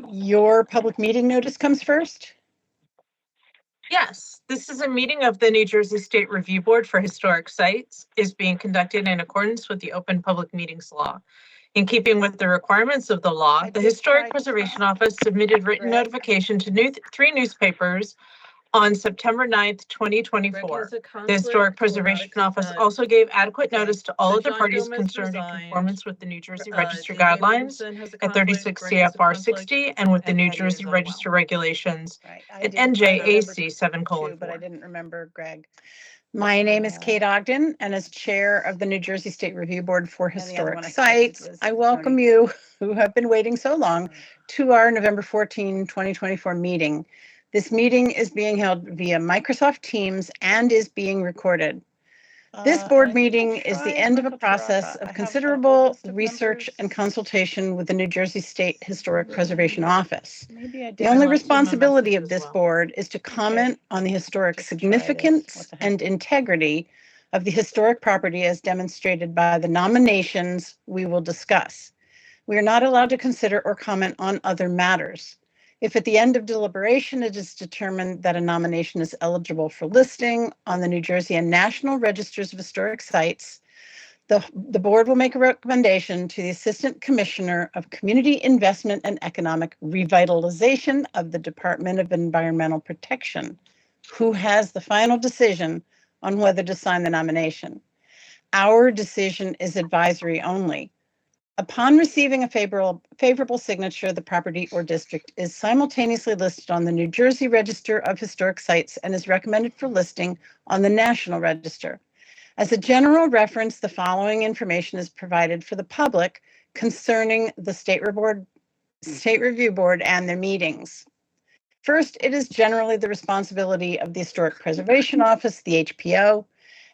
Your public meeting notice comes first? Yes, this is a meeting of the New Jersey State Review Board for Historic Sites, is being conducted in accordance with the Open Public Meetings Law. In keeping with the requirements of the law, the Historic Preservation Office submitted written notification to three newspapers on September 9th, 2024. The Historic Preservation Office also gave adequate notice to all of the parties concerned in conformance with the New Jersey Register guidelines at 36 CFR 60 and with the New Jersey Register regulations at NJAC 7:4. But I didn't remember Greg. My name is Kate Ogden, and as chair of the New Jersey State Review Board for Historic Sites, I welcome you, who have been waiting so long, to our November 14, 2024 meeting. This meeting is being held via Microsoft Teams and is being recorded. This board meeting is the end of a process of considerable research and consultation with the New Jersey State Historic Preservation Office. The only responsibility of this board is to comment on the historic significance and integrity of the historic property as demonstrated by the nominations we will discuss. We are not allowed to consider or comment on other matters. If at the end of deliberation it is determined that a nomination is eligible for listing on the New Jersey and National Registers of Historic Sites, the board will make a recommendation to the Assistant Commissioner of Community Investment and Economic Revitalization of the Department of Environmental Protection, who has the final decision on whether to sign the nomination. Our decision is advisory only. Upon receiving a favorable signature, the property or district is simultaneously listed on the New Jersey Register of Historic Sites and is recommended for listing on the National Register. As a general reference, the following information is provided for the public concerning the State Review Board and their meetings. First, it is generally the responsibility of the Historic Preservation Office, the HPO,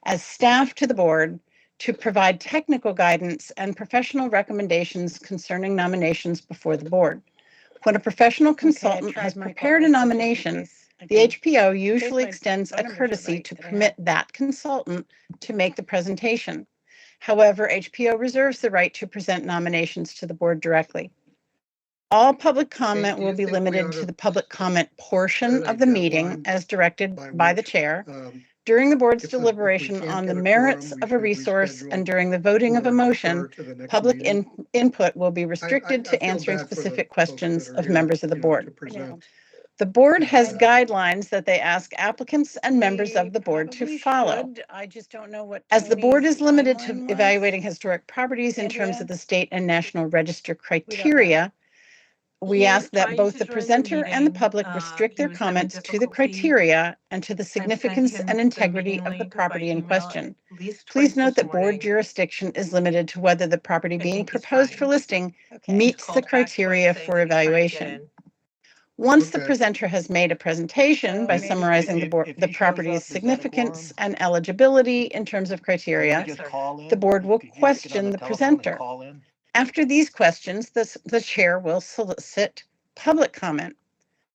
as staff to the board, to provide technical guidance and professional recommendations concerning nominations before the board. When a professional consultant has prepared a nomination, the HPO usually extends a courtesy to permit that consultant to make the presentation. However, HPO reserves the right to present nominations to the board directly. All public comment will be limited to the public comment portion of the meeting as directed by the chair. During the board's deliberation on the merits of a resource and during the voting of a motion, public input will be restricted to answering specific questions of members of the board. The board has guidelines that they ask applicants and members of the board to follow. I just don't know what. As the board is limited to evaluating historic properties in terms of the state and national register criteria, we ask that both the presenter and the public restrict their comments to the criteria and to the significance and integrity of the property in question. Please note that board jurisdiction is limited to whether the property being proposed for listing meets the criteria for evaluation. Once the presenter has made a presentation by summarizing the property's significance and eligibility in terms of criteria, the board will question the presenter. After these questions, the chair will solicit public comment.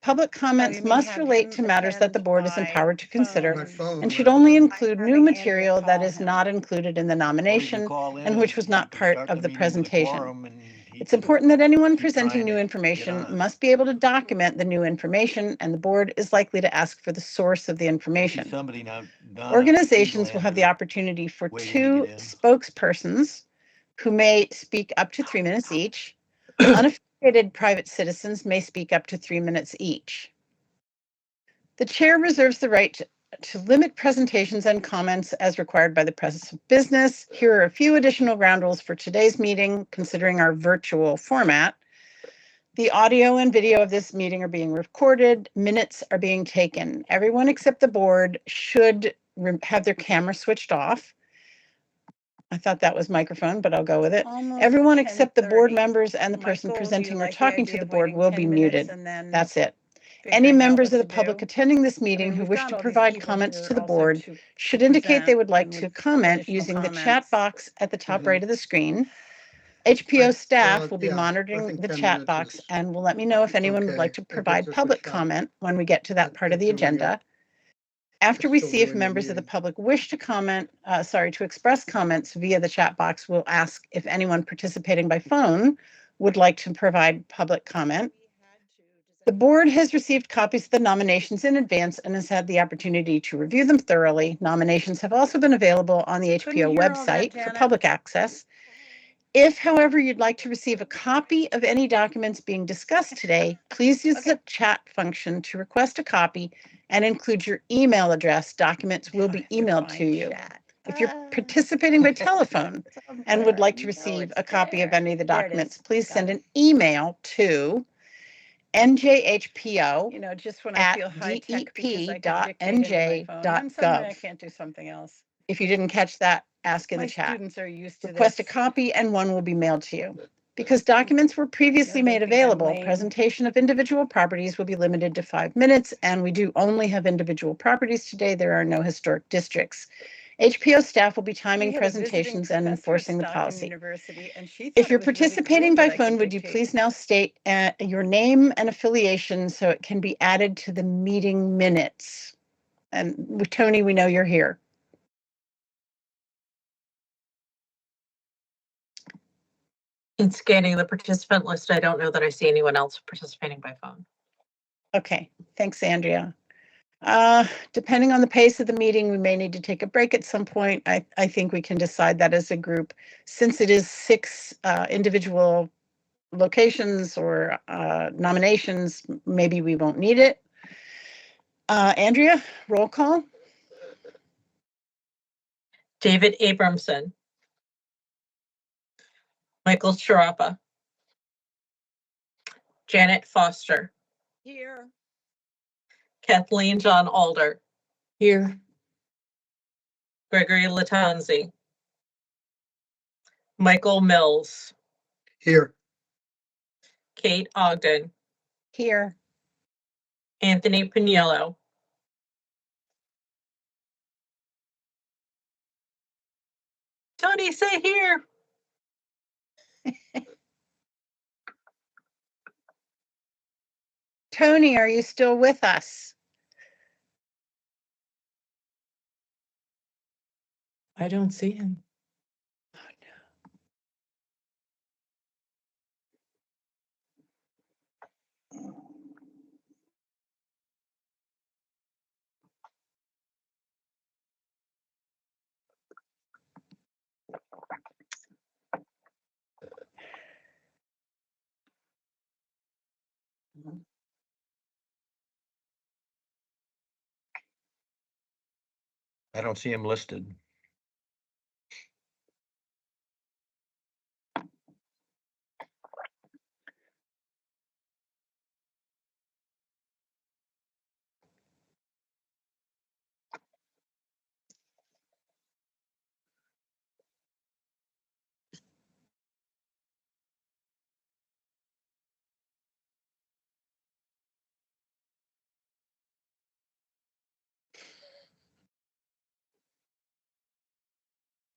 Public comments must relate to matters that the board is empowered to consider and should only include new material that is not included in the nomination and which was not part of the presentation. It's important that anyone presenting new information must be able to document the new information, and the board is likely to ask for the source of the information. Organizations will have the opportunity for two spokespersons who may speak up to 3 minutes each. Unaffiliated private citizens may speak up to 3 minutes each. The chair reserves the right to limit presentations and comments as required by the Press of Business. Here are a few additional ground rules for today's meeting, considering our virtual format. The audio and video of this meeting are being recorded. Minutes are being taken. Everyone except the board should have their camera switched off. I thought that was microphone, but I'll go with it. Everyone except the board members and the person presenting or talking to the board will be muted. That's it. Any members of the public attending this meeting who wish to provide comments to the board should indicate they would like to comment using the chat box at the top right of the screen. HPO staff will be monitoring the chat box and will let me know if anyone would like to provide public comment when we get to that part of the agenda. After we see if members of the public wish to express comments via the chat box, we'll ask if anyone participating by phone would like to provide public comment. The board has received copies of the nominations in advance and has had the opportunity to review them thoroughly. Nominations have also been available on the HPO website for public access. If, however, you'd like to receive a copy of any documents being discussed today, please use the chat function to request a copy and include your email address. Documents will be emailed to you. If you're participating by telephone and would like to receive a copy of any of the documents, please send an email to njhpo Just when at I feel high tech because I can dictate into my phone. And suddenly I dep.gov. can't do something else. If you didn't catch that, ask in My the chat. students are used to Request a this. copy and one will be mailed to you. Because documents were previously Yeah, they made think I'm available, lame. presentation of individual properties will be limited to 5 minutes, and we do only have individual properties today. There are no historic districts. HPO staff will be timing We had a visiting presentations and professor at enforcing the Stockton policy. University, and she If thought it you're was really participating cool by that I could phone, would you dictate. please now state your name and affiliation so it can be added to the meeting minutes? And with Tony, we know you're here. In scanning the participant list, I don't know that I see anyone else participating by phone. Okay, thanks, Andrea. Depending on the pace of the meeting, we may need to take a break at some point. I think we can decide that as a group. Since it is 6 individual locations or nominations, maybe we won't need it. Andrea, roll call. David Abramson. Michael Sharapa. Janet Foster. Here. Kathleen John Alder. Here. Gregory Latanzi. Michael Mills. Here. Kate Ogden. Here. Anthony Piniello. Tony, say here. Tony, are you still with us? I don't see him. I don't see him listed.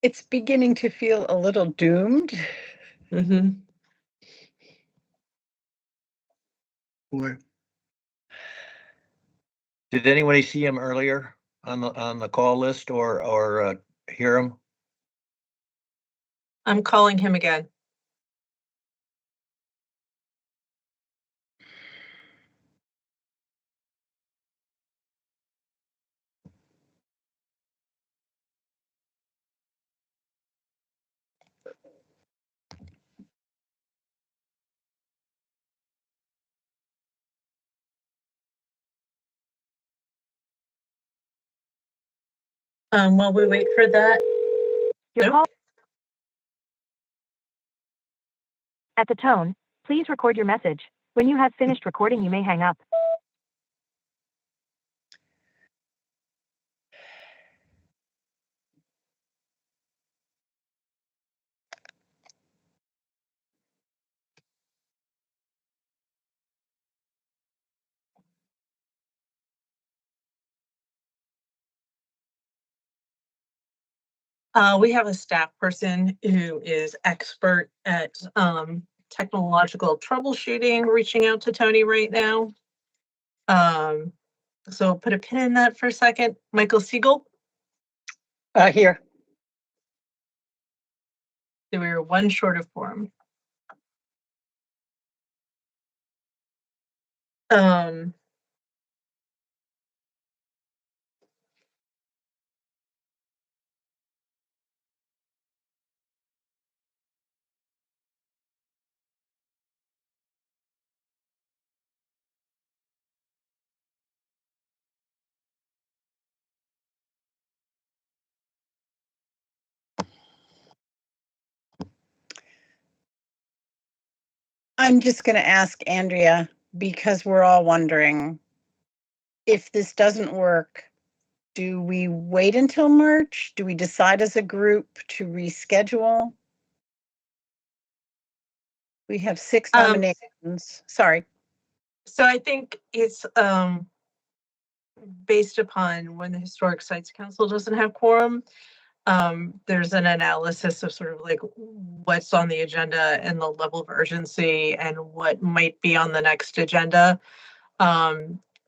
It's beginning to feel a little doomed. Mm-hmm. Where? Did anybody see him earlier on the call list or hear him? I'm calling him again. While we wait for that. Your Nope. call. At the tone, please record your message. When you have finished recording, you may hang up. We have a staff person who is expert at technological troubleshooting, reaching out to Tony right now. So put a pin in that for a second. Michael Siegel, Here. so we were one short of quorum. Um, I'm just going to ask Andrea, because we're all wondering, if this doesn't work, do we wait until March? Do we decide as a group to reschedule? We have 6 nominations. Sorry. so I think it's, based upon when the Historic Sites Council doesn't have quorum, there's an analysis of sort of like what's on the agenda and the level of urgency and what might be on the next agenda.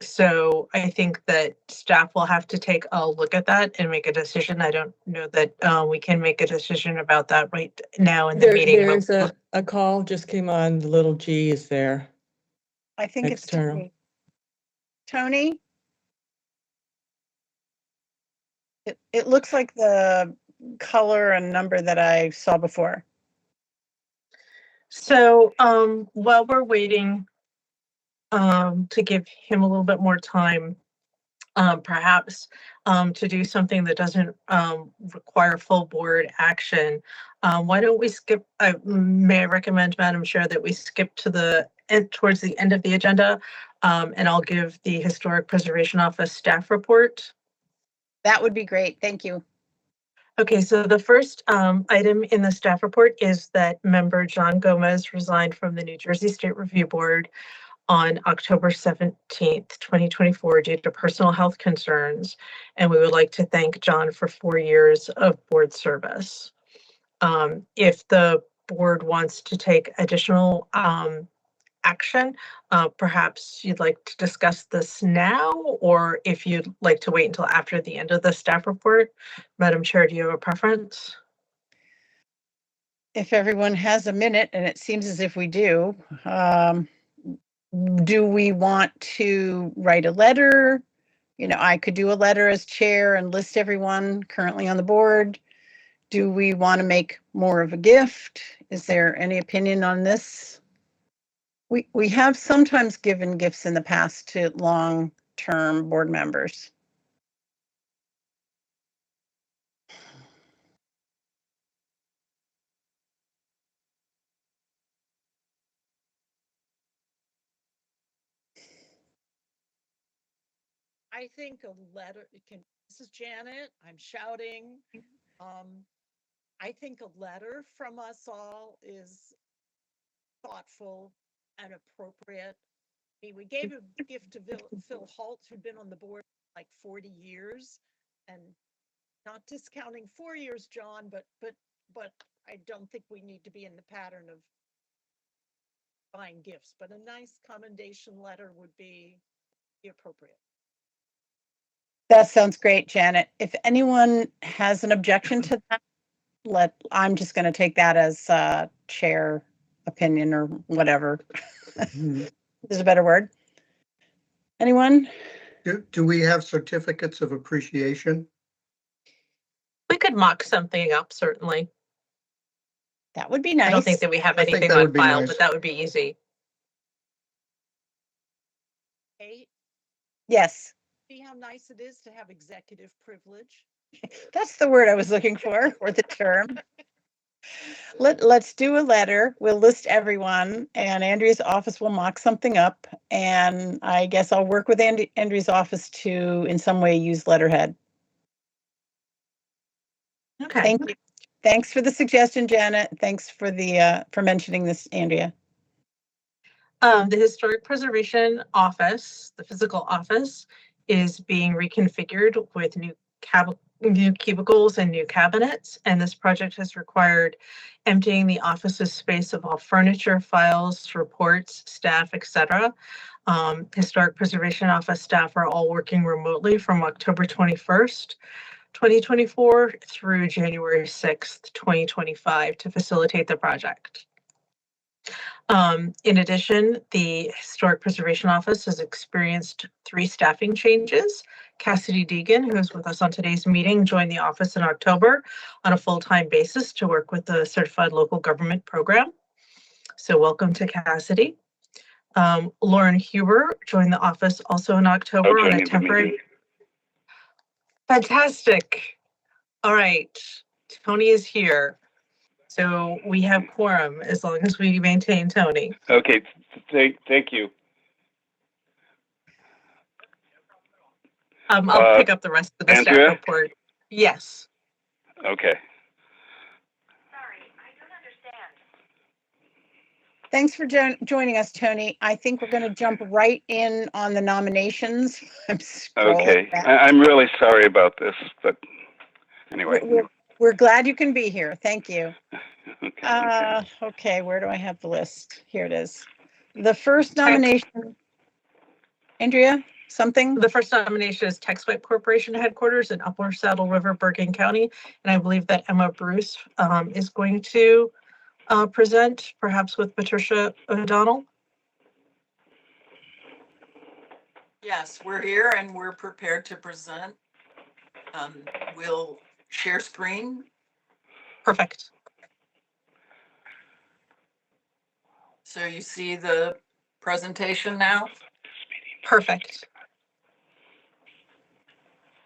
So I think that staff will have to take a look at that and make a decision. I don't know that, we can make a decision about that right now in the meeting. There's but- a call just came on, the little G is there. I think it's External. Tony. Tony? It looks like the color and number that I saw before. So, while we're waiting, to give him a little bit more time, perhaps, to do something that doesn't, require full board action, why don't we skip, may I recommend, Madam Chair, that we skip to the end, towards the end of the agenda, and I'll give the Historic Preservation Office staff report. That would be great. Thank you. Okay, so the first item in the staff report is that member John Gomez resigned from the New Jersey State Review Board on October 17th, 2024 due to personal health concerns. And we would like to thank John for 4 years of board service. If the board wants to take additional action, perhaps you'd like to discuss this now, or if you'd like to wait until after the end of the staff report. Madam Chair, do you have a preference? If everyone has a minute, and it seems as if we do, do we want to write a letter? You know, I could do a letter as chair and list everyone currently on the board. Do we want to make more of a gift? Is there any opinion on this? We have sometimes given gifts in the past to long-term board members. I think a letter, this is Janet, I'm shouting. I think a letter from us all is thoughtful and appropriate. I mean, we gave a gift to Phil Holt, who'd been on the board like 40 years, and not discounting 4 years, John, but I don't think we need to be in the pattern of buying gifts, but a nice commendation letter would be appropriate. That sounds great, Janet. If anyone has an objection to that, I'm just going to take that as chair opinion or whatever. There's a better word. Anyone? Do we have certificates of appreciation? We could mock something up, certainly. That would be nice. I don't think that we have I think anything that on would be file, nice. but that would be easy. Kate, Yes, see how nice it is to have executive privilege? that's the word I was looking for, or the term. Let's do a letter. We'll list everyone, and Andrea's office will mock something up. And I guess I'll work with Andrea's office to, in some way, use letterhead. Okay. Thank you. Thanks for the suggestion, Janet. Thanks for the for mentioning this, Andrea. The Historic Preservation Office, the physical office, is being reconfigured with new cubicles and new cabinets, and this project has required emptying the office's space of all furniture, files, reports, staff, etc. Historic Preservation Office staff are all working remotely from October 21st, 2024 through January 6th, 2025 to facilitate the project. In addition, the Historic Preservation Office has experienced 3 staffing changes. Cassidy Deegan, who is with us on today's meeting, joined the office in October on a full-time basis to work with the Certified Local Government Program. So welcome to Cassidy. Lauren Huber joined the office also in October on a temporary. Fantastic. All right, Tony is here. So we have quorum as long as we maintain Tony. Okay, thank you. I'll pick up the rest of the Andrea? staff report. Yes. Okay. Thanks for joining us, Tony. I think we're going to jump right in on the nominations. I'm scrolling Okay. back. I'm really sorry about this, but anyway. We're glad you can be here. Thank you. Okay. Okay, where do I have the list? Here it is. The first nomination. Andrea, something? The first nomination is Tex Swipe Corporation headquarters in Upper Saddle River, Bergen County. And I believe that Emma Bruce is going to present, perhaps with Patricia O'Donnell. Yes, we're here and we're prepared to present. We'll share screen. Perfect. So you see the presentation now? Perfect.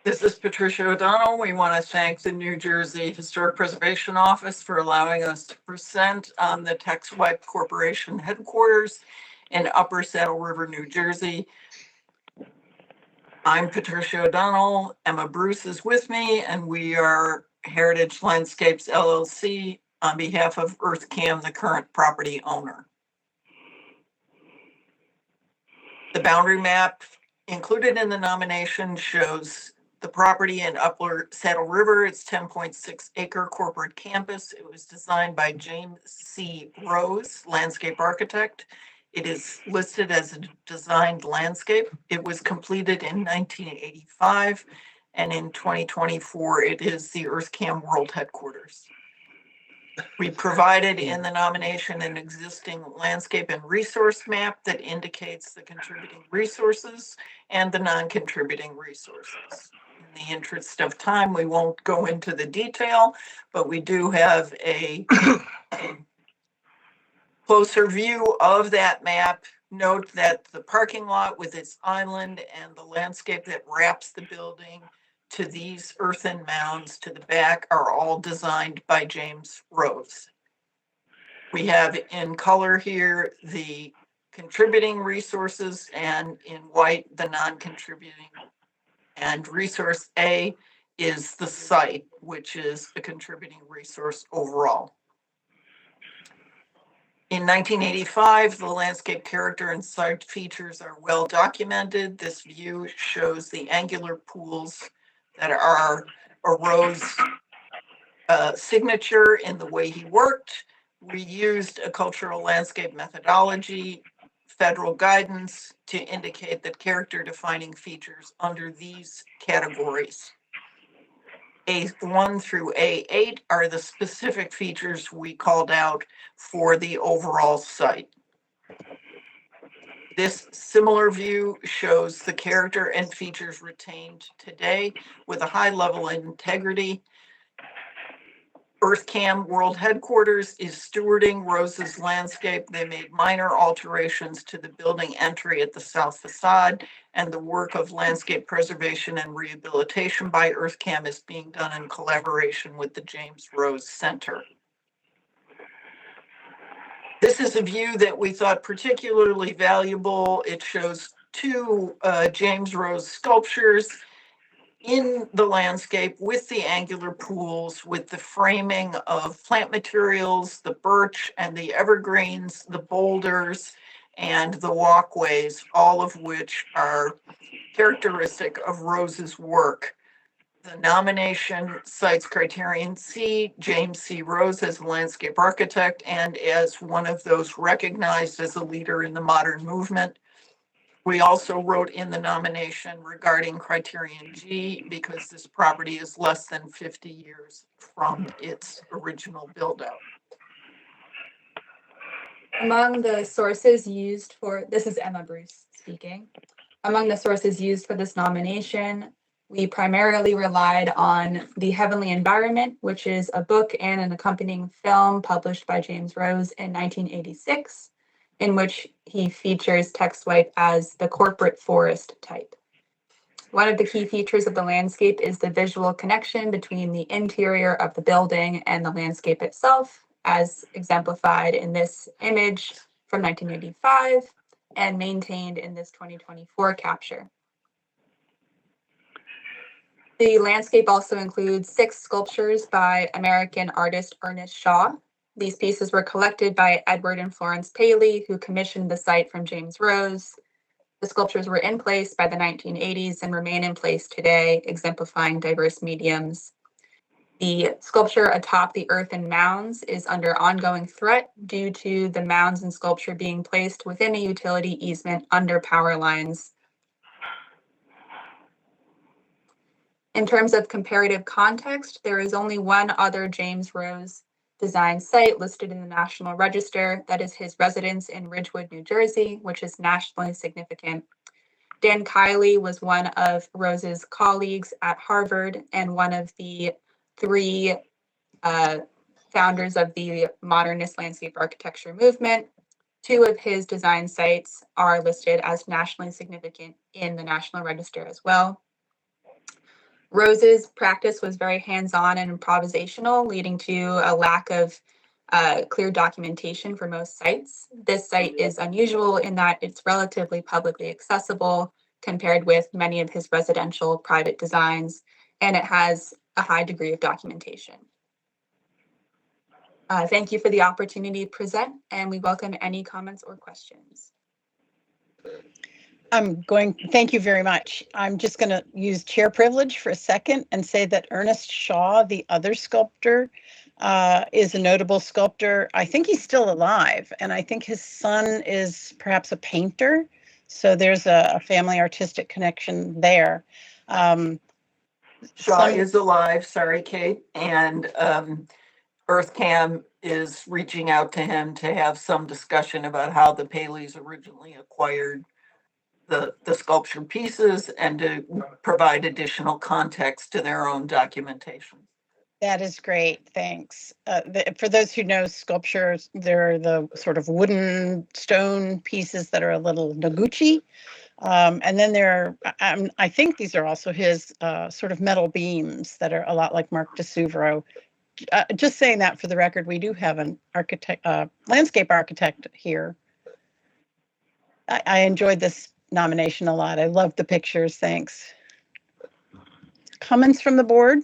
This is Patricia O'Donnell. We want to thank the New Jersey Historic Preservation Office for allowing us to present on the Tex Swipe Corporation headquarters in Upper Saddle River, New Jersey. I'm Patricia O'Donnell. Emma Bruce is with me, and we are Heritage Landscapes LLC on behalf of EarthCam, the current property owner. The boundary map included in the nomination shows the property in Upper Saddle River. It's 10.6 acre corporate campus. It was designed by James C. Rose, landscape architect. It is listed as a designed landscape. It was completed in 1985, and in 2024, it is the EarthCam World Headquarters. We provided in the nomination an existing landscape and resource map that indicates the contributing resources and the non-contributing resources. In the interest of time, we won't go into the detail, but we do have a closer view of that map. Note that the parking lot with its island and the landscape that wraps the building to these earthen mounds to the back are all designed by James Rose. We have in color here the contributing resources and in white the non-contributing. And resource A is the site, which is the contributing resource overall. In 1985, the landscape character and site features are well documented. This view shows the angular pools that are a Rose signature in the way he worked. We used a cultural landscape methodology, federal guidance to indicate that character defining features under these categories. A1 through A8 are the specific features we called out for the overall site. This similar view shows the character and features retained today with a high level of integrity. EarthCam World Headquarters is stewarding Rose's landscape. They made minor alterations to the building entry at the south facade, and the work of landscape preservation and rehabilitation by EarthCam is being done in collaboration with the James Rose Center. This is a view that we thought particularly valuable. It shows 2 James Rose sculptures in the landscape with the angular pools, with the framing of plant materials, the birch and the evergreens, the boulders, and the walkways, all of which are characteristic of Rose's work. The nomination cites criterion C, James C. Rose as a landscape architect and as one of those recognized as a leader in the modern movement. We also wrote in the nomination regarding criterion G because this property is less than 50 years from its original build out. Among the sources used for, this is Emma Bruce speaking. Among the sources used for this nomination, we primarily relied on The Heavenly Environment, which is a book and an accompanying film published by James Rose in 1986, in which he features Tex White as the corporate forest type. One of the key features of the landscape is the visual connection between the interior of the building and the landscape itself, as exemplified in this image from 1985 and maintained in this 2024 capture. The landscape also includes 6 sculptures by American artist Ernest Shaw. These pieces were collected by Edward and Florence Paley, who commissioned the site from James Rose. The sculptures were in place by the 1980s and remain in place today, exemplifying diverse mediums. The sculpture atop the earthen mounds is under ongoing threat due to the mounds and sculpture being placed within a utility easement under power lines. In terms of comparative context, there is only one other James Rose design site listed in the National Register. That is his residence in Ridgewood, New Jersey, which is nationally significant. Dan Kiley was one of Rose's colleagues at Harvard and one of the 3 founders of the modernist landscape architecture movement. 2 of his design sites are listed as nationally significant in the National Register as well. Rose's practice was very hands-on and improvisational, leading to a lack of clear documentation for most sites. This site is unusual in that it's relatively publicly accessible compared with many of his residential private designs, and it has a high degree of documentation. Thank you for the opportunity to present, and we welcome any comments or questions. Thank you very much. I'm just going to use chair privilege for a second and say that Ernest Shaw, the other sculptor, is a notable sculptor. I think he's still alive, and I think his son is perhaps a painter. So there's a family artistic connection there. Shaw is alive, sorry, Kate, and EarthCam is reaching out to him to have some discussion about how the Paleys originally acquired the sculpture pieces and to provide additional context to their own documentation. That is great, thanks. For those who know sculptures, they're the sort of wooden stone pieces that are a little Noguchi. And then there are, I think these are also his sort of metal beams that are a lot like Mark DeSuvero. Just saying that for the record, we do have an landscape architect here. I enjoyed this nomination a lot. I love the pictures. Thanks. Comments from the board?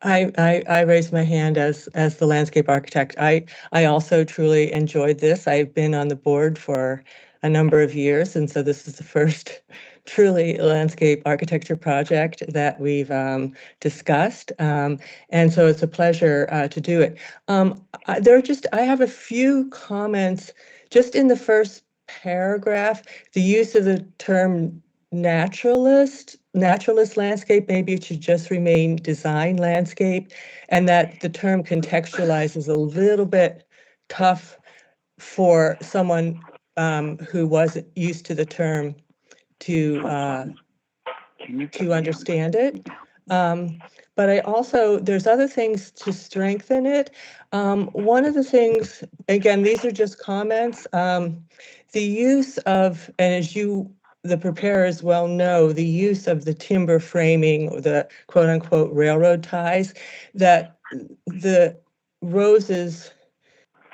I raised my hand as the landscape architect. I also truly enjoyed this. I've been on the board for a number of years, and so this is the first truly landscape architecture project that we've discussed. And so it's a pleasure to do it. I have a few comments just in the first paragraph. The use of the term naturalist landscape, maybe it should just remain design landscape, and that the term contextualize is a little bit tough for someone who wasn't used to the term to understand it. But I also, there's other things to strengthen it. One of the things, again, these are just comments, the use of, and as the preparers well know, the use of the timber framing, or the quote unquote railroad ties, that the Rose's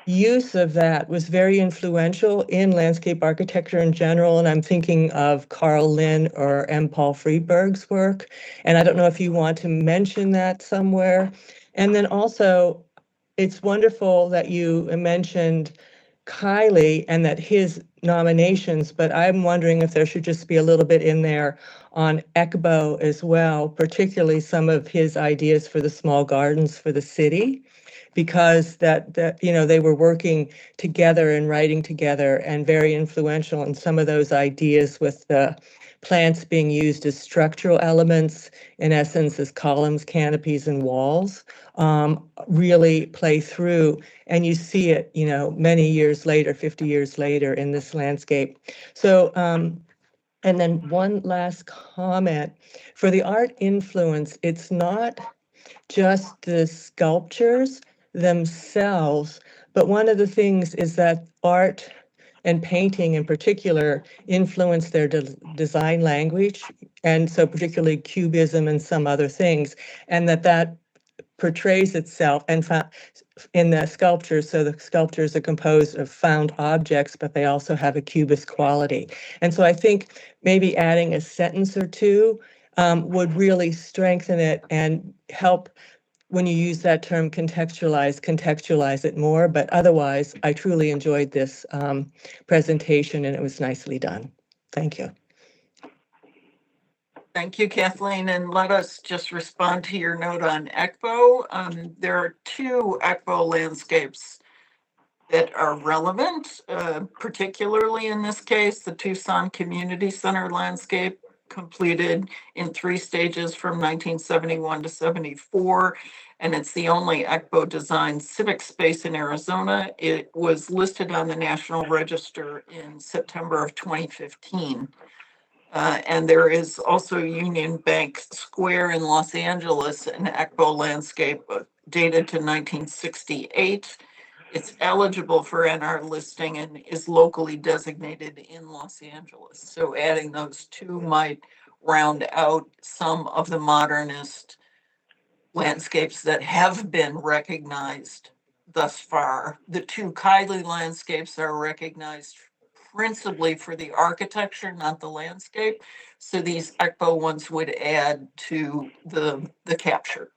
use of that was very influential in landscape architecture in general. And I'm thinking of Carl Lynn or M. Paul Friedberg's work. And I don't know if you want to mention that somewhere. And then also, it's wonderful that you mentioned Kiley and that his nominations, but I'm wondering if there should just be a little bit in there on Ekbo as well, particularly some of his ideas for the small gardens for the city, because they were working together and writing together and very influential in some of those ideas with the plants being used as structural elements, in essence, as columns, canopies, and walls, really play through. And you see it, many years later, 50 years later in this landscape. So, and then one last comment. For the art influence, it's not just the sculptures themselves, but one of the things is that art and painting in particular influence their design language, and so particularly cubism and some other things, and that portrays itself in the sculptures. So the sculptures are composed of found objects, but they also have a cubist quality. And so I think maybe adding a sentence or two would really strengthen it and help, when you use that term contextualize it more. But otherwise, I truly enjoyed this presentation, and it was nicely done. Thank you. Thank you, Kathleen. And let us just respond to your note on ECBO. There are two ECBO landscapes that are relevant, particularly in this case, the Tucson Community Center landscape, completed in 3 stages from 1971 to 74. And it's the only ECBO designed civic space in Arizona. It was listed on the National Register in September of 2015. And there is also Union Bank Square in Los Angeles, an ECBO landscape dated to 1968. It's eligible for NR listing and is locally designated in Los Angeles. So adding those two might round out some of the modernist landscapes that have been recognized thus far. The two Kylie landscapes are recognized principally for the architecture, not the landscape. So these ECBO ones would add to the capture.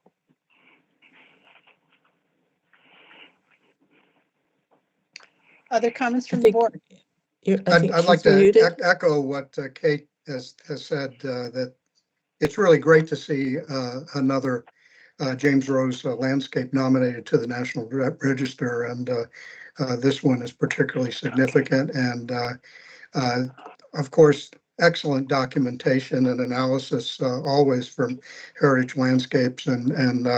Other comments from the think board? I'd like to echo what Kate has said, that it's really great to see another James Rose landscape nominated to the National Register, and this one is particularly significant. And of course, excellent documentation and analysis always from Heritage Landscapes, and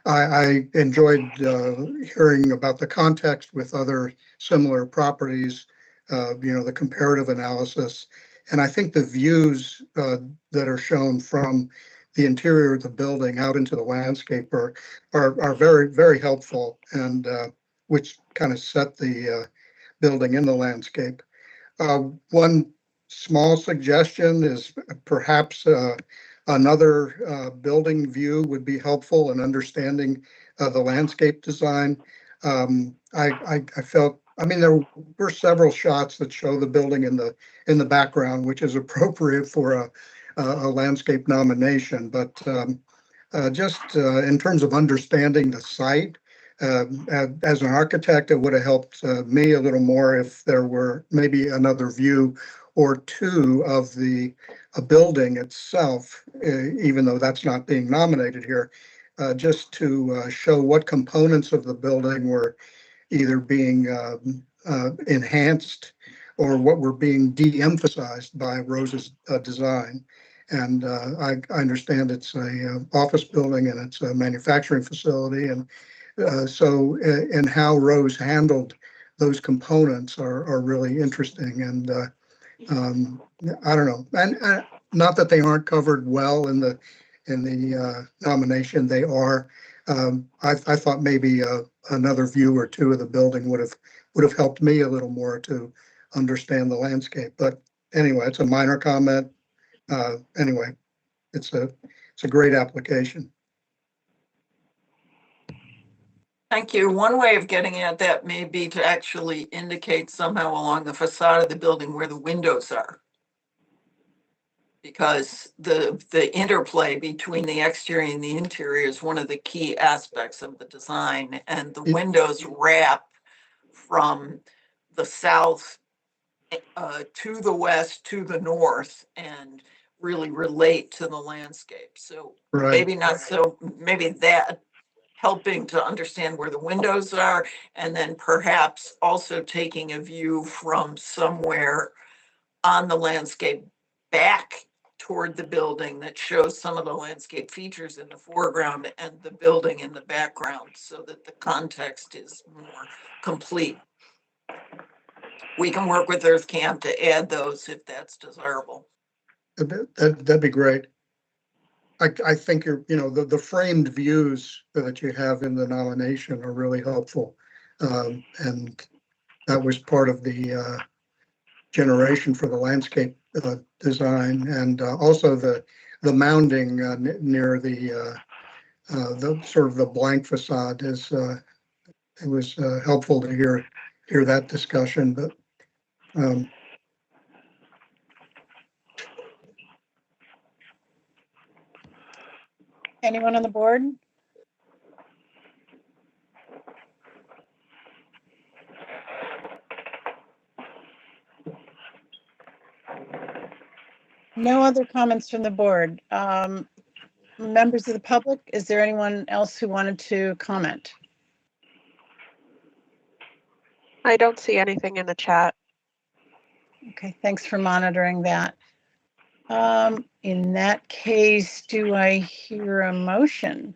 I enjoyed hearing about the context with other similar properties, the comparative analysis. And I think the views that are shown from the interior of the building out into the landscape are very, very helpful, and which kind of set the building in the landscape. One small suggestion is perhaps another building view would be helpful in understanding the landscape design. I felt, there were several shots that show the building in the background, which is appropriate for a landscape nomination. But just in terms of understanding the site, as an architect, it would have helped me a little more if there were maybe another view or two of the building itself, even though that's not being nominated here, just to show what components of the building were either being enhanced or what were being de-emphasized by Rose's design. And I understand it's a office building and it's a manufacturing facility, and and how Rose handled those components are really interesting. And I don't know, and not that they aren't covered well in the nomination. They are. I thought maybe another view or two of the building would have helped me a little more to understand the landscape. But anyway, it's a minor comment. Anyway, it's a great application. Thank you. One way of getting at that may be to actually indicate somehow along the facade of the building where the windows are. Because the interplay between the exterior and the interior is one of the key aspects of the design, and the windows wrap from the south to the west to the north and really relate to the landscape. So Right. maybe not so, maybe that helping to understand where the windows are, and then perhaps also taking a view from somewhere on the landscape back toward the building that shows some of the landscape features in the foreground and the building in the background so that the context is more complete. We can work with EarthCam to add those if that's desirable. That'd be great. I think the framed views that you have in the nomination are really helpful. And that was part of the generation for the landscape design, and also the mounding near the sort of the blank facade is it was helpful to hear that discussion. But Anyone on the board? No other comments from the board. Members of the public, is there anyone else who wanted to comment? I don't see anything in the chat. Okay, thanks for monitoring that. In that case, do I hear a motion?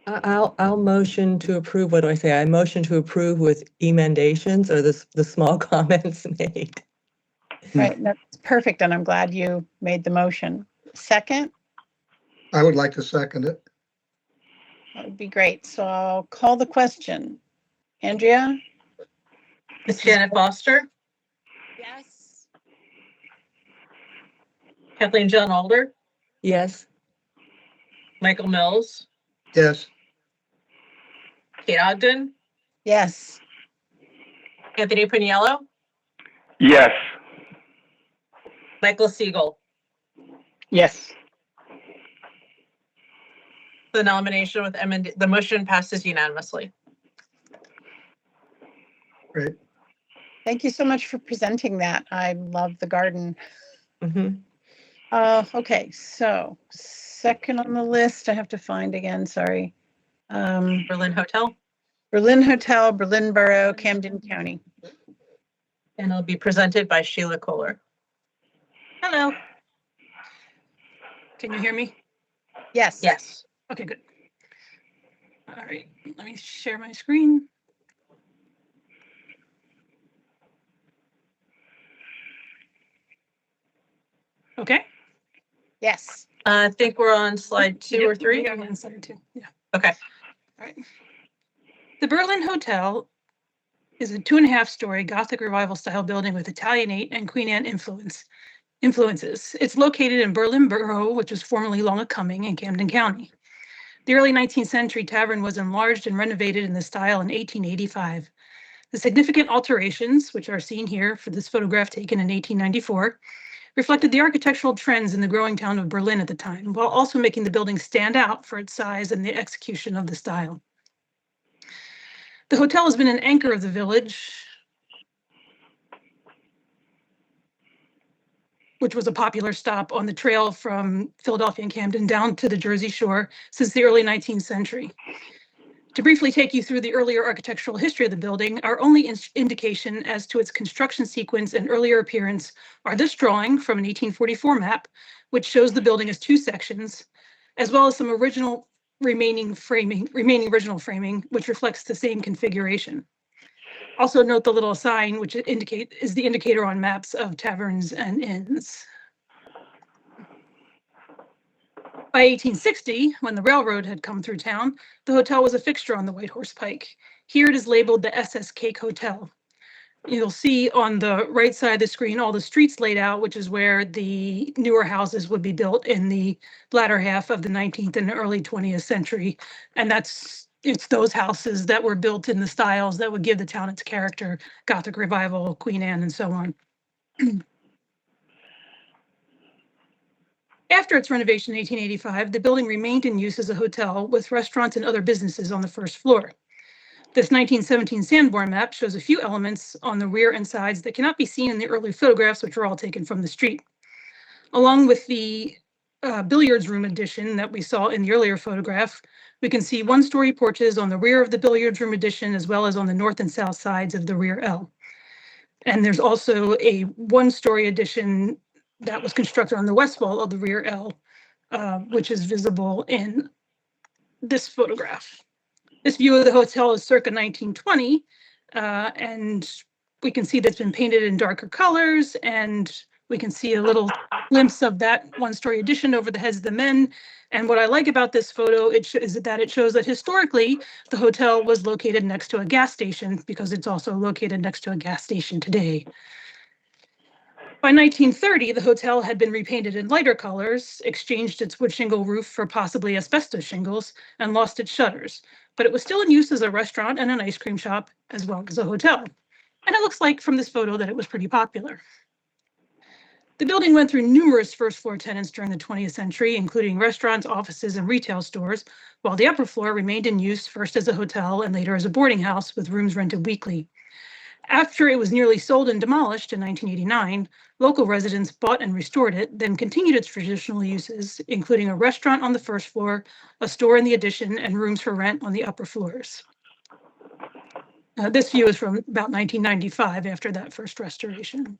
I'll motion to approve. What do I say? I motion to approve with emendations, or the small comments made. Right, that's perfect, and I'm glad you made the motion. Second? I would like to second it. That would be great. So I'll call the question. Andrea? Ms. Janet Foster, Yes. Kathleen John Alder, Yes. Michael Mills, Yes. Kate Ogden, Yes. Anthony Paniello, Yes. Michael Siegel. Yes. The nomination with the motion passes unanimously. Great. Thank you so much for presenting that. I love the garden. Mm-hmm. Okay, so second on the list, I have to find again, sorry. Berlin Hotel. Berlin Hotel, Berlin Borough, Camden County. And it'll be presented by Sheila Kohler. Hello. Can you hear me? Yes. Yes. Okay, good. All right, let me share my screen. Okay. Yes. I think we're on slide 2 or 3. Yeah, I'm on slide 2. Yeah. Okay. All right. The Berlin Hotel is a 2.5-story Gothic Revival style building with Italianate and Queen Anne influences. It's located in Berlin Borough, which was formerly Lonacumming in Camden County. The early 19th century tavern was enlarged and renovated in the style in 1885. The significant alterations, which are seen here for this photograph taken in 1894, reflected the architectural trends in the growing town of Berlin at the time, while also making the building stand out for its size and the execution of the style. The hotel has been an anchor of the village, which was a popular stop on the trail from Philadelphia and Camden down to the Jersey Shore since the early 19th century. To briefly take you through the earlier architectural history of the building, our only indication as to its construction sequence and earlier appearance are this drawing from an 1844 map, which shows the building as 2 sections, as well as some remaining original framing, which reflects the same configuration. Also note the little sign, which is the indicator on maps of taverns and inns. By 1860, when the railroad had come through town, the hotel was a fixture on the White Horse Pike. Here it is labeled the SS Cake Hotel. You'll see on the right side of the screen all the streets laid out, which is where the newer houses would be built in the latter half of the 19th and early 20th century. And it's those houses that were built in the styles that would give the town its character: Gothic Revival, Queen Anne, and so on. After its renovation in 1885, the building remained in use as a hotel with restaurants and other businesses on the first floor. This 1917 Sanborn map shows a few elements on the rear and sides that cannot be seen in the early photographs, which were all taken from the street. Along with the billiards room addition that we saw in the earlier photograph. We can see one-story porches on the rear of the billiards room addition, as well as on the north and south sides of the rear L. And there's also a one-story addition that was constructed on the west wall of the rear L, which is visible in this photograph. This view of the hotel is circa 1920, and we can see that's been painted in darker colors, and we can see a little glimpse of that one-story addition over the heads of the men. And what I like about this photo is that it shows that historically the hotel was located next to a gas station, because it's also located next to a gas station today. By 1930, the hotel had been repainted in lighter colors, exchanged its wood shingle roof for possibly asbestos shingles, and lost its shutters. But it was still in use as a restaurant and an ice cream shop, as well as a hotel. And it looks like from this photo that it was pretty popular. The building went through numerous first floor tenants during the 20th century, including restaurants, offices, and retail stores, while the upper floor remained in use first as a hotel and later as a boarding house with rooms rented weekly. After it was nearly sold and demolished in 1989, local residents bought and restored it, then continued its traditional uses, including a restaurant on the first floor, a store in the addition, and rooms for rent on the upper floors. This view is from about 1995, after that first restoration.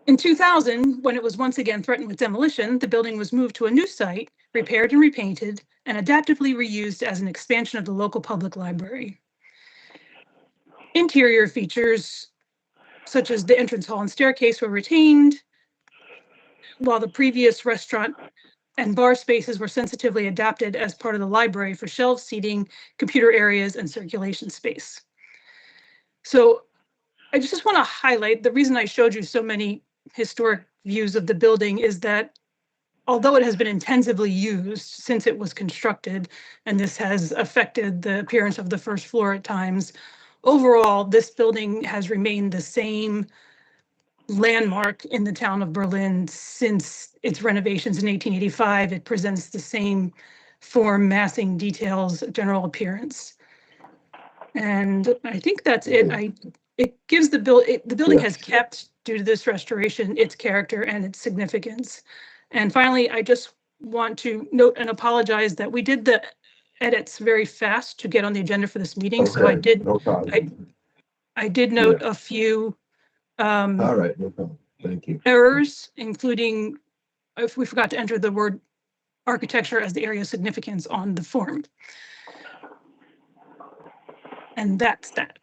In 2000, when it was once again threatened with demolition, the building was moved to a new site, repaired and repainted, and adaptively reused as an expansion of the local public library. Interior features, such as the entrance hall and staircase, were retained, while the previous restaurant and bar spaces were sensitively adapted as part of the library for shelves, seating, computer areas, and circulation space. So I just want to highlight the reason I showed you so many historic views of the building is that although it has been intensively used since it was constructed, and this has affected the appearance of the first floor at times, overall, this building has remained the same landmark in the town of Berlin since its renovations in 1885. It presents the same form, massing, details, general appearance. And I think that's it. It gives the building has kept, due to this restoration, its character and its significance. And finally, I just want to note and apologize that we did the edits very fast to get on the agenda for this meeting. So I did note a few All right, no problem. Thank you. errors, including if we forgot to enter the word architecture as the area of significance on the form. And that's that.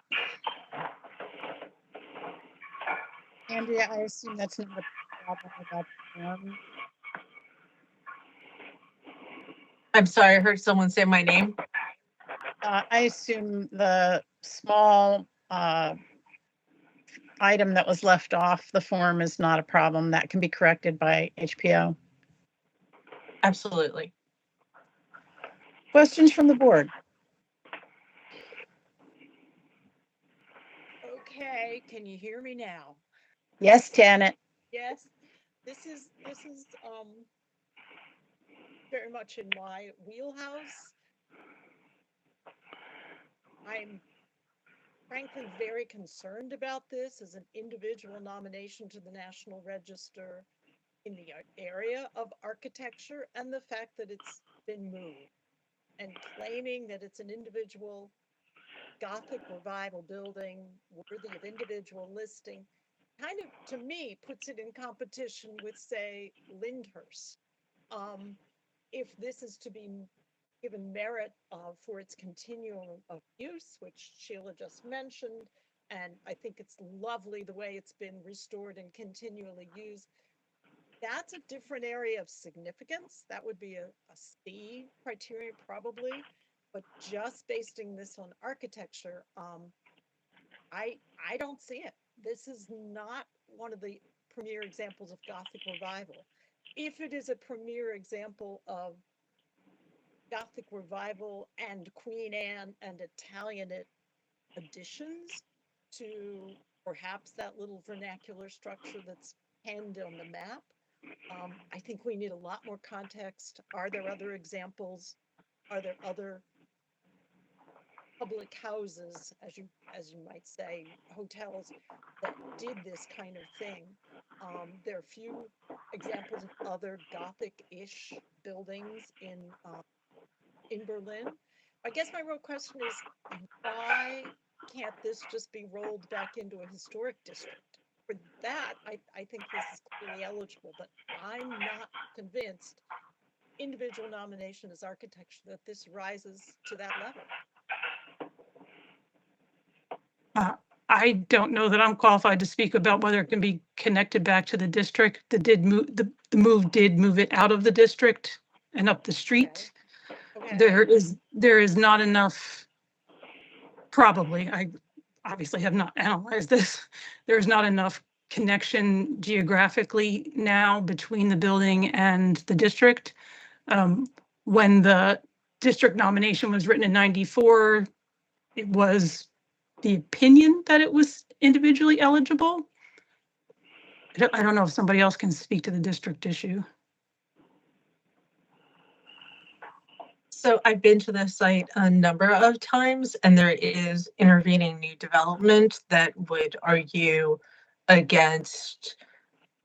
Andrea, I assume that's not a problem about the form. I'm sorry, I heard someone say my name. I assume the small item that was left off the form is not a problem. That can be corrected by HPO. Absolutely. Questions from the board? Okay, can you hear me now? Yes, Janet. Yes, this is very much in my wheelhouse. I'm frankly very concerned about this as an individual nomination to the National Register in the area of architecture, and the fact that it's been moved, and claiming that it's an individual Gothic revival building worthy of individual listing kind of, to me, puts it in competition with, say, Lyndhurst. If this is to be given merit for its continuum of use, which Sheila just mentioned, and I think it's lovely the way it's been restored and continually used, that's a different area of significance. That would be a C criteria probably, but just basing this on architecture, I don't see it. This is not one of the premier examples of Gothic revival. If it is a premier example of Gothic revival and Queen Anne and Italianate additions to perhaps that little vernacular structure that's penned on the map, I think we need a lot more context. Are there other examples? Are there other public houses, as you might say, hotels that did this kind of thing? There are few examples of other Gothic-ish buildings in Berlin. I guess my real question is, why can't this just be rolled back into a historic district? For that, I think this is clearly eligible, but I'm not convinced individual nomination as architecture that this rises to that level. I don't know that I'm qualified to speak about whether it can be connected back to the district. The move did move it out of the district and up the street. Okay. There is not enough, probably, I obviously have not analyzed this. There's not enough connection geographically now between the building and the district. When the district nomination was written in '94, it was the opinion that it was individually eligible. I don't know if somebody else can speak to the district issue. So I've been to the site a number of times, and there is intervening new development that would argue against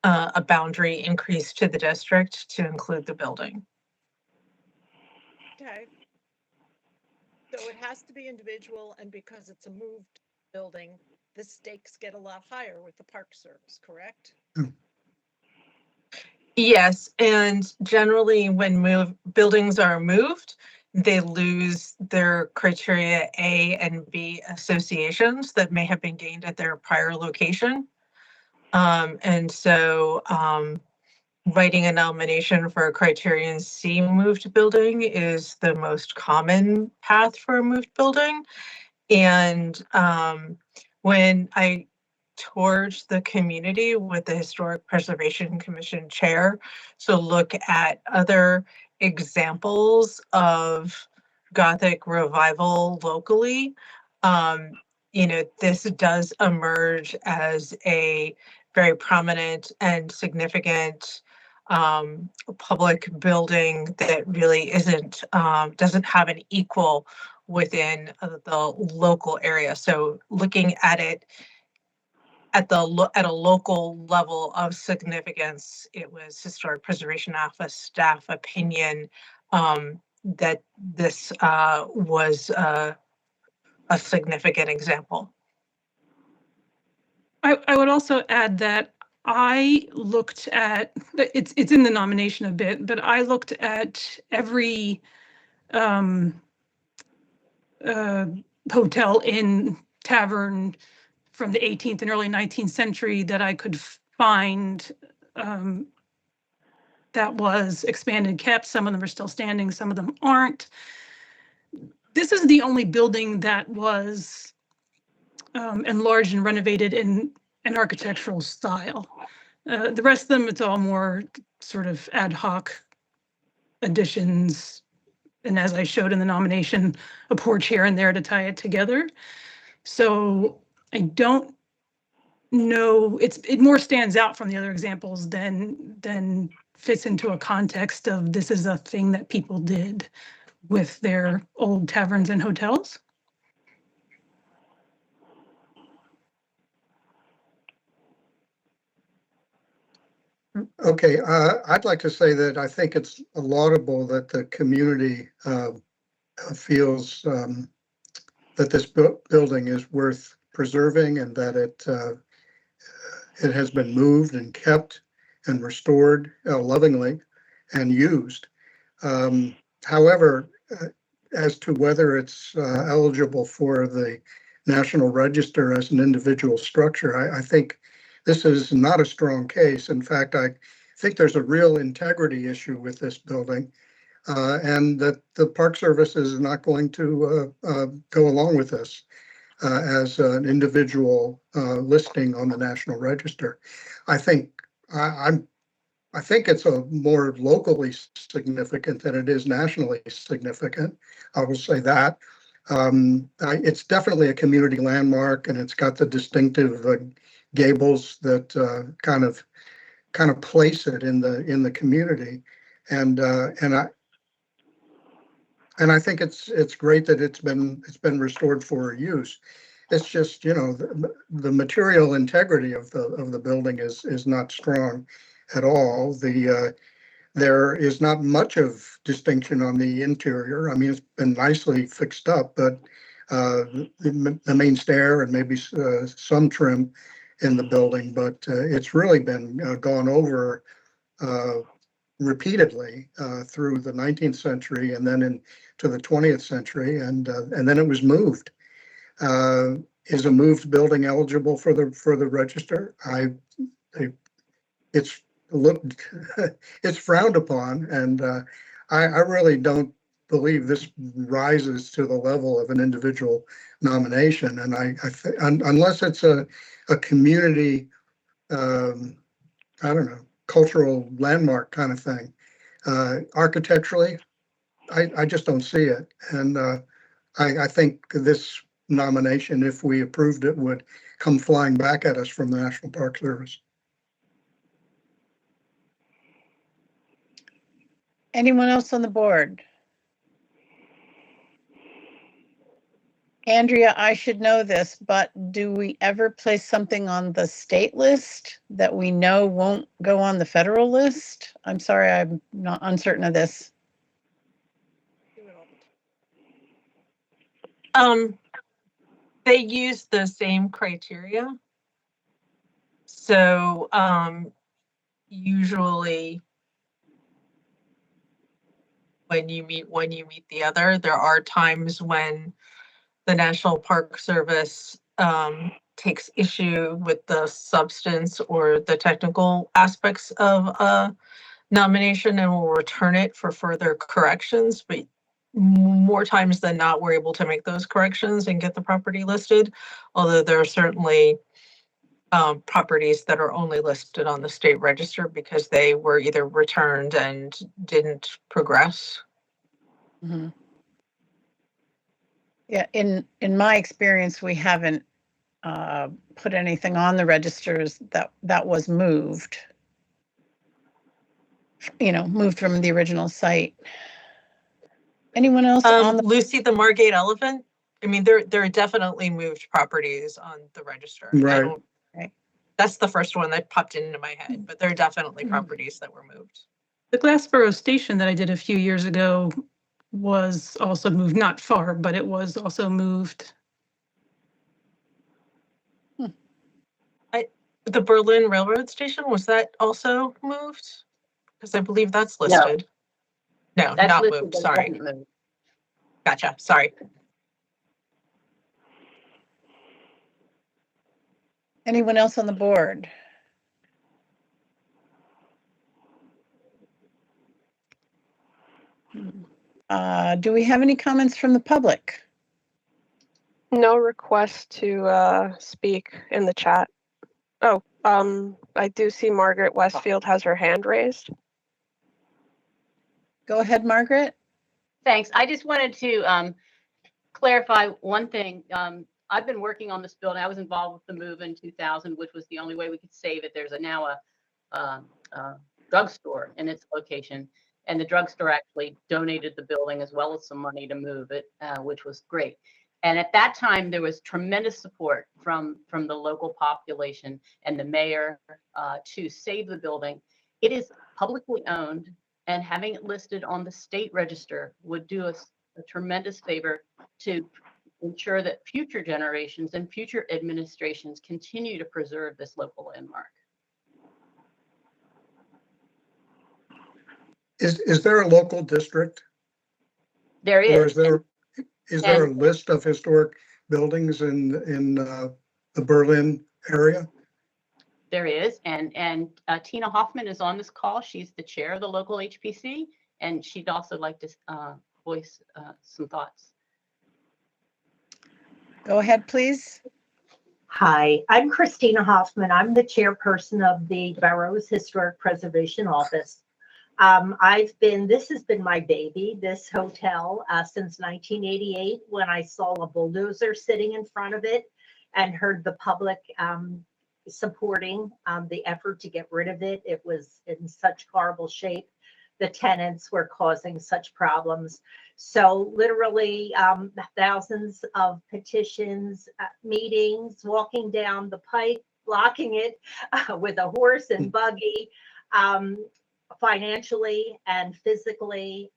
a boundary increase to the district to include the building. Okay. So it has to be individual, and because it's a moved building, the stakes get a lot higher with the Park Service, correct? Yes, and generally when buildings are moved, they lose their criteria A and B associations that may have been gained at their prior location. And so writing a nomination for a criterion C moved building is the most common path for a moved building. And when I toured the community with the Historic Preservation Commission chair, so look at other examples of Gothic revival locally, this does emerge as a very prominent and significant public building that really doesn't have an equal within the local area. So looking at it at a local level of significance, it was Historic Preservation Office staff opinion that this was a significant example. I would also add that I looked at, it's in the nomination a bit, but I looked at every hotel, inn, tavern from the 18th and early 19th century that I could find that was expanded, kept. Some of them are still standing, some of them aren't. This is the only building that was enlarged and renovated in an architectural style. The rest of them, it's all more sort of ad hoc additions. And as I showed in the nomination, a porch here and there to tie it together. So I don't know, it more stands out from the other examples than fits into a context of this is a thing that people did with their old taverns and hotels. Okay, I'd like to say that I think it's laudable that the community feels that this building is worth preserving and that it has been moved and kept and restored lovingly and used. However, as to whether it's eligible for the National Register as an individual structure, I think this is not a strong case. In fact, I think there's a real integrity issue with this building, and that the Park Service is not going to go along with this as an individual listing on the National Register. I think it's a more locally significant than it is nationally significant. I will say that. It's definitely a community landmark, and it's got the distinctive gables that kind of place it in the community, and I think it's great that it's been restored for use. It's just, the material integrity of the building is not strong, at all. There is not much of distinction on the interior. I mean, it's been nicely fixed up, but the main stair and maybe some trim in the building, but it's really been gone over repeatedly through the 19th century and then into the 20th century, and then it was moved. Is a moved building eligible for the register? It's looked it's frowned upon, and I really don't believe this rises to the level of an individual nomination. And unless it's a community, I don't know, cultural landmark kind of thing, architecturally, I just don't see it. And I think this nomination, if we approved it, would come flying back at us from the National Park Service. Anyone else on the board? Andrea, I should know this, but do we ever place something on the state list that we know won't go on the federal list? I'm sorry, I'm not uncertain of this. They use the same criteria. So usually when you meet the other, there are times when the National Park Service takes issue with the substance or the technical aspects of a nomination and will return it for further corrections. But more times than not, we're able to make those corrections and get the property listed. Although there are certainly properties that are only listed on the state register because they were either returned and didn't progress. Mm-hmm. Yeah, in my experience, we haven't put anything on the registers that was moved. Moved from the original site. Anyone else on the Lucy the Margate Elephant? I mean, there are definitely moved properties on the register. Right. That's the first one that popped into my head, but there are definitely properties that were moved. The Glassboro station that I did a few years ago was also moved, not far, but it was also moved. The Berlin Railroad Station, was that also moved? Because I believe that's listed. No, That's not listed, moved, but it sorry. wasn't moved. Gotcha, sorry. Anyone else on the board? Do we have any comments from the public? No request to speak in the chat. Oh, I do see Margaret Westfield has her hand raised. Go ahead, Margaret. Thanks. I just wanted to clarify one thing. I've been working on this building. I was involved with the move in 2000, which was the only way we could save it. There's now a drugstore in its location, and the drugstore actually donated the building as well as some money to move it, which was great. And at that time, there was tremendous support from the local population and the mayor to save the building. It is publicly owned, and having it listed on the state register would do us a tremendous favor to ensure that future generations and future administrations continue to preserve this local landmark. Is there a local district? There is. Or is there a list of historic buildings in the Berlin area? There is, and Tina Hoffman is on this call. She's the chair of the local HPC, and she'd also like to voice some thoughts. Go ahead, please. Hi, I'm Christina Hoffman. I'm the chairperson of the Borough's Historic Preservation Office. This has been my baby, this hotel, since 1988, when I saw a bulldozer sitting in front of it and heard the public supporting the effort to get rid of it. It was in such horrible shape. The tenants were causing such problems. So literally thousands of petitions, meetings, walking down the pike, blocking it with a horse and buggy. Financially and physically,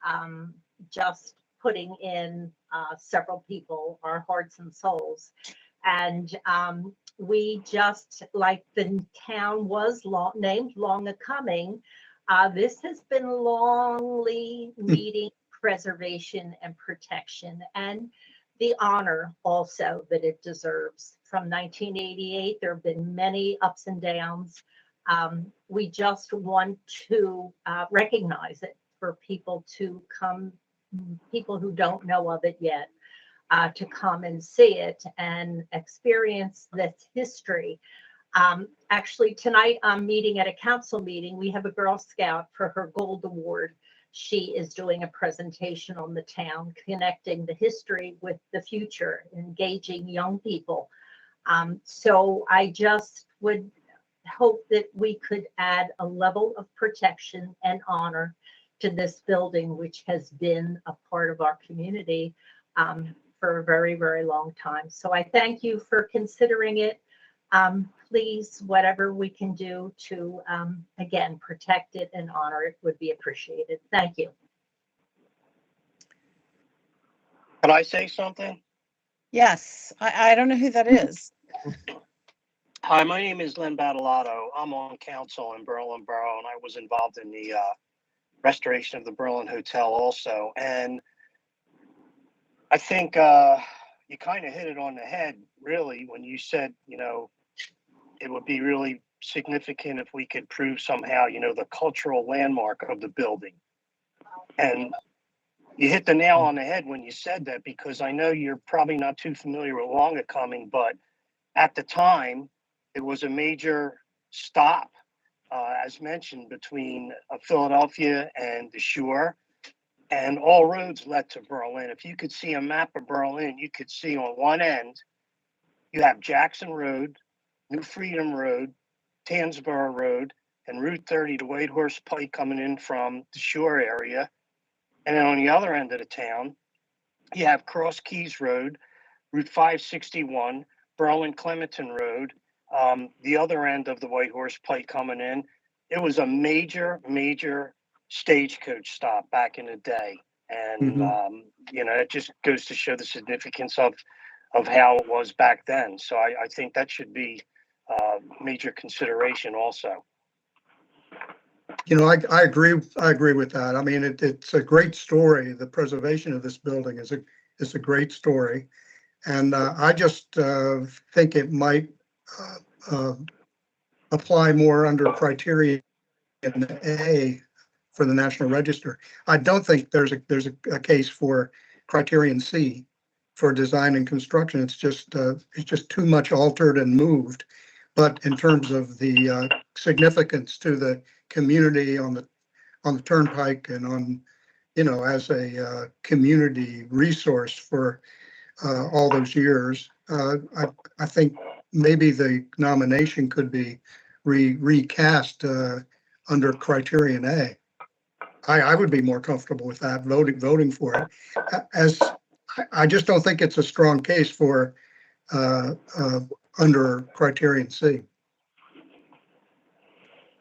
just putting in several people, our hearts and souls. And we just, like the town was named long a coming, this has been longly needing preservation and protection and the honor also that it deserves. From 1988, there have been many ups and downs. We just want to recognize it for people to come, people who don't know of it yet, to come and see it and experience this history. Actually, tonight I'm meeting at a council meeting. We have a Girl Scout for her Gold Award. She is doing a presentation on the town, connecting the history with the future, engaging young people. So I just would hope that we could add a level of protection and honor to this building, which has been a part of our community for a very, very long time. So I thank you for considering it. Please, whatever we can do to, again, protect it and honor it would be appreciated. Thank you. Can I say something? Yes, I don't know who that is. Hi, my name is Len Battalato. I'm on council in Berlin Borough, and I was involved in the restoration of the Berlin Hotel also. And I think you kind of hit it on the head, really, when you said, you know, it would be really significant if we could prove somehow, you know, the cultural landmark of the building. And you hit the nail on the head when you said that, because I know you're probably not too familiar with Long a Coming, but at the time, it was a major stop, as mentioned, between Philadelphia and the shore, and all roads led to Berlin. If you could see a map of Berlin, you could see on one end, you have Jackson Road, New Freedom Road, Tandsboro Road, and Route 30 to Whitehorse Pike coming in from the shore area. And then on the other end of the town, you have Cross Keys Road, Route 561, Berlin Clementon Road, the other end of the Whitehorse Pike coming in. It was a major, major stagecoach stop back in the day. And, you know, it just goes to show the significance of how it was back then. So I think that should be major consideration also. You know, I agree with that. I mean, it's a great story. The preservation of this building is a great story. And I just think it might apply more under criterion A for the National Register. I don't think there's a case for criterion C for design and construction. It's just too much altered and moved. But in terms of the significance to the community on the turnpike and on, you know, as a community resource for all those years, I think maybe the nomination could be recast under criterion A. I would be more comfortable with that, voting for it. As I just don't think it's a strong case for under criterion C.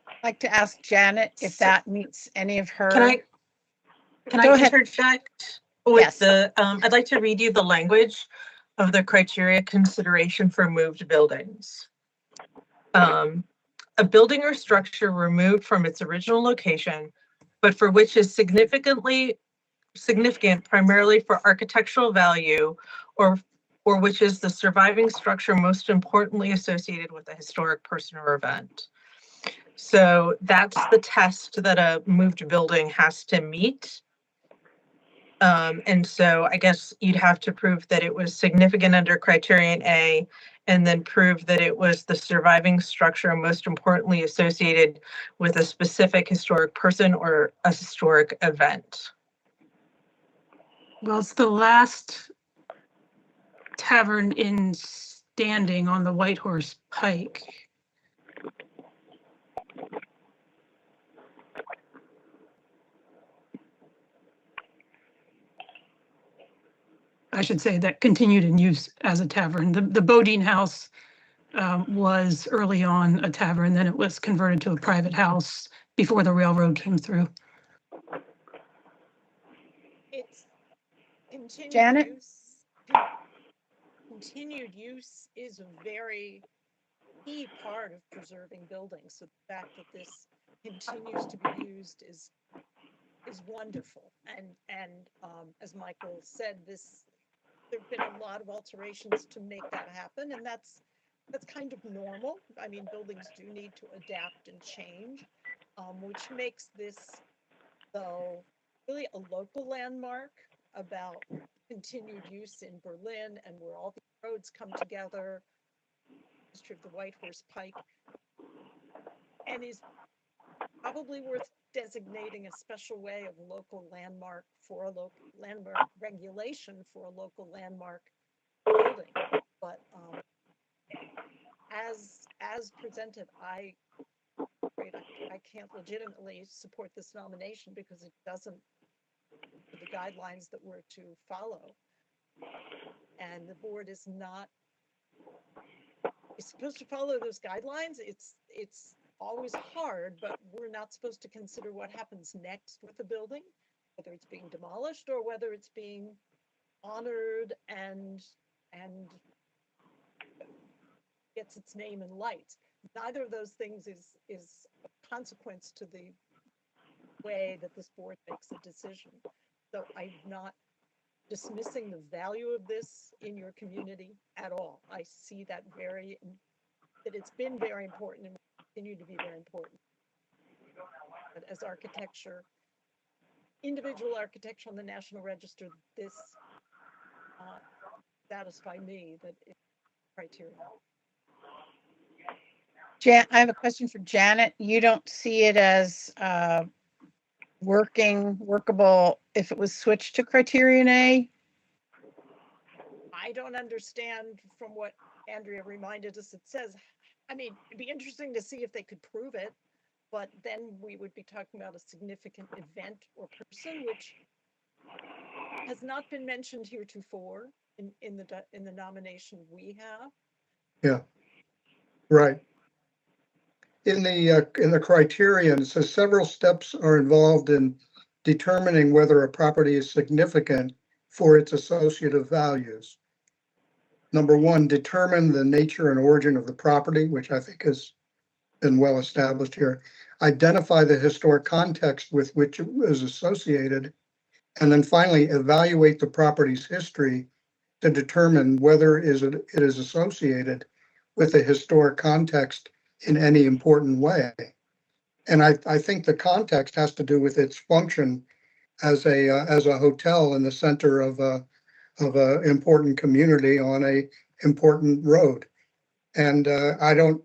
I'd like to ask Janet if that meets any of her. Can I Go ahead. interject with Yes. the, I'd like to read you the language of the criteria consideration for moved buildings. A building or structure removed from its original location, but for which is significant primarily for architectural value, or which is the surviving structure most importantly associated with a historic person or event. So that's the test that a moved building has to meet. And so I guess you'd have to prove that it was significant under criterion A, and then prove that it was the surviving structure most importantly associated with a specific historic person or a historic event. Well, it's the last tavern in standing on the Whitehorse Pike. I should say that continued in use as a tavern. The Bodine House was early on a tavern, then it was converted to a private house before the railroad came through. It's continued Janet? Continued use is a very key part of preserving buildings. So the fact that this continues to be used is wonderful. And as Michael said, there've been a lot of alterations to make that happen, and that's kind of normal. I mean, buildings do need to adapt and change, which makes this, though, really a local landmark about continued use in Berlin and where all the roads come together, history of the White Horse Pike, and is probably worth designating a special way of local landmark for a local landmark regulation for a local landmark building. But as presented, I can't legitimately support this nomination because it doesn't the guidelines that we're to follow, and the board is supposed to follow those guidelines. It's always hard, but we're not supposed to consider what happens next with the building, whether it's being demolished or whether it's being honored and gets its name in lights. Neither of those things is a consequence to the way that this board makes a decision. So I'm not dismissing the value of this in your community at all. I see that it's been very important and will continue to be very important. But as architecture, individual architecture on the National Register, this satisfies me that it's criteria. I have a question for Janet. You don't see it as workable if it was switched to criterion A? I don't understand from what Andrea reminded us. It says, I mean, it'd be interesting to see if they could prove it, but then we would be talking about a significant event or person, which has not been mentioned heretofore in the nomination we have. Yeah, right. In the criterion, it says several steps are involved in determining whether a property is significant for its associative values. Number one, determine the nature and origin of the property, which I think has been well established here. Identify the historic context with which it is associated. And then finally, evaluate the property's history to determine whether it is associated with a historic context in any important way. And I think the context has to do with its function as a hotel in the center of a important community on a important road. And I don't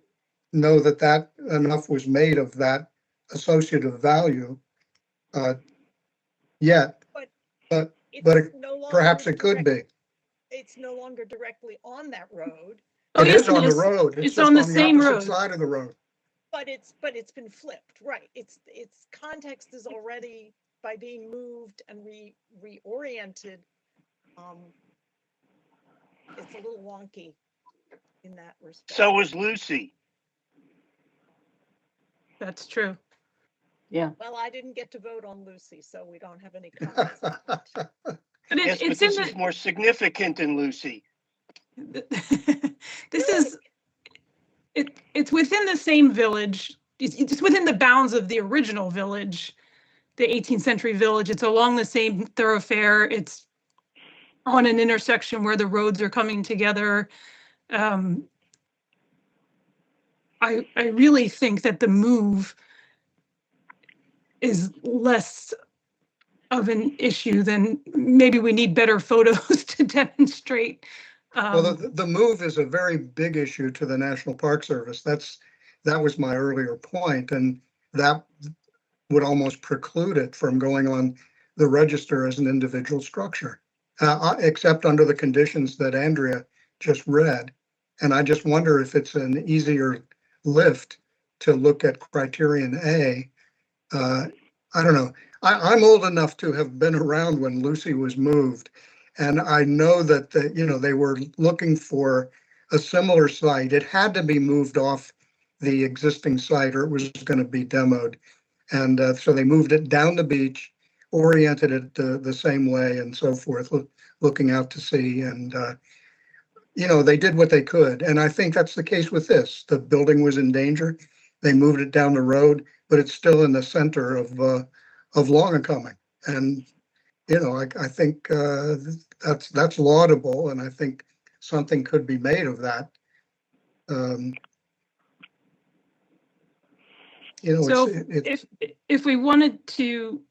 know that enough was made of that associative value yet, but perhaps it could be. It's no longer directly on that road. It is on the road. It's on the same road. Side of the road. But it's been flipped, right? Its context is already, by being moved and reoriented. It's a little wonky in that respect. So was Lucy. That's true. Yeah. Well, I didn't get to vote on Lucy, so we don't have any comments. But Yes, but this is more significant than Lucy. This is it's within the same village. It's within the bounds of the original village, the 18th century village. It's along the same thoroughfare. It's on an intersection where the roads are coming together. I really think that the move is less of an issue than maybe we need better photos to demonstrate. Well, the move is a very big issue to the National Park Service. That was my earlier point, and that would almost preclude it from going on the register as an individual structure, except under the conditions that Andrea just read. And I just wonder if it's an easier lift to look at criterion A. I don't know. I'm old enough to have been around when Lucy was moved. And I know that they were looking for a similar site. It had to be moved off the existing site or it was going to be demoed. And so they moved it down the beach, oriented it the same way and so forth, looking out to sea. And, they did what they could. And I think that's the case with this. The building was in danger. They moved it down the road, but it's still in the center of Longacoming. And, I think that's laudable. And I think something could be made of that. So if we wanted to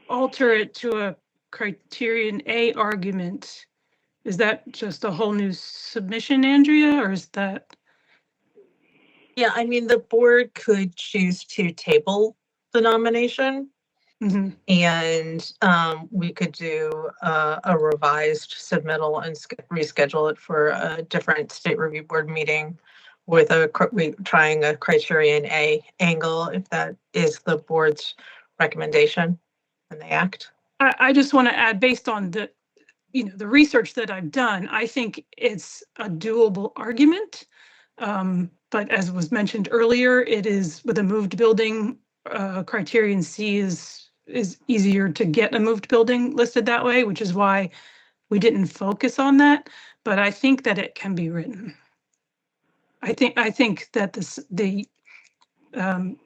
alter it to a criterion A argument, is that just a whole new submission, Andrea, or is that? Yeah, I mean, the board could choose to table the nomination. Mm-hmm. And we could do a revised submittal and reschedule it for a different state review board meeting with trying a criterion A angle, if that is the board's recommendation and they act. I just want to add, based on the research that I've done, I think it's a doable argument. But as was mentioned earlier, it is with a moved building, criterion C is easier to get a moved building listed that way, which is why we didn't focus on that. But I think that it can be written. I think that the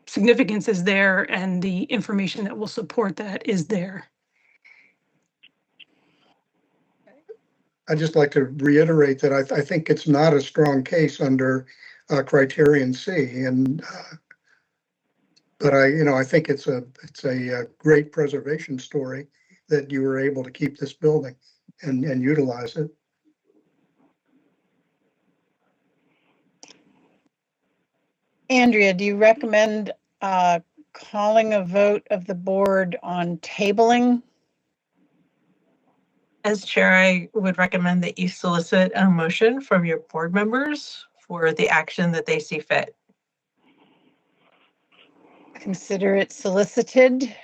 significance is there, and the information that will support that is there. I'd just like to reiterate that I think it's not a strong case under criterion C, and but I think it's a great preservation story that you were able to keep this building and utilize it. Andrea, do you recommend calling a vote of the board on tabling? As chair, I would recommend that you solicit a motion from your board members for the action that they see fit. Consider it solicited.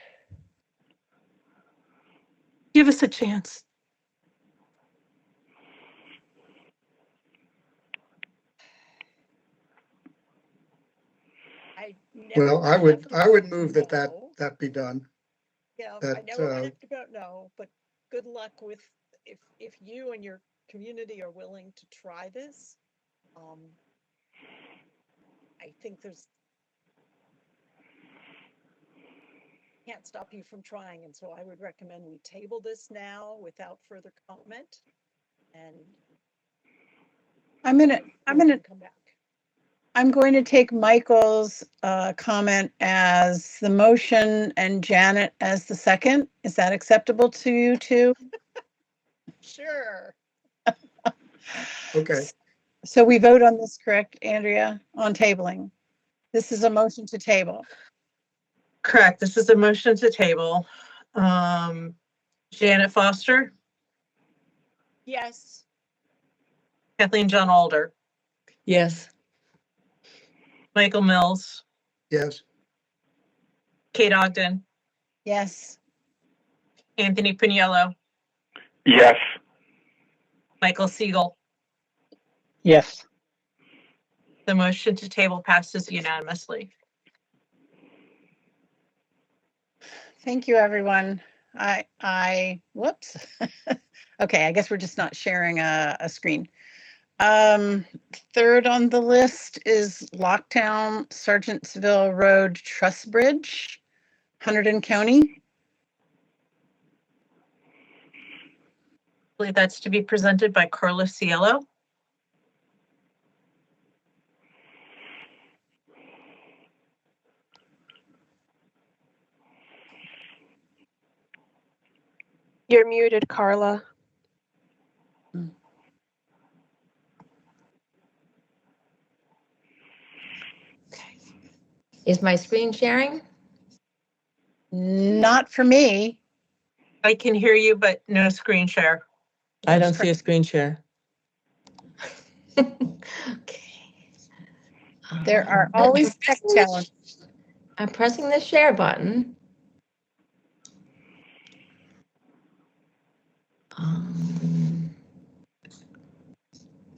Give us a chance. Well, I would move that be done. Yeah, I never have to vote no, but good luck with if you and your community are willing to try this. I think can't stop you from trying, and so I would recommend we table this now without further comment. And I'm gonna come back. I'm going to take Michael's comment as the motion and Janet as the second. Is that acceptable to you too? Sure. Okay. So we vote on this, correct, Andrea, on tabling? This is a motion to table. Correct. This is a motion to table. Janet Foster? Yes. Kathleen John Alder? Yes. Michael Mills? Yes. Kate Ogden? Yes. Anthony Piniello? Yes. Michael Siegel? Yes. The motion to table passes unanimously. Thank you, everyone. Whoops. Okay, I guess we're just not sharing a screen. Third on the list is Locktown Sargentsville Road Truss Bridge, Hunterdon County. I believe that's to be presented by Carla Cielo. You're muted, Carla. Is my screen sharing? Not for me. I can hear you, but no screen share. I don't see a screen share. Okay. There are always tech challenges. I'm pressing the share button.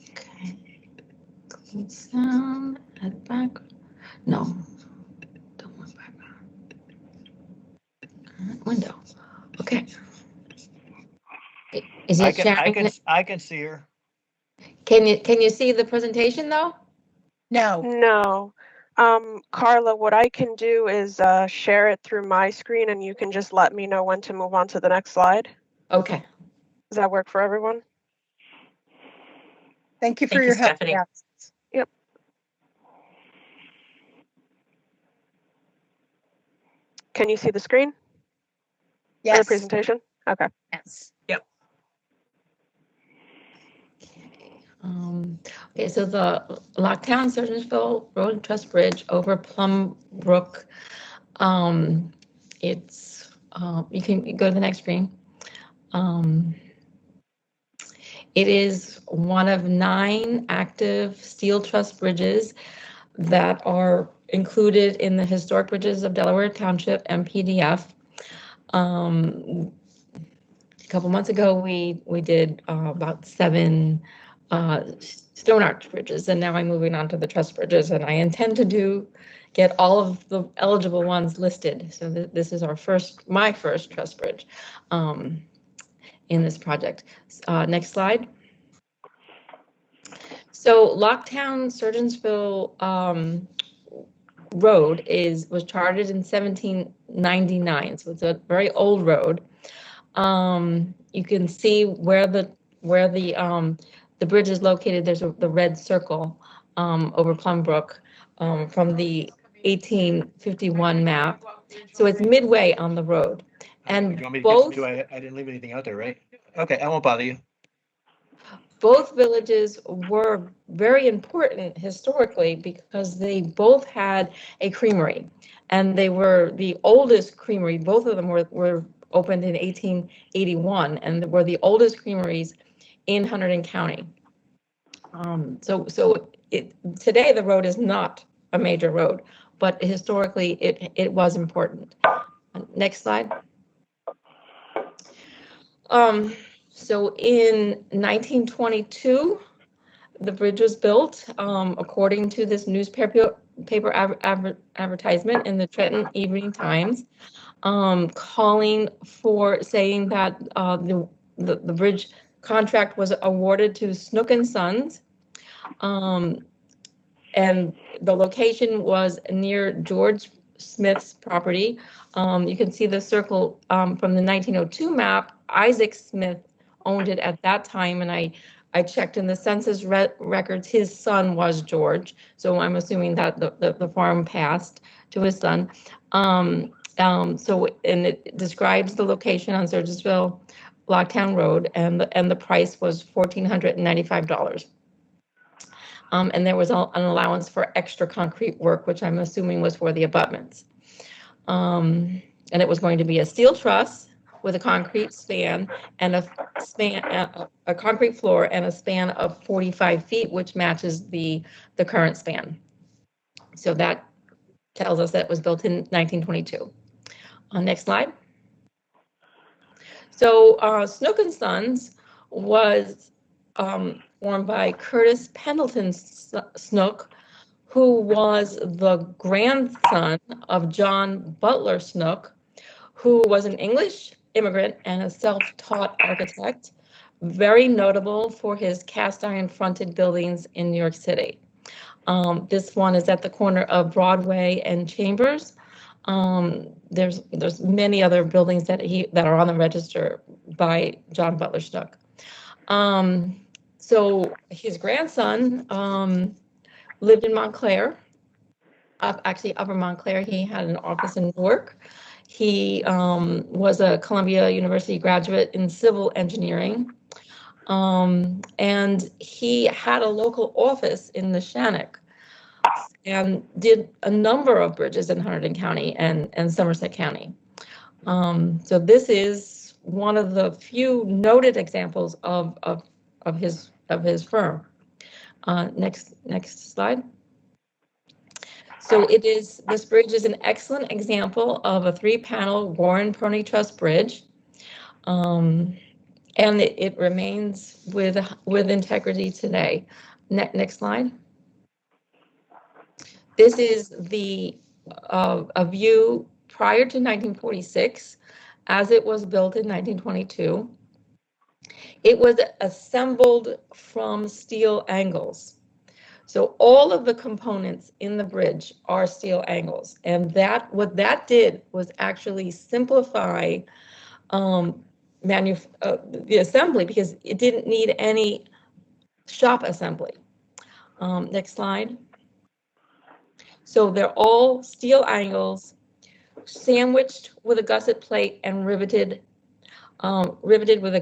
Okay. Clean sound. Add back. No. Don't want background. Is I it can, sharing? I can see her. Can you see the presentation though? No, No. Carla, what I can do is share it through my screen and you can just let me know when to move on to the next slide. Okay. Does that work for everyone? thank you for Thank you, your help. Stephanie. Yes. Yep. Can you see the screen? Or the Yes. presentation? Okay. Yes. Yep. Okay, so the Locktown Surgeonsville Road Trust Bridge over Plum Brook. It's you can go to the next screen. It is one of 9 active steel truss bridges that are included in the Historic Bridges of Delaware Township (MPDF). A couple months ago, we did about 7 stone arch bridges, and now I'm moving on to the truss bridges, and I intend to get all of the eligible ones listed. So this is my first truss bridge in this project. Next slide. So Locktown Surgeonsville Road was chartered in 1799, so it's a very old road. You can see where the bridge is located. There's the red circle over Plum Brook from the 1851 map. So it's midway on the road. And You want me to both just do, I didn't leave anything out there, right? Okay, I won't bother you. both villages were very important historically because they both had a creamery, and they were the oldest creamery. Both of them were opened in 1881 and were the oldest creameries in Hunterdon County. Today the road is not a major road, but historically it was important. Next slide. So in 1922, the bridge was built according to this newspaper advertisement in the Trenton Evening Times, calling for saying that the bridge contract was awarded to Snook and Sons, and the location was near George Smith's property. You can see the circle from the 1902 map. Isaac Smith owned it at that time, and I checked in the census records, his son was George, so I'm assuming that the farm passed to his son. And it describes the location on Surgeonsville Locktown Road, and the price was $1,495. And there was an allowance for extra concrete work, which I'm assuming was for the abutments. And it was going to be a steel truss with a concrete span and a concrete floor and a span of 45 feet, which matches the current span. So that tells us that it was built in 1922. Next slide. So Snook and Sons was formed by Curtis Pendleton Snook, who was the grandson of John Butler Snook, who was an English immigrant and a self-taught architect, very notable for his cast iron fronted buildings in New York City. This one is at the corner of Broadway and Chambers. There's many other buildings that are on the register by John Butler Snook. So his grandson lived in Montclair, actually Upper Montclair. He had an office in Newark. He was a Columbia University graduate in civil engineering. And he had a local office in the Shannock and did a number of bridges in Hunterdon County and Somerset County. So this is one of the few noted examples of his firm. Next slide. So this bridge is an excellent example of a 3-panel Warren Pony Truss bridge. And it remains with integrity today. Next slide. This is a view prior to 1946, as it was built in 1922. It was assembled from steel angles. So all of the components in the bridge are steel angles. And what that did was actually simplify the assembly, because it didn't need any shop assembly. Next slide. So they're all steel angles, sandwiched with a gusset plate and riveted with a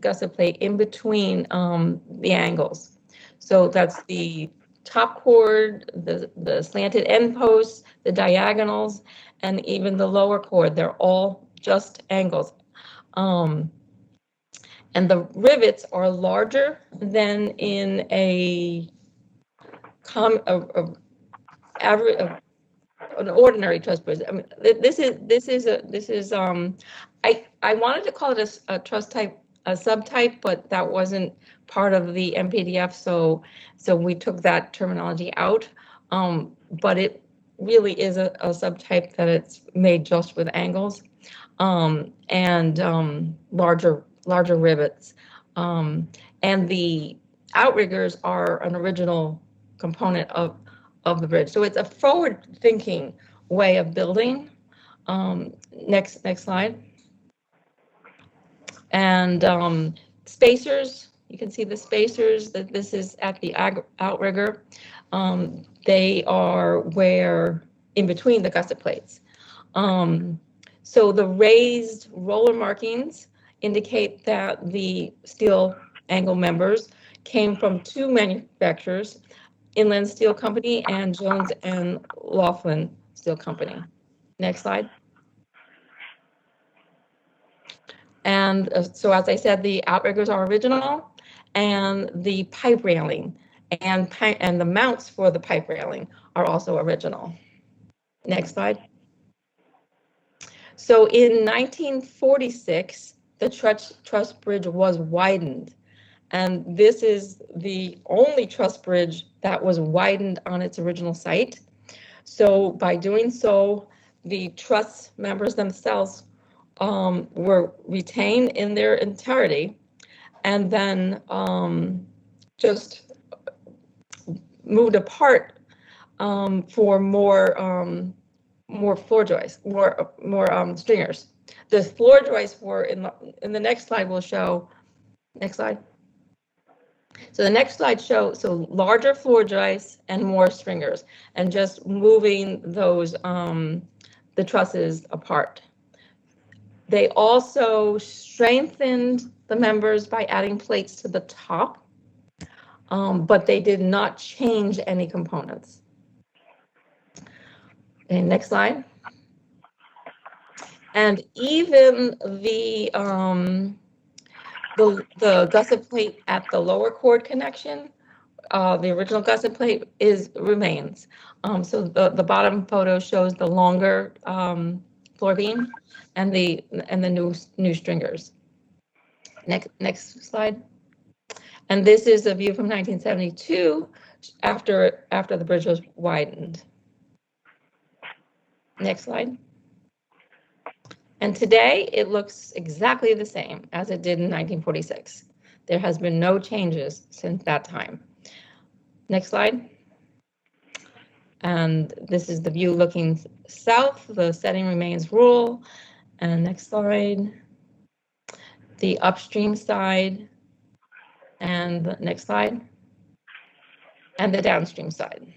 gusset plate in between the angles. So that's the top chord, the slanted end posts, the diagonals, and even the lower chord. They're all just angles. And the rivets are larger than in an ordinary truss bridge. I mean, I wanted to call it a truss type, a subtype, but that wasn't part of the MPDF, so we took that terminology out. But it really is a subtype that it's made just with angles, and larger rivets. And the outriggers are an original component of the bridge. So it's a forward-thinking way of building. Next slide. And spacers, you can see the spacers, that this is at the outrigger. They are where in between the gusset plates. So the raised roller markings indicate that the steel angle members came from two manufacturers, Inland Steel Company and Jones and Laughlin Steel Company. Next slide. And so, as I said, the outriggers are original, and the pipe railing and the mounts for the pipe railing are also original. Next slide. So in 1946, the truss bridge was widened, and this is the only truss bridge that was widened on its original site. So by doing so, the truss members themselves were retained in their entirety, and then just moved apart for more floor joists, more stringers. The floor joists were in the next slide. We'll show. Next slide. So the next slide shows larger floor joists and more stringers, and just moving those the trusses apart. They also strengthened the members by adding plates to the top, but they did not change any components. Okay, next slide. And even the gusset plate at the lower chord connection, the original gusset plate remains. So the bottom photo shows the longer floor beam and the new stringers. Next slide. And this is a view from 1972 after the bridge was widened. Next slide. And today it looks exactly the same as it did in 1946. There has been no changes since that time. Next slide. And this is the view looking south. The setting remains rural. And next slide. The upstream side. And the next slide. And the downstream side.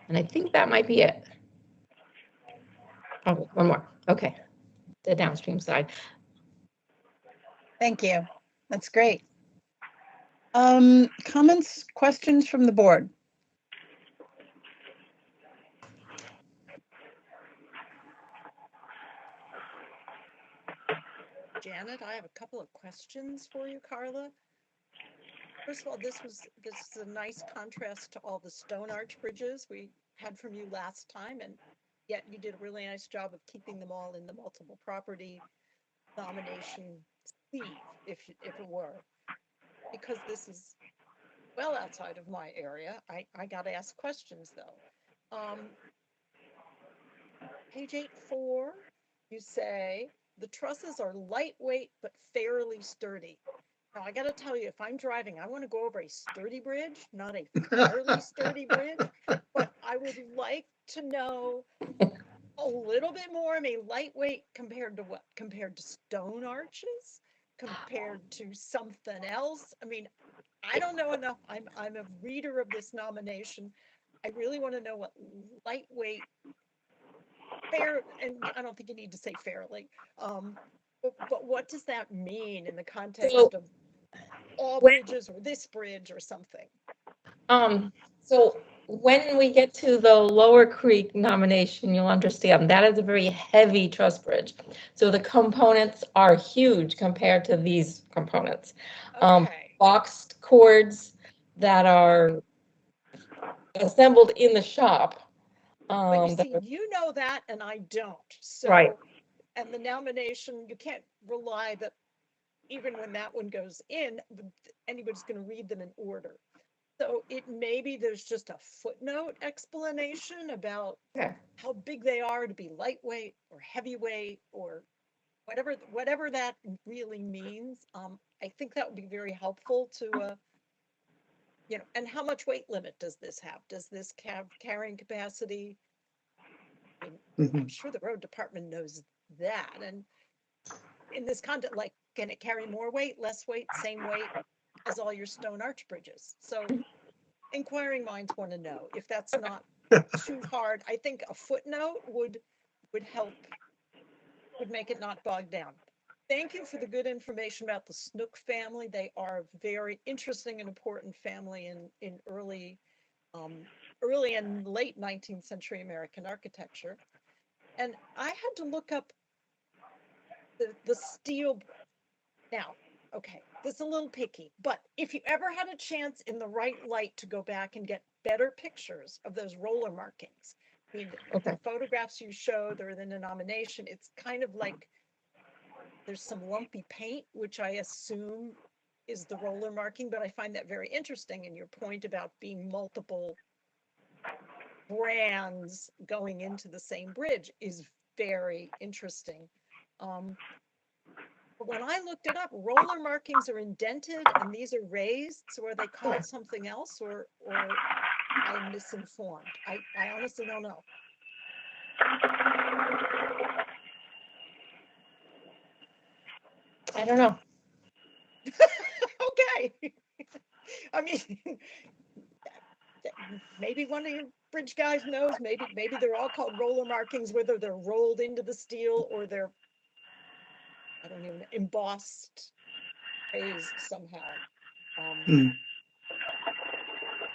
And I think that might be it. Oh, one more. Okay. The downstream side. Thank you. That's great. Comments, questions from the board? Janet, I have a couple of questions for you, Carla. First of all, this is a nice contrast to all the stone arch bridges we had from you last time, and yet you did a really nice job of keeping them all in the multiple property nomination sleeve, if it were. Because this is well outside of my area, I got to ask questions though. Page 8.4, you say the trusses are lightweight but fairly sturdy. Now, I gotta tell you, if I'm driving, I want to go over a sturdy bridge, not a fairly sturdy bridge. But I would like to know a little bit more. I mean, lightweight compared to what? Compared to stone arches? Compared to something else? I mean, I don't know enough. I'm a reader of this nomination. I really want to know what lightweight, fair, and I don't think you need to say fairly. But what does that mean in the context of all bridges or this bridge or something? So when we get to the Lower Creek nomination, you'll understand that is a very heavy truss bridge. So the components are huge compared to these components. Okay. Boxed cords that are assembled in the shop. But you see, you know that and I don't. So, right. And the nomination, you can't rely that even when that one goes in, anybody's going to read them in order. So it maybe there's just a footnote explanation about how big they are to be lightweight or heavyweight or whatever that really means. I think that would be very helpful to, and how much weight limit does this have? Does this have carrying capacity? I'm sure the road department knows that. And in this context, like, can it carry more weight, less weight, same weight as all your stone arch bridges? So inquiring minds want to know. If that's not too hard, I think a footnote would help, would make it not bogged down. Thank you for the good information about the Snook family. They are a very interesting and important family in early and late 19th century American architecture. And I had to look up the steel. Now, okay, this is a little picky, but if you ever had a chance in the right light to go back and get better pictures of those roller markings, I mean, the photographs you showed or in the nomination, it's kind of like there's some lumpy paint, which I assume is the roller marking, but I find that very interesting. And your point about being multiple brands going into the same bridge is very interesting. When I looked it up, roller markings are indented and these are raised. So are they called something else or I'm misinformed? I honestly don't know. I don't know. Okay. I mean, maybe one of your bridge guys knows. Maybe they're all called roller markings, whether they're rolled into the steel or they're, I don't even know, embossed, raised somehow. And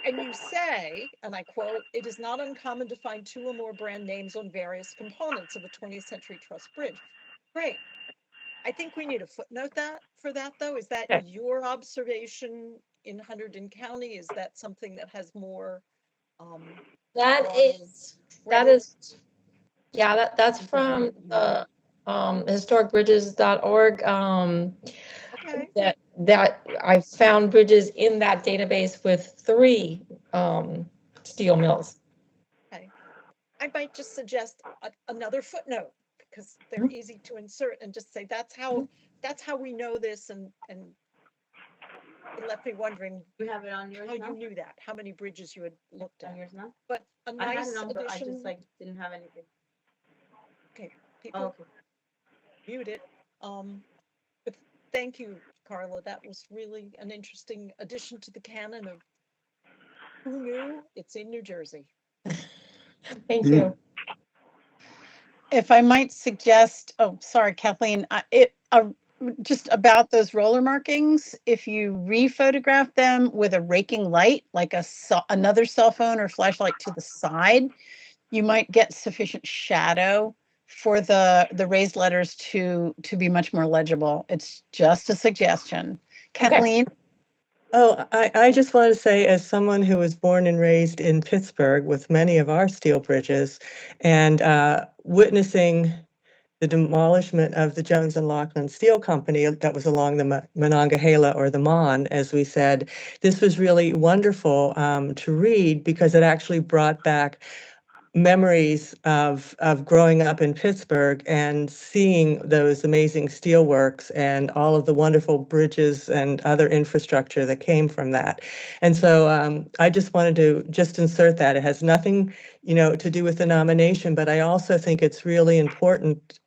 you say, and I quote, "It is not uncommon to find two or more brand names on various components of a 20th century truss bridge." Great. I think we need a footnote for that though. Is that your observation in Hunterdon County? Is that something that has more? That's from the historicbridges.org. That I found bridges in that database with 3 steel mills. Okay. I might just suggest another footnote because they're easy to insert and just say that's how we know this and it left me wondering. You have it on yours how now? you knew that, how many bridges you had looked at. On yours now? But a I had nice a number, I addition. just didn't have anything. Okay, people viewed it. But thank you, Carla. That was really an interesting addition to the canon of who knew it's in New Jersey. Thank you. If I might suggest, oh, sorry, Kathleen, just about those roller markings, if you rephotograph them with a raking light, like another cell phone or flashlight to the side, you might get sufficient shadow for the raised letters to be much more legible. It's just a suggestion. Kathleen? Oh, I just want to say, as someone who was born and raised in Pittsburgh with many of our steel bridges and witnessing the demolishment of the Jones and Laughlin Steel Company that was along the Monongahela or the Mon, as we said, this was really wonderful to read because it actually brought back memories of growing up in Pittsburgh and seeing those amazing steelworks and all of the wonderful bridges and other infrastructure that came from that. And so I just wanted to just insert that. It has nothing, to do with the nomination, but I also think it's really important.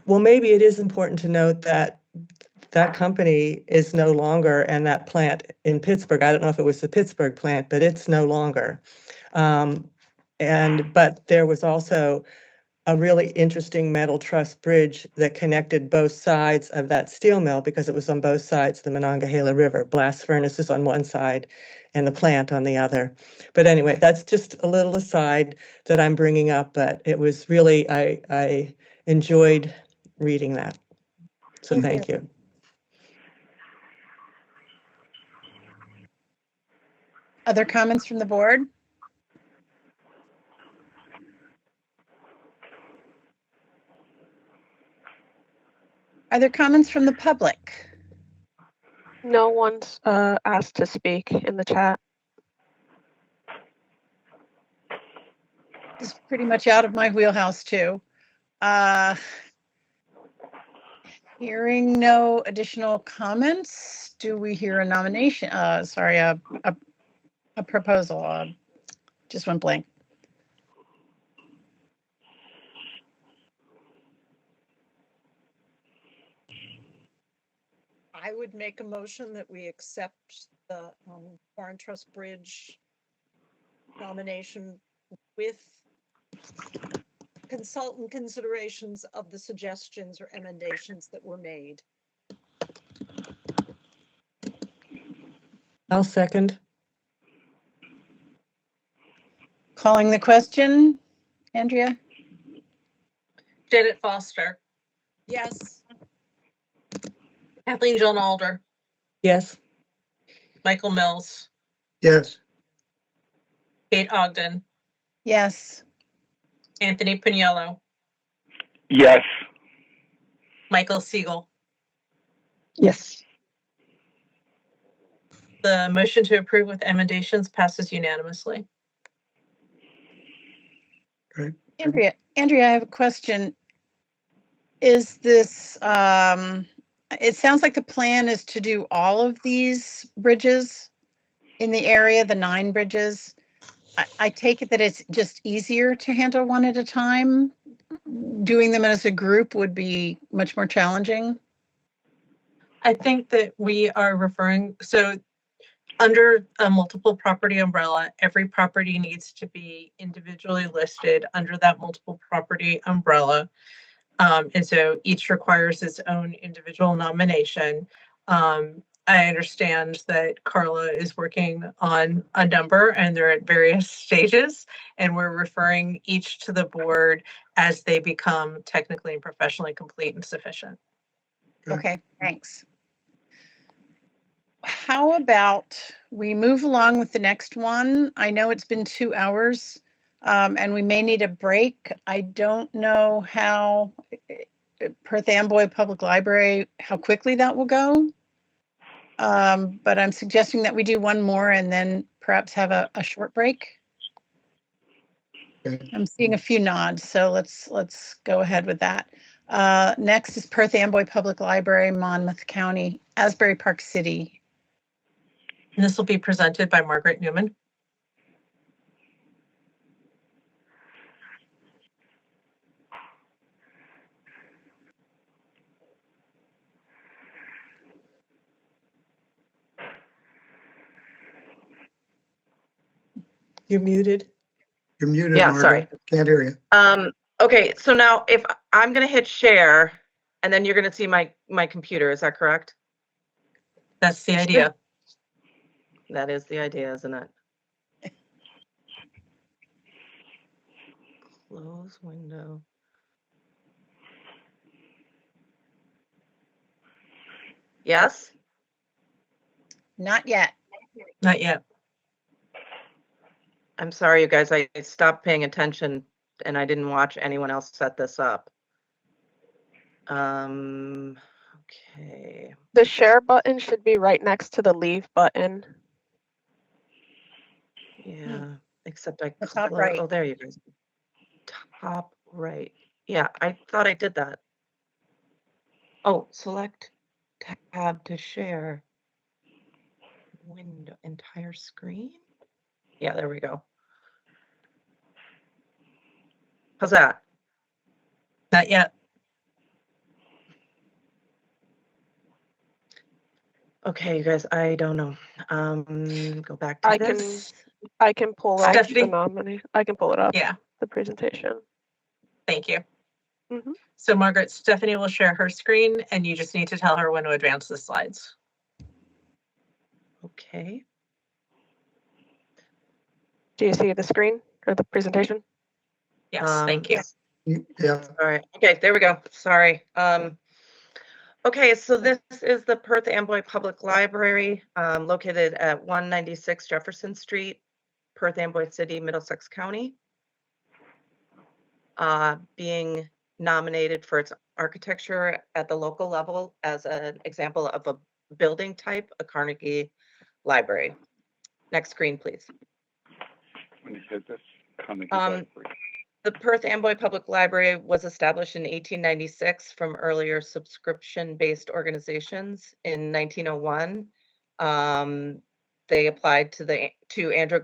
Well, maybe it is important to note that that company is no longer, and that plant in Pittsburgh, I don't know if it was the Pittsburgh plant, but it's no longer. But there was also a really interesting metal truss bridge that connected both sides of that steel mill because it was on both sides of the Monongahela River. Blast furnaces on one side and the plant on the other. But anyway, that's just a little aside that I'm bringing up, but it was really, I enjoyed reading that. So thank you. Other comments from the board? Are there comments from the public? No one's asked to speak in the chat. This is pretty much out of my wheelhouse too. Hearing no additional comments, do we hear a nomination? Sorry, a proposal. Just went blank. I would make a motion that we accept the Warren Trust Bridge nomination with consultant considerations of the suggestions or emendations that were made. I'll second. Calling the question, Andrea? Janet Foster, Yes. Kathleen John Alder, Yes. Michael Mills, Yes. Kate Ogden, Yes. Anthony Piniello, Yes. Michael Siegel. Yes. The motion to approve with emendations passes unanimously. Great. Andrea, I have a question. Is this, it sounds like the plan is to do all of these bridges in the area, the 9 bridges. I take it that it's just easier to handle one at a time. Doing them as a group would be much more challenging. I think that we are referring, so under a multiple property umbrella, every property needs to be individually listed under that multiple property umbrella. And so each requires its own individual nomination. I understand that Carla is working on a number and they're at various stages, and we're referring each to the board as they become technically and professionally complete and sufficient. Okay, thanks. How about we move along with the next one? I know it's been 2 hours and we may need a break. I don't know how Perth Amboy Public Library, how quickly that will go. But I'm suggesting that we do one more and then perhaps have a short break. Okay. I'm seeing a few nods, so let's go ahead with that. Next is Perth Amboy Public Library, Monmouth County, Asbury Park City. And this will be presented by Margaret Newman. You're muted. You're muted, Yeah, Margaret. sorry. Can't hear you. Okay, so now if I'm gonna hit share and then you're gonna see my computer, is that correct? That's the idea. That is the idea, isn't it? Close window. Yes? Not yet. Not yet. I'm sorry, you guys, I stopped paying attention and I didn't watch anyone else set this up. Okay. The share button should be right next to the leave button. Yeah, except I The top close. right. Oh, there you guys. top right. Yeah, I thought I did that. Oh, select tab to share. Window, entire screen? Yeah, there we go. How's that? Not yet. Okay, you guys, I don't know. Go back to this. I can pull up Stephanie? the nominee. I can pull it up. Yeah, The presentation. thank you. Mhm. So Margaret, Stephanie will share her screen and you just need to tell her when to advance the slides. Okay. Do you see the screen or the presentation? Yes, thank you. Yeah. All right. Okay, there we go. Sorry. Okay, so this is the Perth Amboy Public Library, located at 196 Jefferson Street, Perth Amboy City, Middlesex County. Being nominated for its architecture at the local level as an example of a building type, a Carnegie Library. Next screen, please. When you said this, Carnegie Um, Library. The Perth Amboy Public Library was established in 1896 from earlier subscription-based organizations. In 1901, they applied to Andrew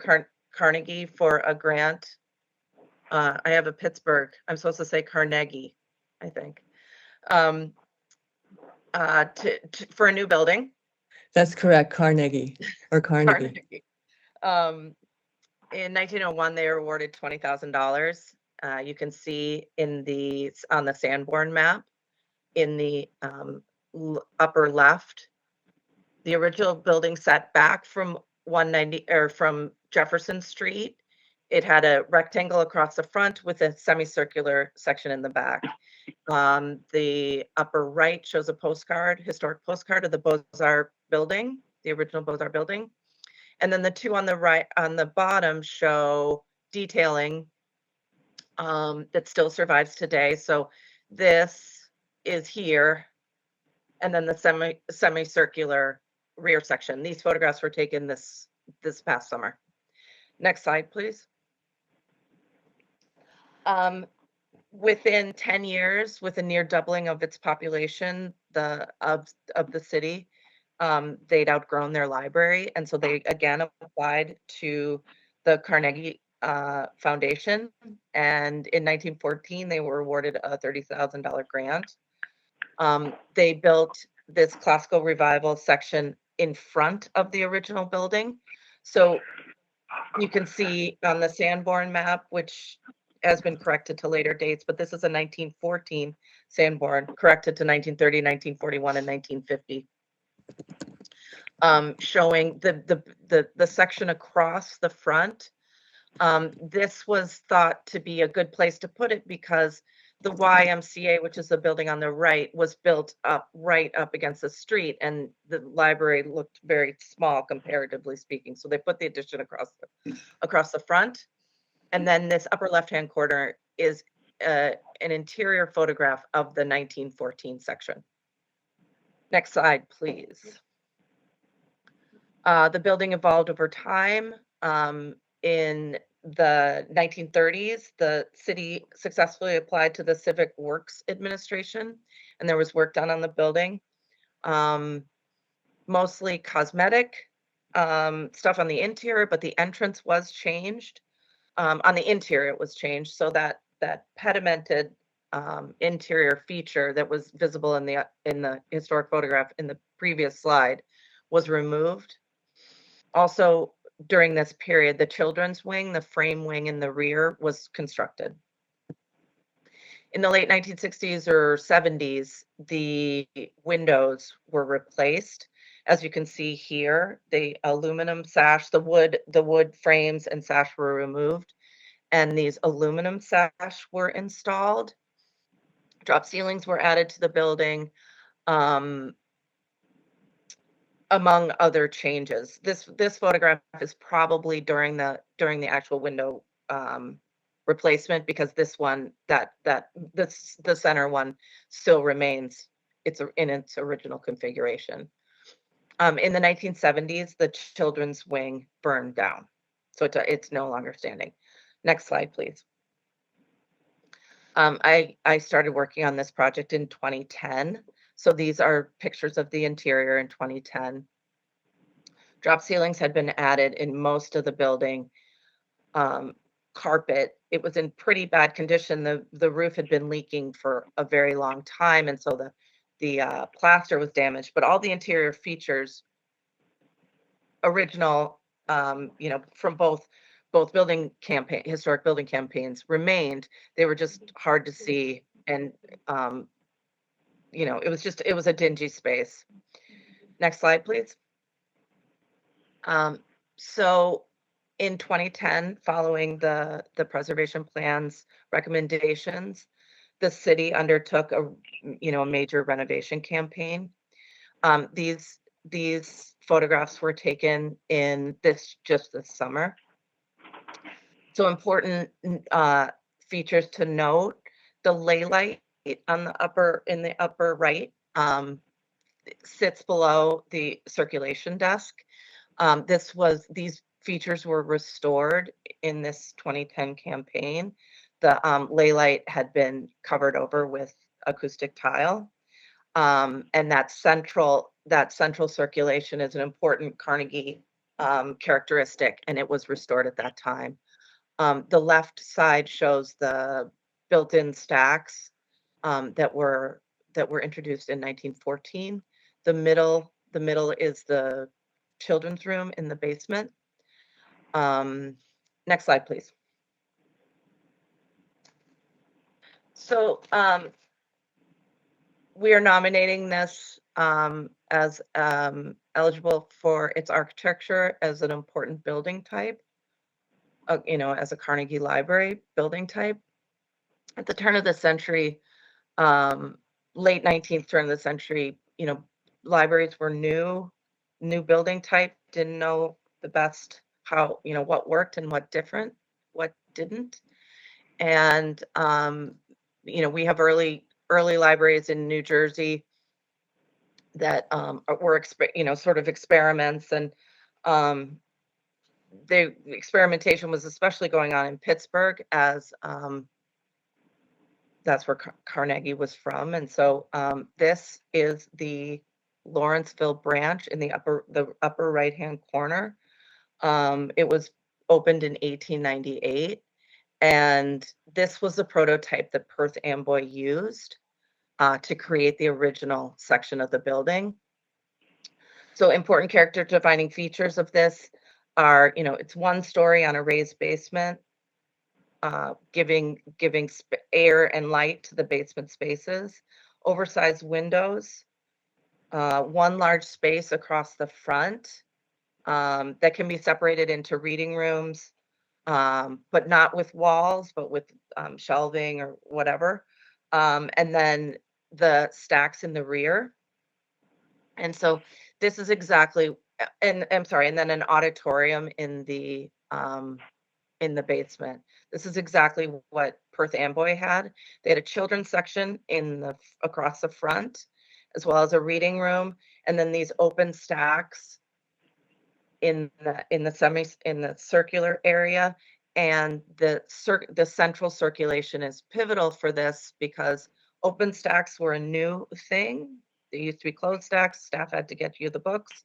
Carnegie for a grant. I have a Pittsburgh. I'm supposed to say Carnegie, I think. For a new building. That's correct, Carnegie or Carnegie. In 1901, they were awarded $20,000. You can see on the Sanborn map in the upper left, the original building sat back from 190 or from Jefferson Street. It had a rectangle across the front with a semicircular section in the back. The upper right shows a historic postcard of the Beaux-Arts building, the original Beaux-Arts building. And then the two on the right, on the bottom, show detailing that still survives today. So this is here, and then the semicircular rear section. These photographs were taken this past summer. Next slide, please. Within 10 years, with a near doubling of its population, of the city, they'd outgrown their library, and so they again applied to the Carnegie Foundation, and in 1914 they were awarded a $30,000 grant. They built this classical revival section in front of the original building, so you can see on the Sanborn map, which has been corrected to later dates, but this is a 1914 Sanborn, corrected to 1930, 1941, and 1950. Showing the section across the front. This was thought to be a good place to put it because the YMCA, which is the building on the right, was built up right up against the street, and the library looked very small comparatively speaking. So they put the addition across the front. And then this upper left-hand corner is an interior photograph of the 1914 section. Next slide, please. The building evolved over time. In the 1930s, the city successfully applied to the Civic Works Administration, and there was work done on the building. Mostly cosmetic stuff on the interior, but the entrance was changed. On the interior, it was changed so that pedimented interior feature that was visible in the historic photograph in the previous slide was removed. Also, during this period, the children's wing, the frame wing in the rear, was constructed. In the late 1960s or 70s, the windows were replaced. As you can see here, the aluminum sash, the wood frames and sash were removed, and these aluminum sash were installed. Drop ceilings were added to the building. Among other changes. This photograph is probably during the actual window replacement, because this one, the center one still remains in its original configuration. In the 1970s, the children's wing burned down, so it's no longer standing. Next slide, please. I started working on this project in 2010. So these are pictures of the interior in 2010. Drop ceilings had been added in most of the building. Carpet, it was in pretty bad condition. The roof had been leaking for a very long time, and so the plaster was damaged, but all the interior features, original, from both historic building campaigns remained. They were just hard to see, and it was a dingy space. Next slide, please. So in 2010, following the preservation plan's recommendations, the city undertook a major renovation campaign. These photographs were taken in just this summer. So important features to note: the ley light in the upper right sits below the circulation desk. These features were restored in this 2010 campaign. The ley light had been covered over with acoustic tile. And that central circulation is an important Carnegie characteristic, and it was restored at that time. The left side shows the built-in stacks that were introduced in 1914. The middle is the children's room in the basement. Next slide, please. So we are nominating this as eligible for its architecture as an important building type, as a Carnegie Library building type. At the turn of the century, late 19th, turn of the century, libraries were new building type, didn't know the best how, what worked and what didn't. And, we have early libraries in New Jersey that were, sort of experiments, and the experimentation was especially going on in Pittsburgh, as that's where Carnegie was from. And so this is the Lawrenceville branch in the upper right-hand corner. It was opened in 1898, and this was the prototype that Perth Amboy used to create the original section of the building. So important character defining features of this are, it's one story on a raised basement, giving air and light to the basement spaces, oversized windows, one large space across the front that can be separated into reading rooms, but not with walls, but with shelving or whatever. And then the stacks in the rear. And so this is exactly, and I'm sorry, and then an auditorium in the basement. This is exactly what Perth Amboy had. They had a children's section across the front, as well as a reading room, and then these open stacks in the circular area. And the central circulation is pivotal for this because open stacks were a new thing. They used to be closed stacks. Staff had to get you the books.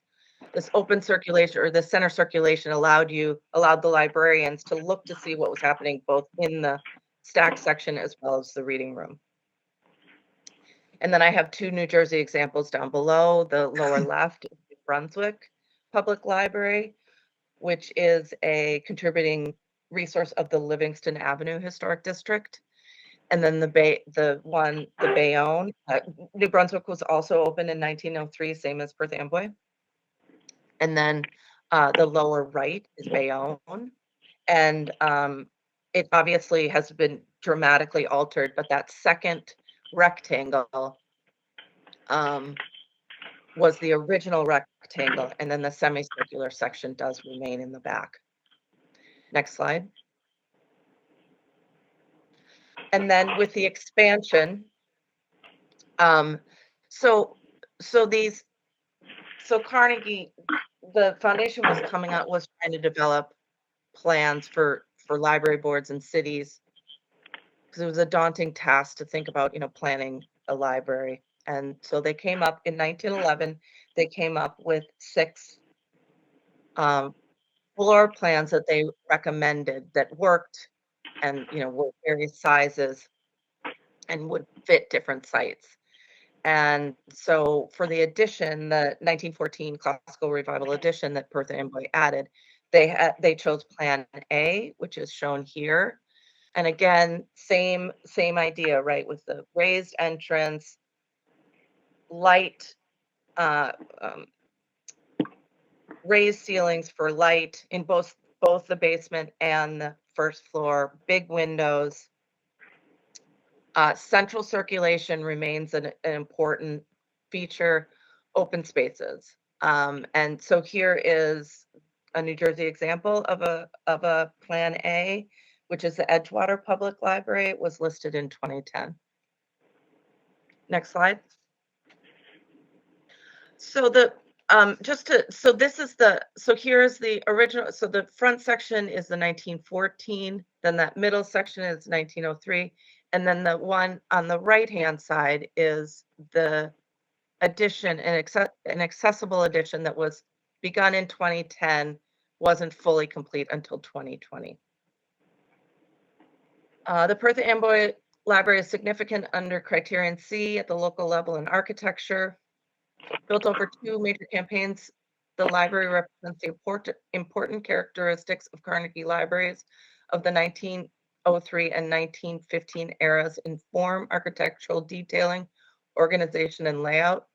This open circulation, or the center circulation, allowed the librarians to look to see what was happening both in the stack section as well as the reading room. And then I have two New Jersey examples down below. The lower left is New Brunswick Public Library, which is a contributing resource of the Livingston Avenue Historic District. And then the Bayonne. New Brunswick was also opened in 1903, same as Perth Amboy. And then the lower right is Bayonne. And it obviously has been dramatically altered, but that second rectangle was the original rectangle, and then the semicircular section does remain in the back. Next slide. And then with the expansion, so Carnegie, the foundation was trying to develop plans for library boards and cities because it was a daunting task to think about, planning a library. And so they came up in 1911, they came up with 6 floor plans that they recommended that worked and, were various sizes and would fit different sites. And so for the addition, the 1914 Classical Revival edition that Perth Amboy added, they chose Plan A, which is shown here. And again, same idea, right? With the raised entrance, light, raised ceilings for light in both the basement and the first floor, big windows. Central circulation remains an important feature, open spaces. And so here is a New Jersey example of a Plan A, which is the Edgewater Public Library. It was listed in 2010. Next slide. So here's the original. So the front section is the 1914, then that middle section is 1903. And then the one on the right-hand side is the addition, an accessible addition that was begun in 2010, wasn't fully complete until 2020. The Perth Amboy Library is significant under Criterion C at the local level in architecture. Built over 2 major campaigns, the library represents the important characteristics of Carnegie libraries of the 1903 and 1915 eras in form, architectural detailing, organization, and layout.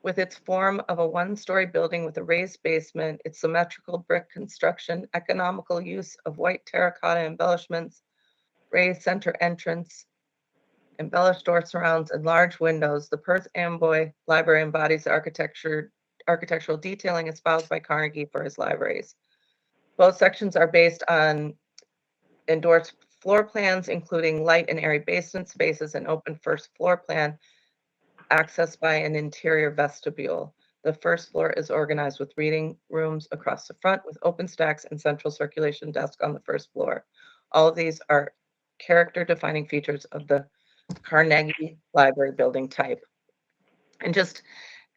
With its form of a 1-story building with a raised basement, its symmetrical brick construction, economical use of white terracotta embellishments, raised center entrance, embellished door surrounds, and large windows, the Perth Amboy Library embodies the architectural detailing espoused by Carnegie for his libraries. Both sections are based on endorsed floor plans, including light and airy basement spaces and open first floor plan accessed by an interior vestibule. The first floor is organized with reading rooms across the front with open stacks and central circulation desk on the first floor. All of these are character-defining features of the Carnegie Library building type. And just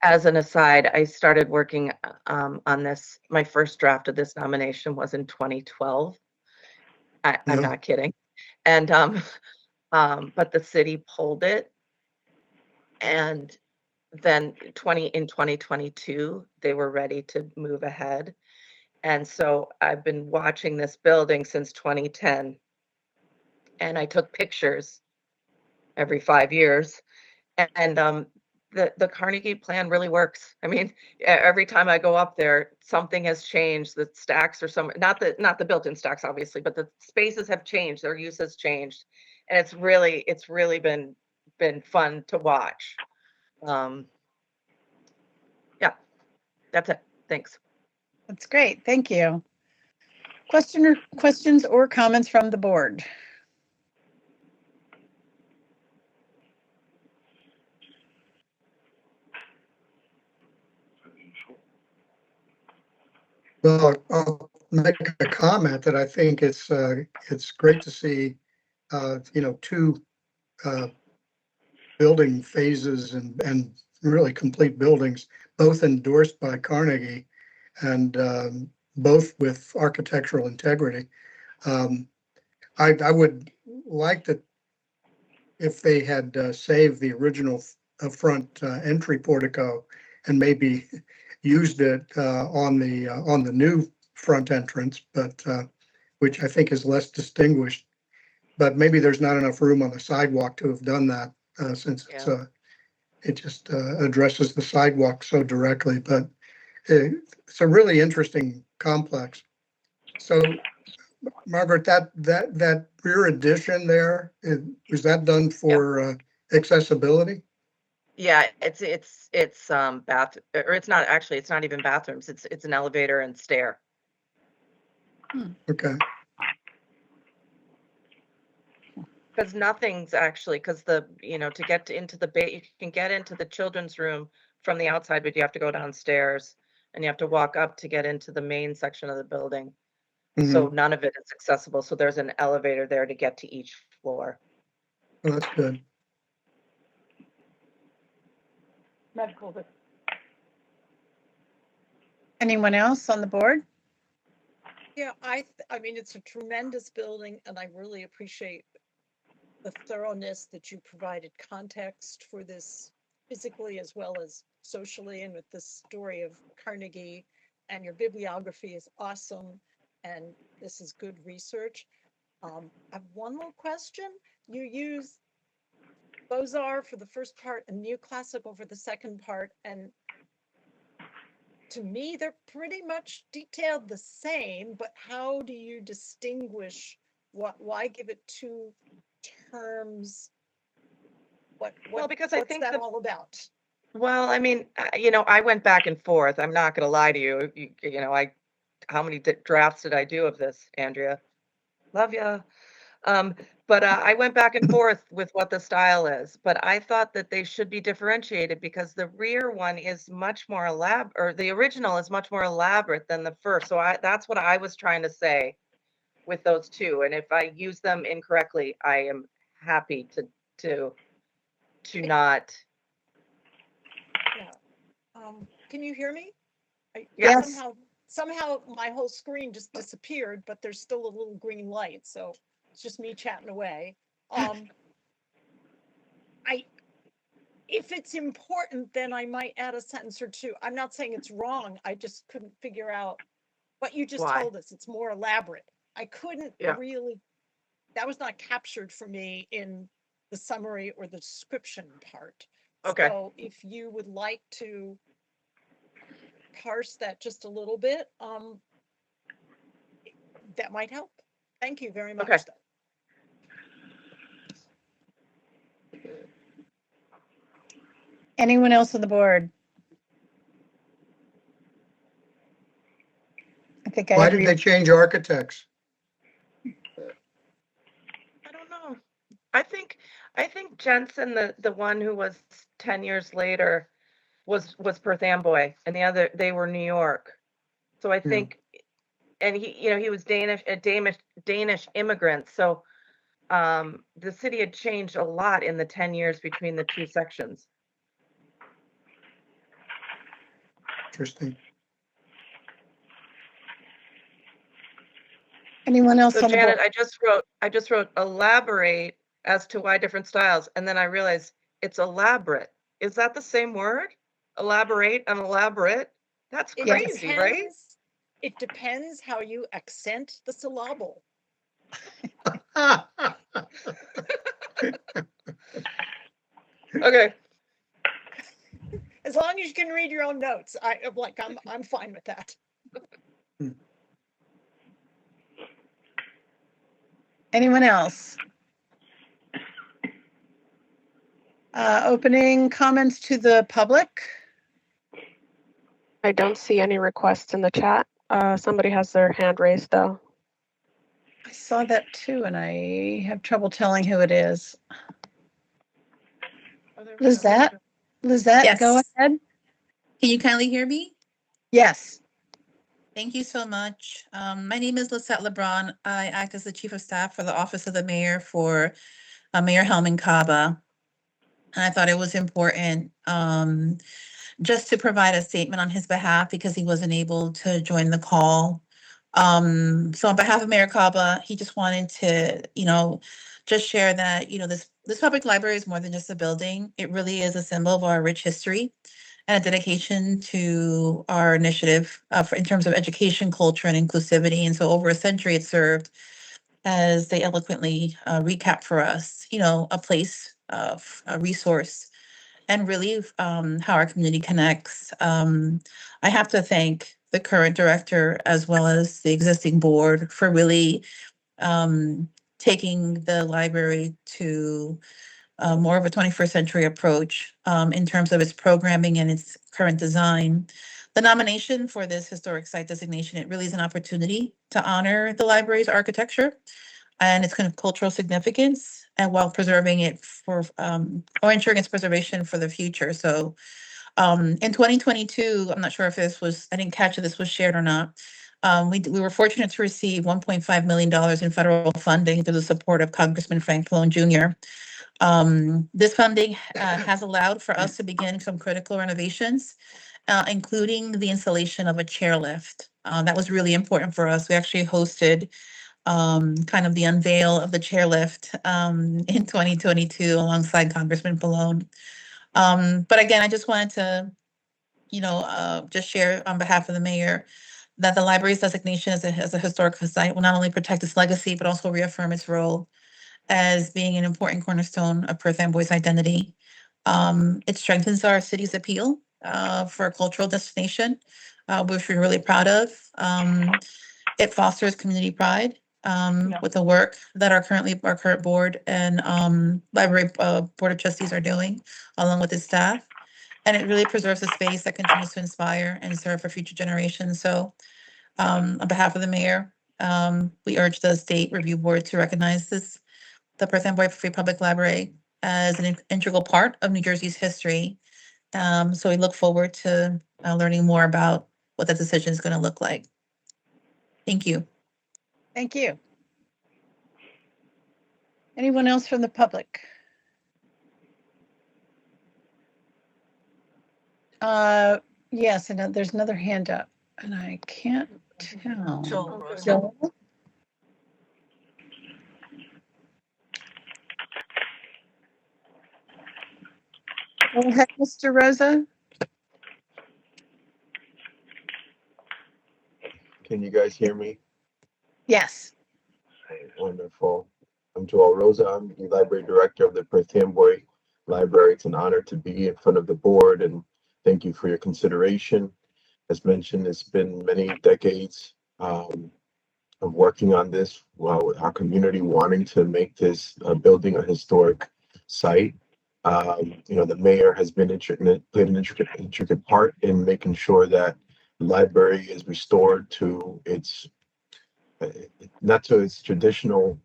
as an aside, I started working on this. My first draft of this nomination was in 2012. I'm not kidding. And but the city pulled it. And then in 2022, they were ready to move ahead. And so I've been watching this building since 2010. And I took pictures every 5 years. And the Carnegie plan really works. I mean, every time I go up there, something has changed. The stacks are not the built-in stacks, obviously, but the spaces have changed. Their use has changed. And it's really been fun to watch. Yeah, that's it. Thanks. That's great. Thank you. Questions or comments from the board? Well, I'll make a comment that I think it's great to see, 2 building phases and really complete buildings, both endorsed by Carnegie and both with architectural integrity. I would like to, if they had saved the original front entry portico and maybe used it on the new front entrance, but which I think is less distinguished. But maybe there's not enough room on the sidewalk to have done that since it just addresses the sidewalk so directly. But it's a really interesting complex. So, Margaret, that rear addition there, is that done for accessibility? Yeah, it's bath, or it's not even bathrooms. It's an elevator and stair. Okay. Because nothing's actually, because to get into the you can get into the children's room from the outside, but you have to go downstairs and you have to walk up to get into the main section of the building. So none of it is accessible. So there's an elevator there to get to each floor. Well, that's good. Medical. Anyone else on the board? Yeah, I mean, it's a tremendous building and I really appreciate the thoroughness that you provided context for this physically as well as socially, and with the story of Carnegie, and your bibliography is awesome. And this is good research. I have one more question. You use Beaux-Arts for the first part and neoclassical for the second part. And to me, they're pretty much detailed the same, but how do you distinguish why give it two terms? Well, because I what's think that the all about? Well, I mean, I went back and forth. I'm not going to lie to you. How many drafts did I do of this, Andrea? Love ya. But I went back and forth with what the style is. But I thought that they should be differentiated because the rear one is much more elaborate, or the original is much more elaborate than the first. So that's what I was trying to say with those two. And if I use them incorrectly, I am happy to not. Can you hear me? Yes. Somehow my whole screen just disappeared, but there's still a little green light, so it's just me chatting away. If it's important, then I might add a sentence or two. I'm not saying it's wrong. I just couldn't figure out what you just Why? told us. It's more elaborate. I couldn't really, that was not captured for me in the summary or the description part. Okay. So if you would like to parse that just a little bit, that might help. Thank you very much. Okay. Anyone else on the board? I think Why did they change architects? I don't know. I think Jensen, the one who was 10 years later, was Perth Amboy, and the other, they were New York. So I think, and he was Danish immigrant. So the city had changed a lot in the 10 years between the two sections. Interesting. Anyone else So on the Janet, board? I just wrote elaborate as to why different styles, and then I realized it's elaborate. Is that the same word? Elaborate and elaborate? That's crazy, right? It depends how you accent the syllable. Okay. As long as you can read your own notes, I'm fine with that. Anyone else? Opening comments to the public. I don't see any requests in the chat. Somebody has their hand raised though. I saw that too, and I have trouble telling who it is. Lizette? Lizette, Yes. go ahead. Can you kindly hear me? Yes. Thank you so much. My name is Lisette LeBron. I act as the Chief of Staff for the Office of the Mayor for Mayor Helman Caba. And I thought it was important just to provide a statement on his behalf because he wasn't able to join the call. So on behalf of Mayor Caba, he just wanted to, just share that, this public library is more than just a building. It really is a symbol of our rich history and a dedication to our initiative in terms of education, culture, and inclusivity. And so over a century, it served, as they eloquently recap for us, a place of a resource and really how our community connects. I have to thank the current director as well as the existing board for really taking the library to more of a 21st century approach in terms of its programming and its current design. The nomination for this historic site designation, it really is an opportunity to honor the library's architecture and its kind of cultural significance, and while preserving it for, or ensuring its preservation for the future. So in 2022, I'm not sure if I didn't catch if this was shared or not. We were fortunate to receive $1.5 million in federal funding through the support of Congressman Frank Pallone Jr. This funding has allowed for us to begin some critical renovations, including the installation of a chairlift. That was really important for us. We actually hosted kind of the unveil of the chairlift in 2022 alongside Congressman Pallone. But again, I just wanted to, just share on behalf of the mayor that the library's designation as a historic site will not only protect its legacy, but also reaffirm its role as being an important cornerstone of Perth Amboy's identity. It strengthens our city's appeal for a cultural destination, which we're really proud of. It fosters community pride with the work that our current board and library board of trustees are doing, along with its staff. And it really preserves a space that continues to inspire and serve for future generations. So on behalf of the mayor, we urge the state review board to recognize the Perth Amboy Free Public Library as an integral part of New Jersey's history. So we look forward to learning more about what that decision is going to look like. Thank you. Thank you. Anyone else from the public? Yes, and there's another hand up, and I can't tell. Joel? Go ahead, Mr. Rosa. Can you guys hear me? Yes. Wonderful. I'm Joel Rosa. I'm the library director of the Perth Amboy Library. It's an honor to be in front of the board, and thank you for your consideration. As mentioned, it's been many decades of working on this. Well, our community wanting to make this building a historic site. The mayor has been played an intricate part in making sure that the library is restored to its not to its traditional,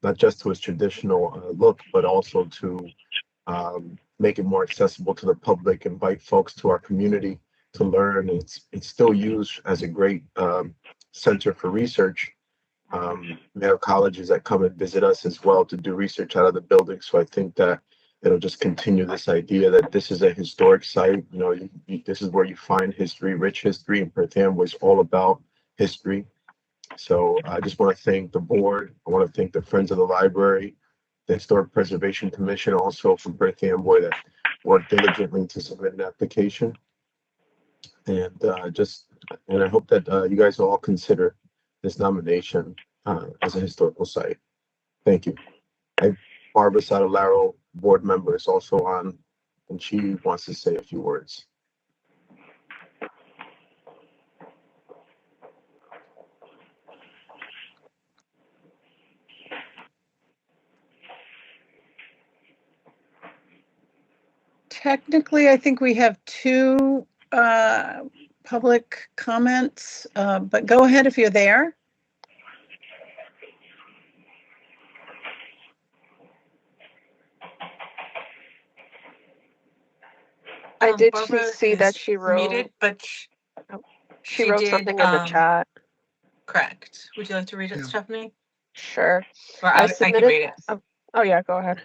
not just to its traditional look, but also to make it more accessible to the public, invite folks to our community to learn. It's still used as a great center for research. We have colleges that come and visit us as well to do research out of the building. So I think that it'll just continue this idea that this is a historic site. This is where you find history, rich history, and Perth Amboy is all about history. So I just want to thank the board. I want to thank the Friends of the Library, the Historic Preservation Commission, also from Perth Amboy that worked diligently to submit an application. And I hope that you guys all consider this nomination as a historical site. Thank you. Barbara Sadolaro, board member, is also on, and she wants to say a few words. Technically, I think we have two public comments, but go ahead if you're there. I did Barbara see that is she wrote. muted, but She wrote did, something in the chat. Correct. Would you like to read it, Yeah. Stephanie? Sure. Or I can read it. Oh yeah, go ahead.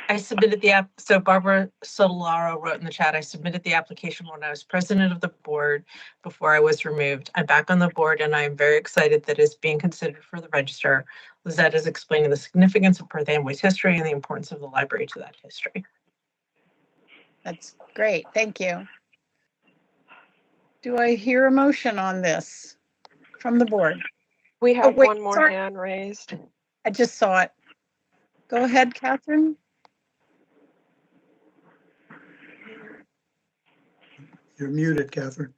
I submitted the app. So Barbara Solaro wrote in the chat, I submitted the application when I was president of the board before I was removed. I'm back on the board and I'm very excited that it's being considered for the register. Lizette is explaining the significance of Perth Amboy's history and the importance of the library to that history. That's great. Thank you. Do I hear a motion on this from the board? We have wait, one more sorry. hand raised. I just saw it. Go ahead, Catherine. You're muted, Catherine.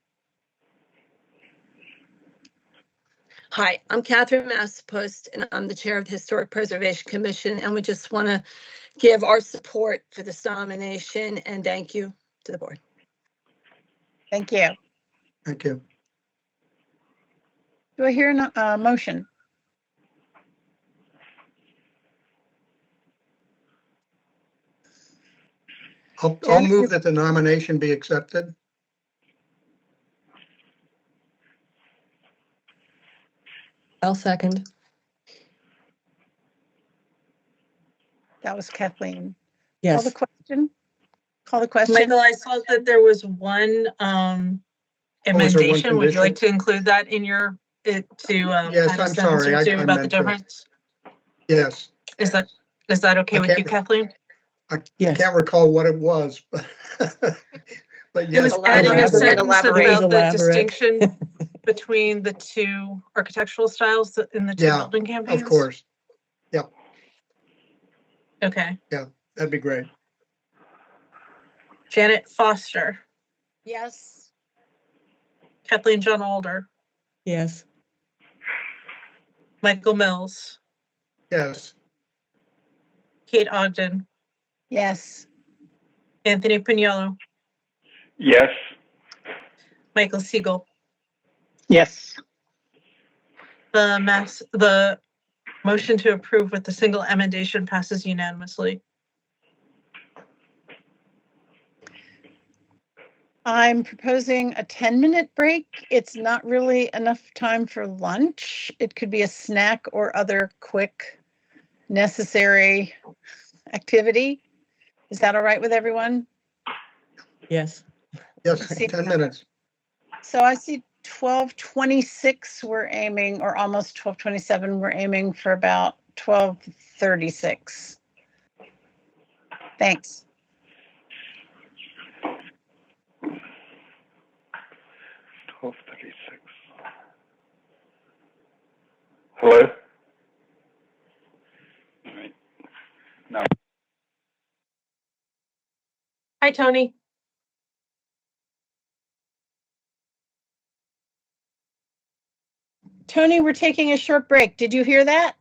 Hi, I'm Catherine Massapost, and I'm the chair of the Historic Preservation Commission, and we just want to give our support for this nomination and thank you to the board. Thank you. Thank you. Do I hear a motion? I'll move that the nomination be accepted. I'll second. That was Kathleen. Call the Yes. question. Call the question. Michael, I saw that there was one emendation. Would you like to include that in your, to Yes, add a I'm sentence sorry. or two I about the meant to. difference? Yes. Is that okay with you, can't- Kathleen? I Yes. can't recall what it was, but It yes. was adding a Elaborate. sentence Elaborate. about the Elaborate. distinction between the two architectural styles in the two Yeah, building campaigns. Of course. Yep. Okay. Yeah, that'd be great. Janet Foster, Yes. Kathleen John Alder, Yes. Michael Mills, Yes. Kate Ogden, Yes. Anthony Piniello, Yes. Michael Siegel. Yes. The motion to approve with the single emendation passes unanimously. I'm proposing a 10-minute break. It's not really enough time for lunch. It could be a snack or other quick necessary activity. Is that all right with everyone? Yes. Yes, See- 10 minutes. So I see 12:26 we're aiming, or almost 12:27 we're aiming for about 12:36. Thanks. Hello? All right. No. Hi, Tony. Tony, we're taking a short break. Did you hear that?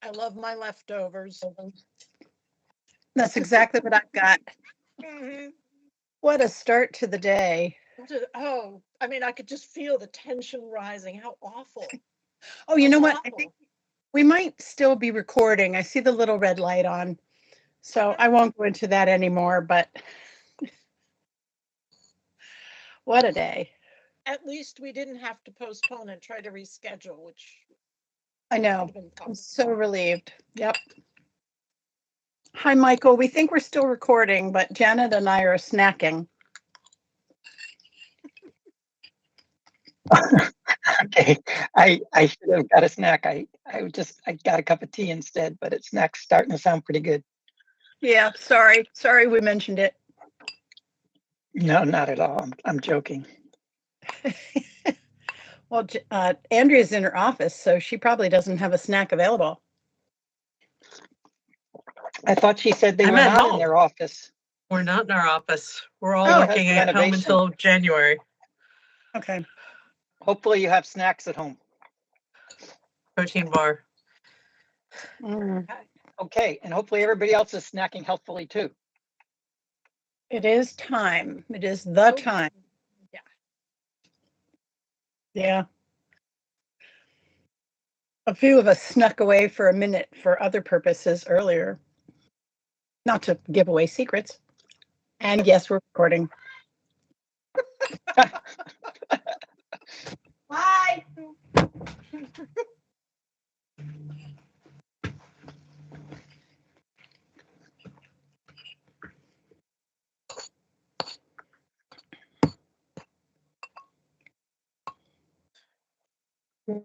I love my leftovers. That's exactly what I've got. What a start to the day. Oh, I mean, I could just feel the tension rising. How awful. Oh, you That's know what? I awful. think we might still be recording. I see the little red light on. So I won't go into that anymore, but what a day. At least we didn't have to postpone and try to reschedule, which I know. would have been I'm tough. so relieved. Yep. Hi, Michael. We think we're still recording, but Janet and I are snacking. Okay, I should have got a snack. I got a cup of tea instead, but it's snack's starting to sound pretty good. Yeah, sorry we mentioned it. No, not at all. I'm joking. Well, Andrea's in her office, so she probably doesn't have a snack available. I thought she said they I'm were at not home. in their office. We're not in our office. We're all Oh, it has working the at home renovation. until January. Okay. Hopefully you have snacks at home. Protein bar. Okay, and hopefully everybody else is snacking healthfully too. It is time. It is the time. Yeah. Yeah. A few of us snuck away for a minute for other purposes earlier. Not to give away secrets. And yes, we're recording. Bye.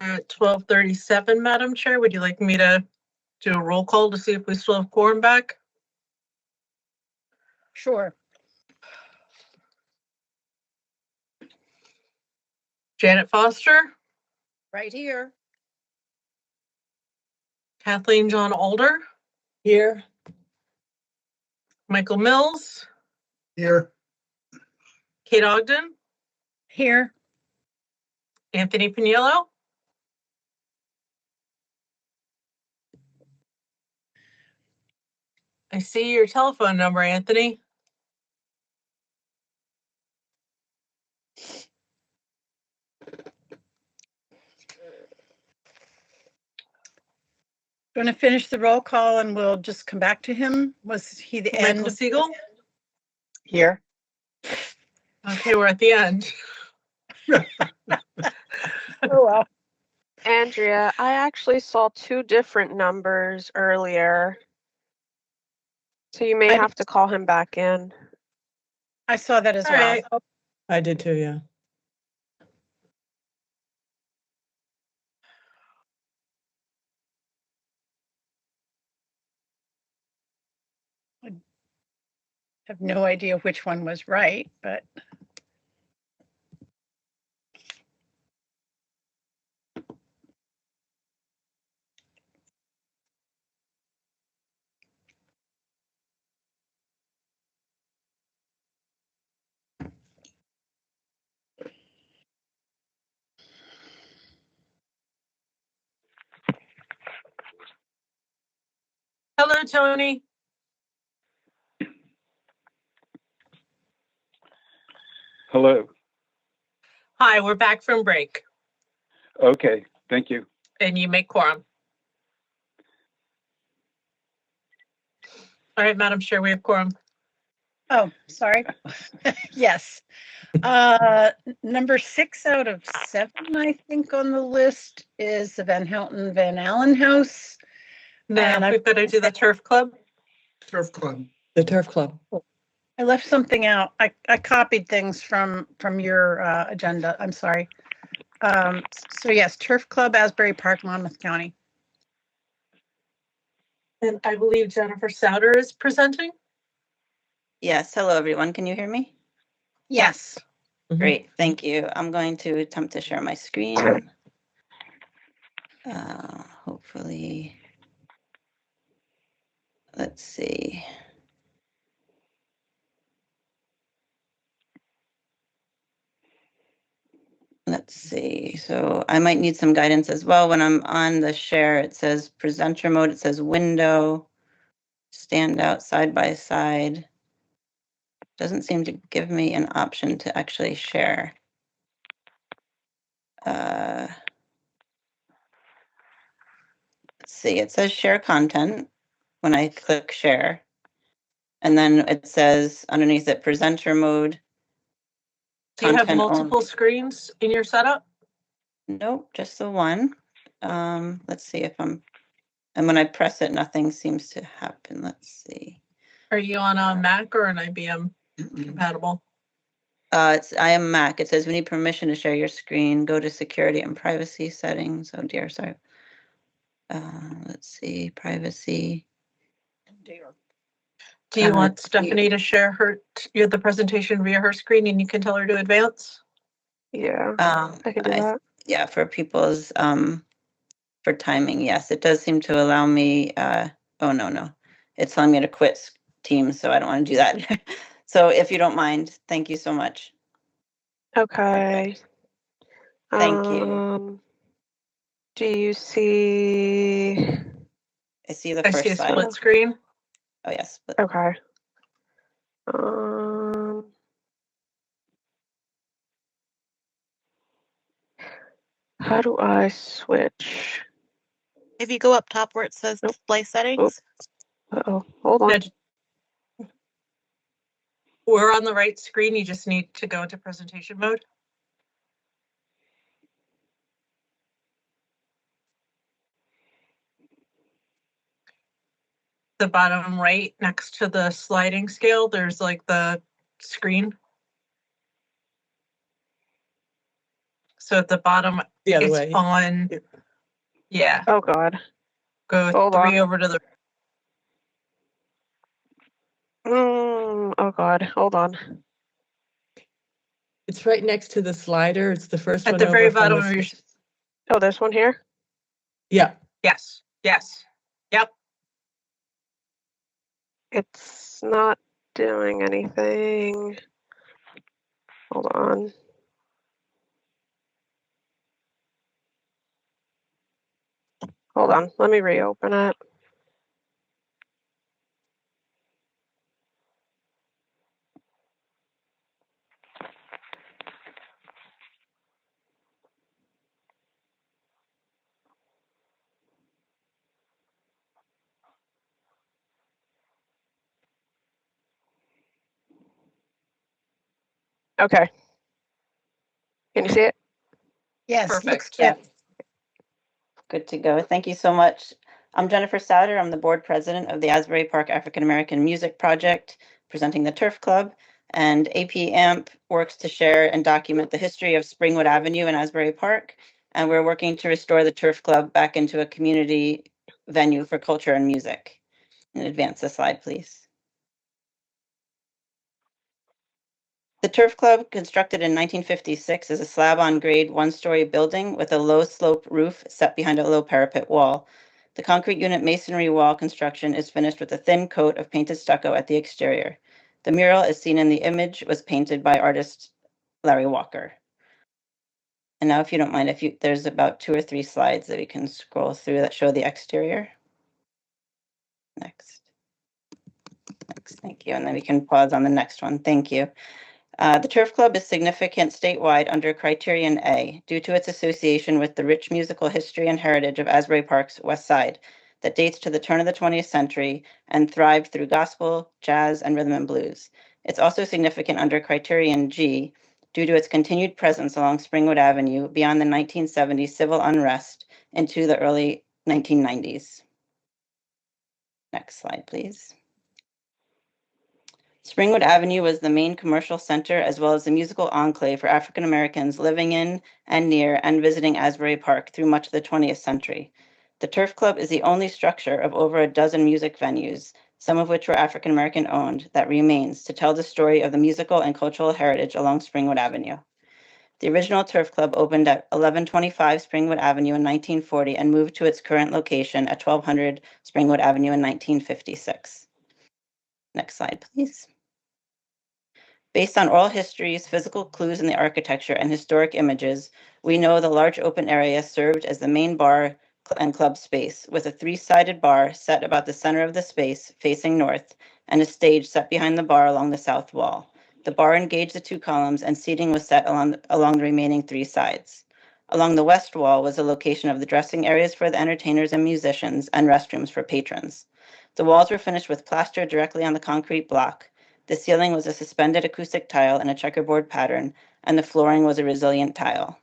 At 12:37, Madam Chair, would you like me to do a roll call to see if we still have quorum back? Sure. Janet Foster, Right here. Kathleen John Alder, Here. Michael Mills, Here. Kate Ogden, Here. Anthony Piniello. I see your telephone number, Anthony. Going to finish the roll call and we'll just come back to him. Was he the end? Michael Siegel. Here. Okay, we're at the end. Oh, well. Andrea, I actually saw two different numbers earlier. So you may have to call him back in. I saw that as All well. right. I did too, yeah. I have no idea which one was right, but Hello, Tony. Hello. Hi, we're back from break. Okay, thank you. And you make quorum. All right, Madam Chair, we have quorum. oh, sorry. Yes. Number 6 out of 7, I think, on the list is the Van Houten Van Allen House. Now we've got to do the Turf Club. Turf Club. The Turf Club. I left something out. I copied things from your agenda. I'm sorry. So yes, Turf Club, Asbury Park, Monmouth County. And I believe Jennifer Souter is presenting. Yes, hello everyone. Can you hear me? Yes. Great, thank you. I'm going to attempt to share my screen. Hopefully, let's see. let's see. So I might need some guidance as well. When I'm on the share, it says presenter mode, it says window, stand out side by side. Doesn't seem to give me an option to actually share. Let's see, it says share content when I click share. And then it says underneath it, presenter mode. Do you have content multiple only. screens in your setup? Nope, just the one. Let's see if and when I press it, nothing seems to happen. Let's see. Are you on a Mac or an IBM compatible? I am Mac. It says we need permission to share your screen. Go to security and privacy settings. Oh dear, sorry. Let's see, privacy. Do you want Stephanie to share the presentation via her screen and you can tell her to advance? Yeah, I can do that. Yeah, for people's for timing, yes, it does seem to allow me. Oh no, it's telling me to quit Teams, so I don't want to do that. So if you don't mind, thank you so much. Okay. Thank you. Do you see? I see the first I see a slide. split screen. Oh yes. Okay. How do I switch? If you go up top where it says display settings. Uh-oh, hold on. We're on the right screen. You just need to go into presentation mode. The bottom right next to the sliding scale, there's like the screen. So at the bottom, The other it's way. on. Yeah. Oh God. Go Hold 3 on. over to the. Oh God, hold on. It's right next to the slider. It's the first At one the very over from bottom the of your. Oh, this one here? Yeah. Yes. Yep. It's not doing anything. Hold on. Hold on, let me reopen it. Okay. Can you see it? Yes. Perfect. Yeah. Good to go. Thank you so much. I'm Jennifer Souter. I'm the board president of the Asbury Park African American Music Project, presenting the Turf Club. And AP-AMP works to share and document the history of Springwood Avenue in Asbury Park. And we're working to restore the Turf Club back into a community venue for culture and music. And advance the slide, please. The Turf Club, constructed in 1956, is a slab-on-grade, one-story building with a low-slope roof set behind a low parapet wall. The concrete unit masonry wall construction is finished with a thin coat of painted stucco at the exterior. The mural, as seen in the image, was painted by artist Larry Walker. And now, if you don't mind, there's about 2 or 3 slides that we can scroll through that show the exterior. Next, thank you. And then we can pause on the next one. Thank you. The Turf Club is significant statewide under Criterion A due to its association with the rich musical history and heritage of Asbury Park's West Side that dates to the turn of the 20th century and thrived through gospel, jazz, and rhythm and blues. It's also significant under Criterion G due to its continued presence along Springwood Avenue beyond the 1970s civil unrest into the early 1990s. Next slide, please. Springwood Avenue was the main commercial center as well as the musical enclave for African Americans living in and near and visiting Asbury Park through much of the 20th century. The Turf Club is the only structure of over a dozen music venues, some of which were African American owned, that remains to tell the story of the musical and cultural heritage along Springwood Avenue. The original Turf Club opened at 1125 Springwood Avenue in 1940 and moved to its current location at 1200 Springwood Avenue in 1956. Next slide, please. Based on oral histories, physical clues in the architecture, and historic images, we know the large open area served as the main bar and club space, with a three-sided bar set about the center of the space, facing north, and a stage set behind the bar along the south wall. The bar engaged the two columns, and seating was set along the remaining three sides. Along the west wall was the location of the dressing areas for the entertainers and musicians, and restrooms for patrons. The walls were finished with plaster directly on the concrete block. The ceiling was a suspended acoustic tile in a checkerboard pattern, and the flooring was a resilient tile.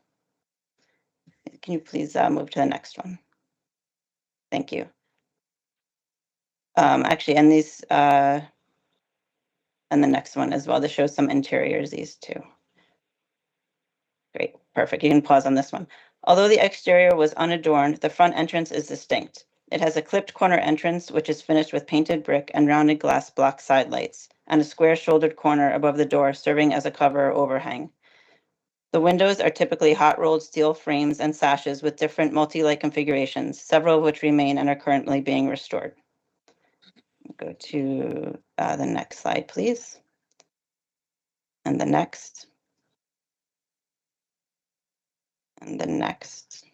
Can you please move to the next one? Thank you. Actually, and these, and the next one as well. This shows some interiors, these two. Great, perfect. You can pause on this one. Although the exterior was unadorned, the front entrance is distinct. It has a clipped corner entrance, which is finished with painted brick and rounded glass block side lights, and a square shouldered corner above the door serving as a cover or overhang. The windows are typically hot rolled steel frames and sashes with different multi-light configurations, several of which remain and are currently being restored. Go to the next slide, please. And the next. And the next.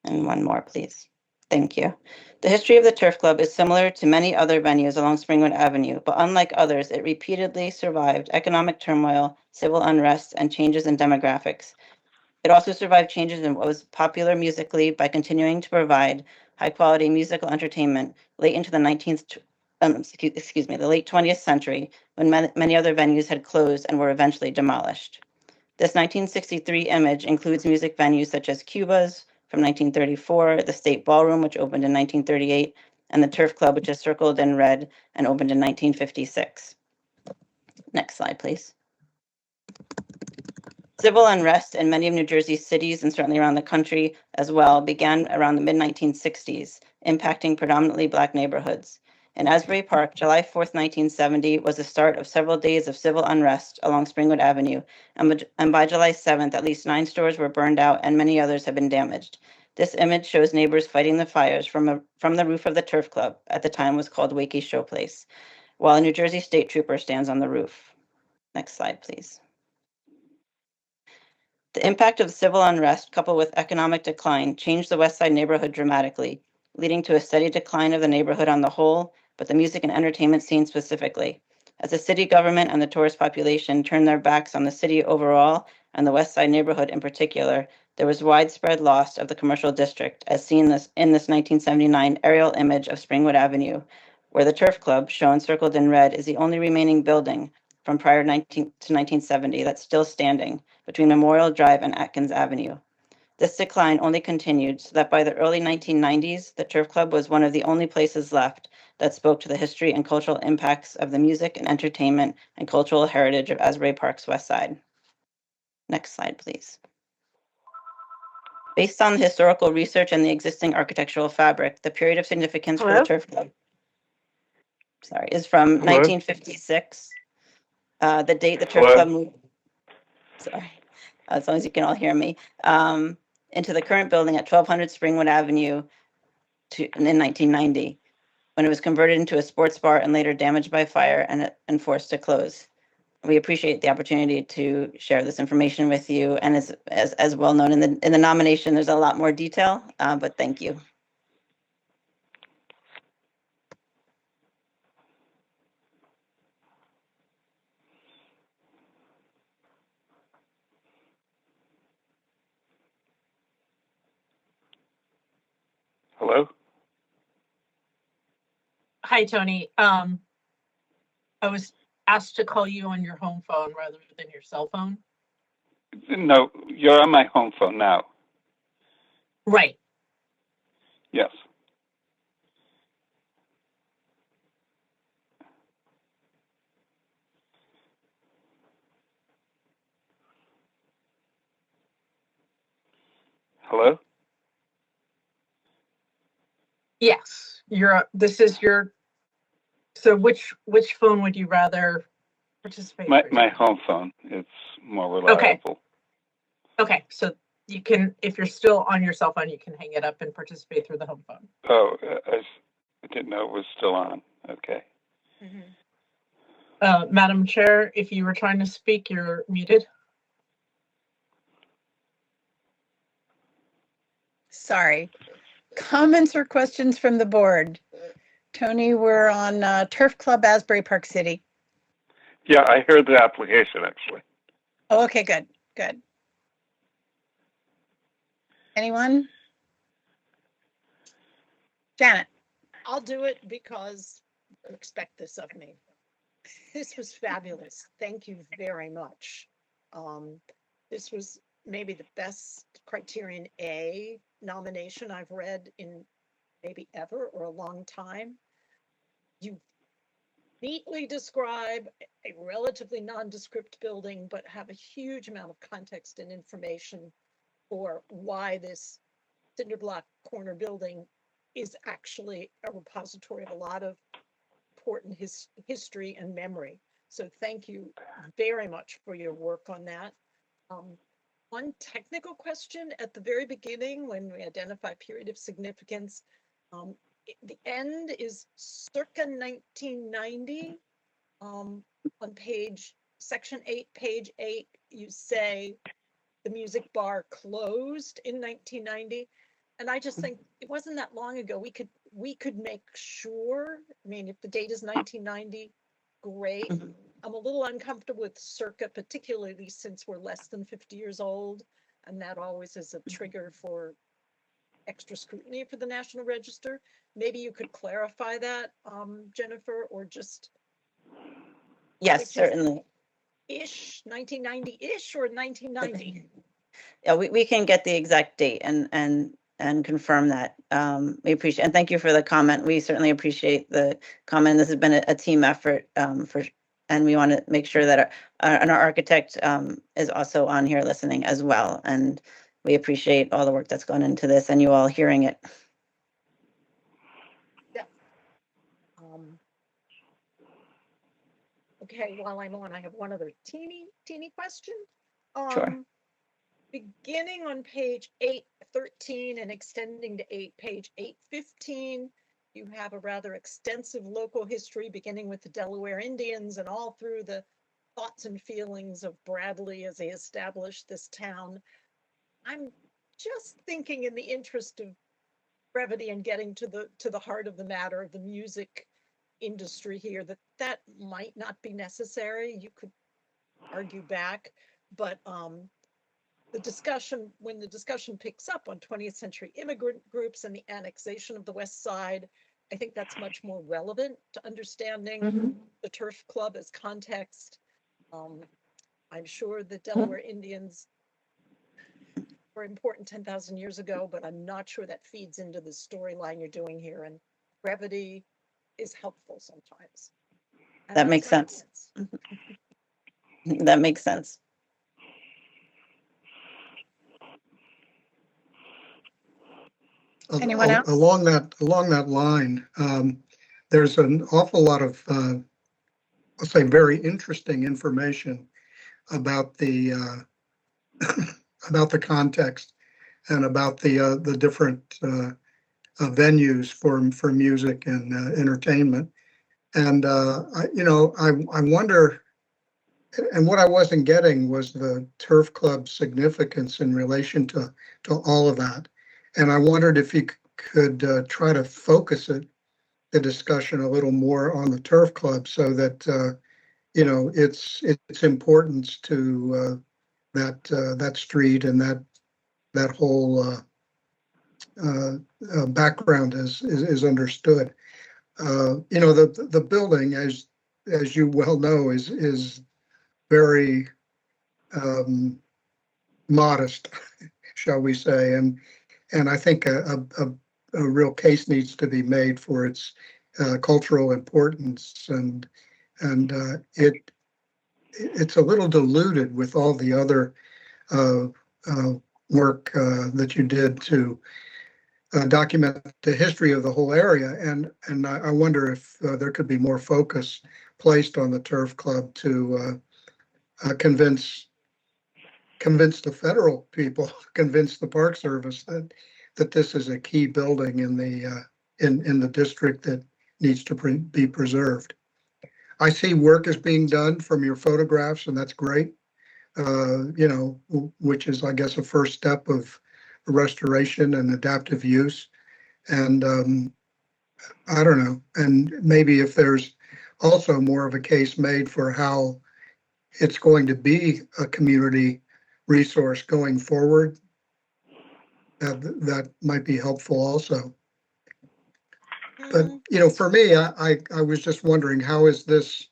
And one more, please. Thank you. The history of the Turf Club is similar to many other venues along Springwood Avenue, but unlike others, it repeatedly survived economic turmoil, civil unrest, and changes in demographics. It also survived changes in what was popular musically by continuing to provide high-quality musical entertainment late into the the late 20th century, when many other venues had closed and were eventually demolished. This 1963 image includes music venues such as Cuba's from 1934, the State Ballroom, which opened in 1938, and the Turf Club, which is circled in red and opened in 1956. Next slide, please. Civil unrest in many of New Jersey's cities and certainly around the country as well began around the mid-1960s, impacting predominantly Black neighborhoods. In Asbury Park, July 4th, 1970 was the start of several days of civil unrest along Springwood Avenue, and by July 7th, at least 9 stores were burned out and many others have been damaged. This image shows neighbors fighting the fires from the roof of the Turf Club, at the time was called Wakey Showplace, while a New Jersey state trooper stands on the roof. Next slide, please. The impact of civil unrest coupled with economic decline changed the West Side neighborhood dramatically, leading to a steady decline of the neighborhood on the whole, but the music and entertainment scene specifically. As the city government and the tourist population turned their backs on the city overall and the West Side neighborhood in particular, there was widespread loss of the commercial district, as seen in this 1979 aerial image of Springwood Avenue, where the Turf Club, shown circled in red, is the only remaining building from prior to 1970 that's still standing between Memorial Drive and Atkins Avenue. This decline only continued so that by the early 1990s, the Turf Club was one of the only places left that spoke to the history and cultural impacts of the music and entertainment and cultural heritage of Asbury Park's West Side. Next slide, please. Based on the historical research and the existing architectural fabric, the period of significance for the Turf Club is from 1956. The date the Turf Club moved, as long as you can all hear me, into the current building at 1200 Springwood Avenue in 1990, when it was converted into a sports bar and later damaged by fire and forced to close. We appreciate the opportunity to share this information with you, and as well known in the nomination, there's a lot more detail, but thank you. Hello? Hi, Tony. I was asked to call you on your home phone rather than your cell phone. No, you're on my home phone now. Right. Yes. Hello? Yes, so which phone would you rather participate? My home phone. It's more reliable. Okay, so you can, if you're still on your cell phone, you can hang it up and participate through the home phone. Oh, I didn't know it was still on. Okay. Madam Chair, if you were trying to speak, you're muted. Sorry. Comments or questions from the board? Tony, we're on Turf Club Asbury Park City. Yeah, I heard the application actually. Oh, okay, good, good. Anyone? Janet. I'll do it because expect this of me. This was fabulous. Thank you very much. This was maybe the best Criterion A nomination I've read in maybe ever or a long time. You neatly describe a relatively nondescript building, but have a huge amount of context and information for why this cinder block corner building is actually a repository of a lot of important history and memory. So thank you very much for your work on that. One technical question at the very beginning, when we identify period of significance, the end is circa 1990. On section 8, page 8, you say the music bar closed in 1990. And I just think it wasn't that long ago. We could make sure, I mean, if the date is 1990, great. I'm a little uncomfortable with circa, particularly since we're less than 50 years old. And that always is a trigger for extra scrutiny for the National Register. Maybe you could clarify that, Jennifer, or just. Yes, certainly. 1990-ish or 1990? Yeah, we can get the exact date and confirm that. We appreciate, and thank you for the comment. We certainly appreciate the comment. This has been a team effort and we want to make sure that our architect is also on here listening as well. And we appreciate all the work that's gone into this and you all hearing it. Yeah. Okay, while I'm on, I have one other teeny question. Sure. Beginning on page 813 and extending to page 815, you have a rather extensive local history beginning with the Delaware Indians and all through the thoughts and feelings of Bradley as they established this town. I'm just thinking, in the interest of brevity and getting to the heart of the matter of the music industry here, that might not be necessary. You could argue back, but when the discussion picks up on 20th century immigrant groups and the annexation of the West Side, I think that's much more relevant to understanding the Turf Club as context. I'm sure the Delaware Indians were important 10,000 years ago, but I'm not sure that feeds into the storyline you're doing here, and brevity is helpful sometimes. And That makes sense. That makes sense. Anyone else? Along that line, there's an awful lot of, let's say, very interesting information about the context and about the different venues for music and entertainment. And I wonder, and what I wasn't getting was the Turf Club significance in relation to all of that. And I wondered if you could try to focus the discussion a little more on the Turf Club, so that its importance to that street and that whole background is understood. The building, as you well know, is very modest, shall we say, and I think a real case needs to be made for its cultural importance, and it's a little diluted with all the other work that you did to document the history of the whole area, and I wonder if there could be more focus placed on the Turf Club to convince the federal people, convince the Park Service that this is a key building in the district that needs to be preserved. I see work is being done from your photographs, and that's great. Which is, I guess, a first step of restoration and adaptive use. And I don't know, and maybe if there's also more of a case made for how it's going to be a community resource going forward, that might be helpful also. But, for me, I was just wondering, how is this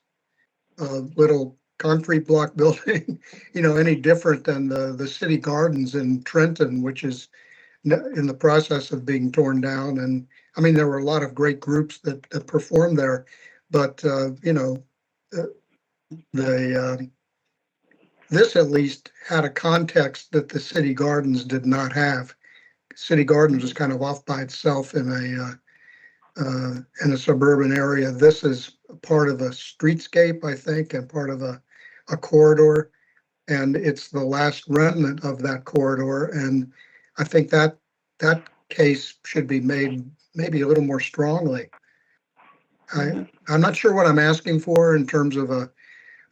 little concrete block building, any different than the city gardens in Trenton, which is in the process of being torn down? And I mean, there were a lot of great groups that performed there, but this at least had a context that the city gardens did not have. City Gardens was kind of off by itself in a suburban area. This is part of a streetscape, I think, and part of a corridor, and it's the last remnant of that corridor. And I think that case should be made maybe a little more strongly. I'm not sure what I'm asking for in terms of a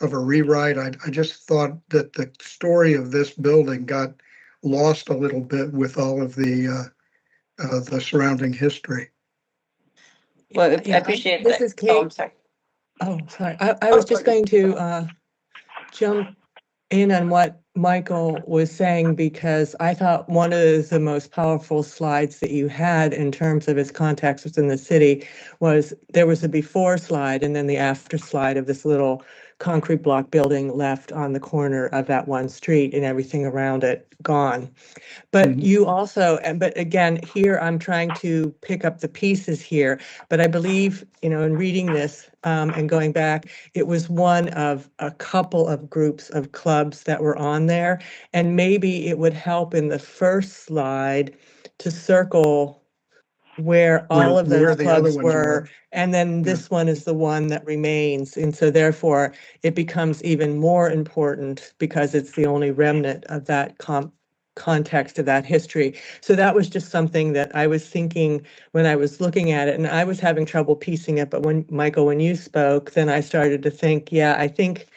rewrite. I just thought that the story of this building got lost a little bit with all of the surrounding history. Well, I Yeah, appreciate this that. is Kate. Oh, I'm sorry. Oh, sorry. I was just going to jump in on what Michael was saying, because I thought one of the most powerful slides that you had in terms of its context within the city was there was a before slide and then the after slide of this little concrete block building left on the corner of that one street and everything around it gone. But you also, but again, here I'm trying to pick up the pieces here, but I believe, in reading this and going back, it was one of a couple of groups of clubs that were on there. And maybe it would help in the first slide to circle where all of where those the other clubs ones were. And then this one is the one that remains. And so therefore it becomes even more important because it's the only remnant of that context of that history. So that was just something that I was thinking when I was looking at it, and I was having trouble piecing it. But when you spoke, then I started to think, yeah, I think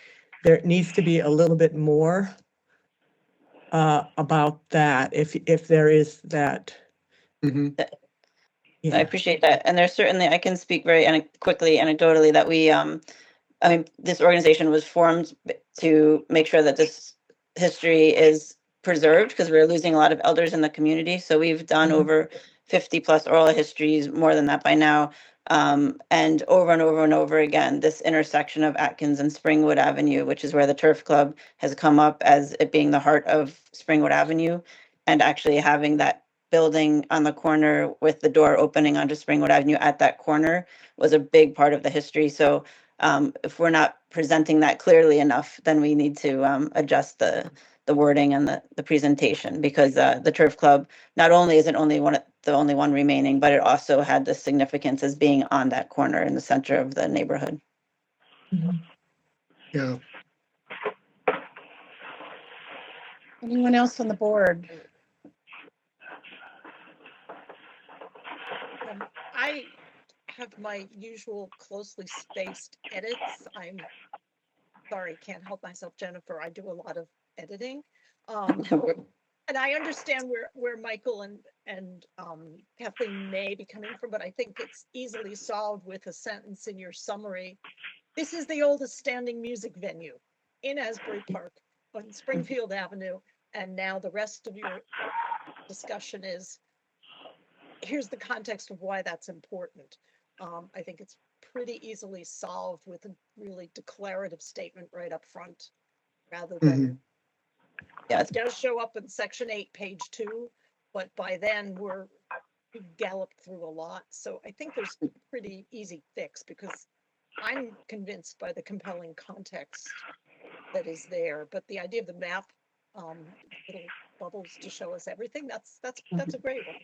there needs to be a little bit more about that, if there is that. I appreciate that. And there's certainly, I can speak very quickly, anecdotally, that we, this organization was formed to make sure that this history is preserved, because we're losing a lot of elders in the community. So we've done over 50 plus oral histories, more than that by now. And over and over and over again, this intersection of Atkins and Springwood Avenue, which is where the Turf Club has come up as it being the heart of Springwood Avenue, and actually having that building on the corner with the door opening onto Springwood Avenue at that corner was a big part of the history. So if we're not presenting that clearly enough, then we need to adjust the wording and the presentation, because the Turf Club not only is it the only one remaining, but it also had the significance as being on that corner in the center of the neighborhood. Yeah. Anyone else on the board? I have my usual closely spaced edits. I'm sorry, can't help myself, Jennifer. I do a lot of editing. And I understand where Michael and Kathleen may be coming from, but I think it's easily solved with a sentence in your summary. This is the oldest standing music venue in Asbury Park on Springfield Avenue. And now the rest of your discussion is, here's the context of why that's important. I think it's pretty easily solved with a really declarative statement right up front, rather than it does show up in section 8, page 2, but by then we've galloped through a lot. So I think there's a pretty easy fix, because I'm convinced by the compelling context that is there. But the idea of the map, little bubbles to show us everything, that's a great one.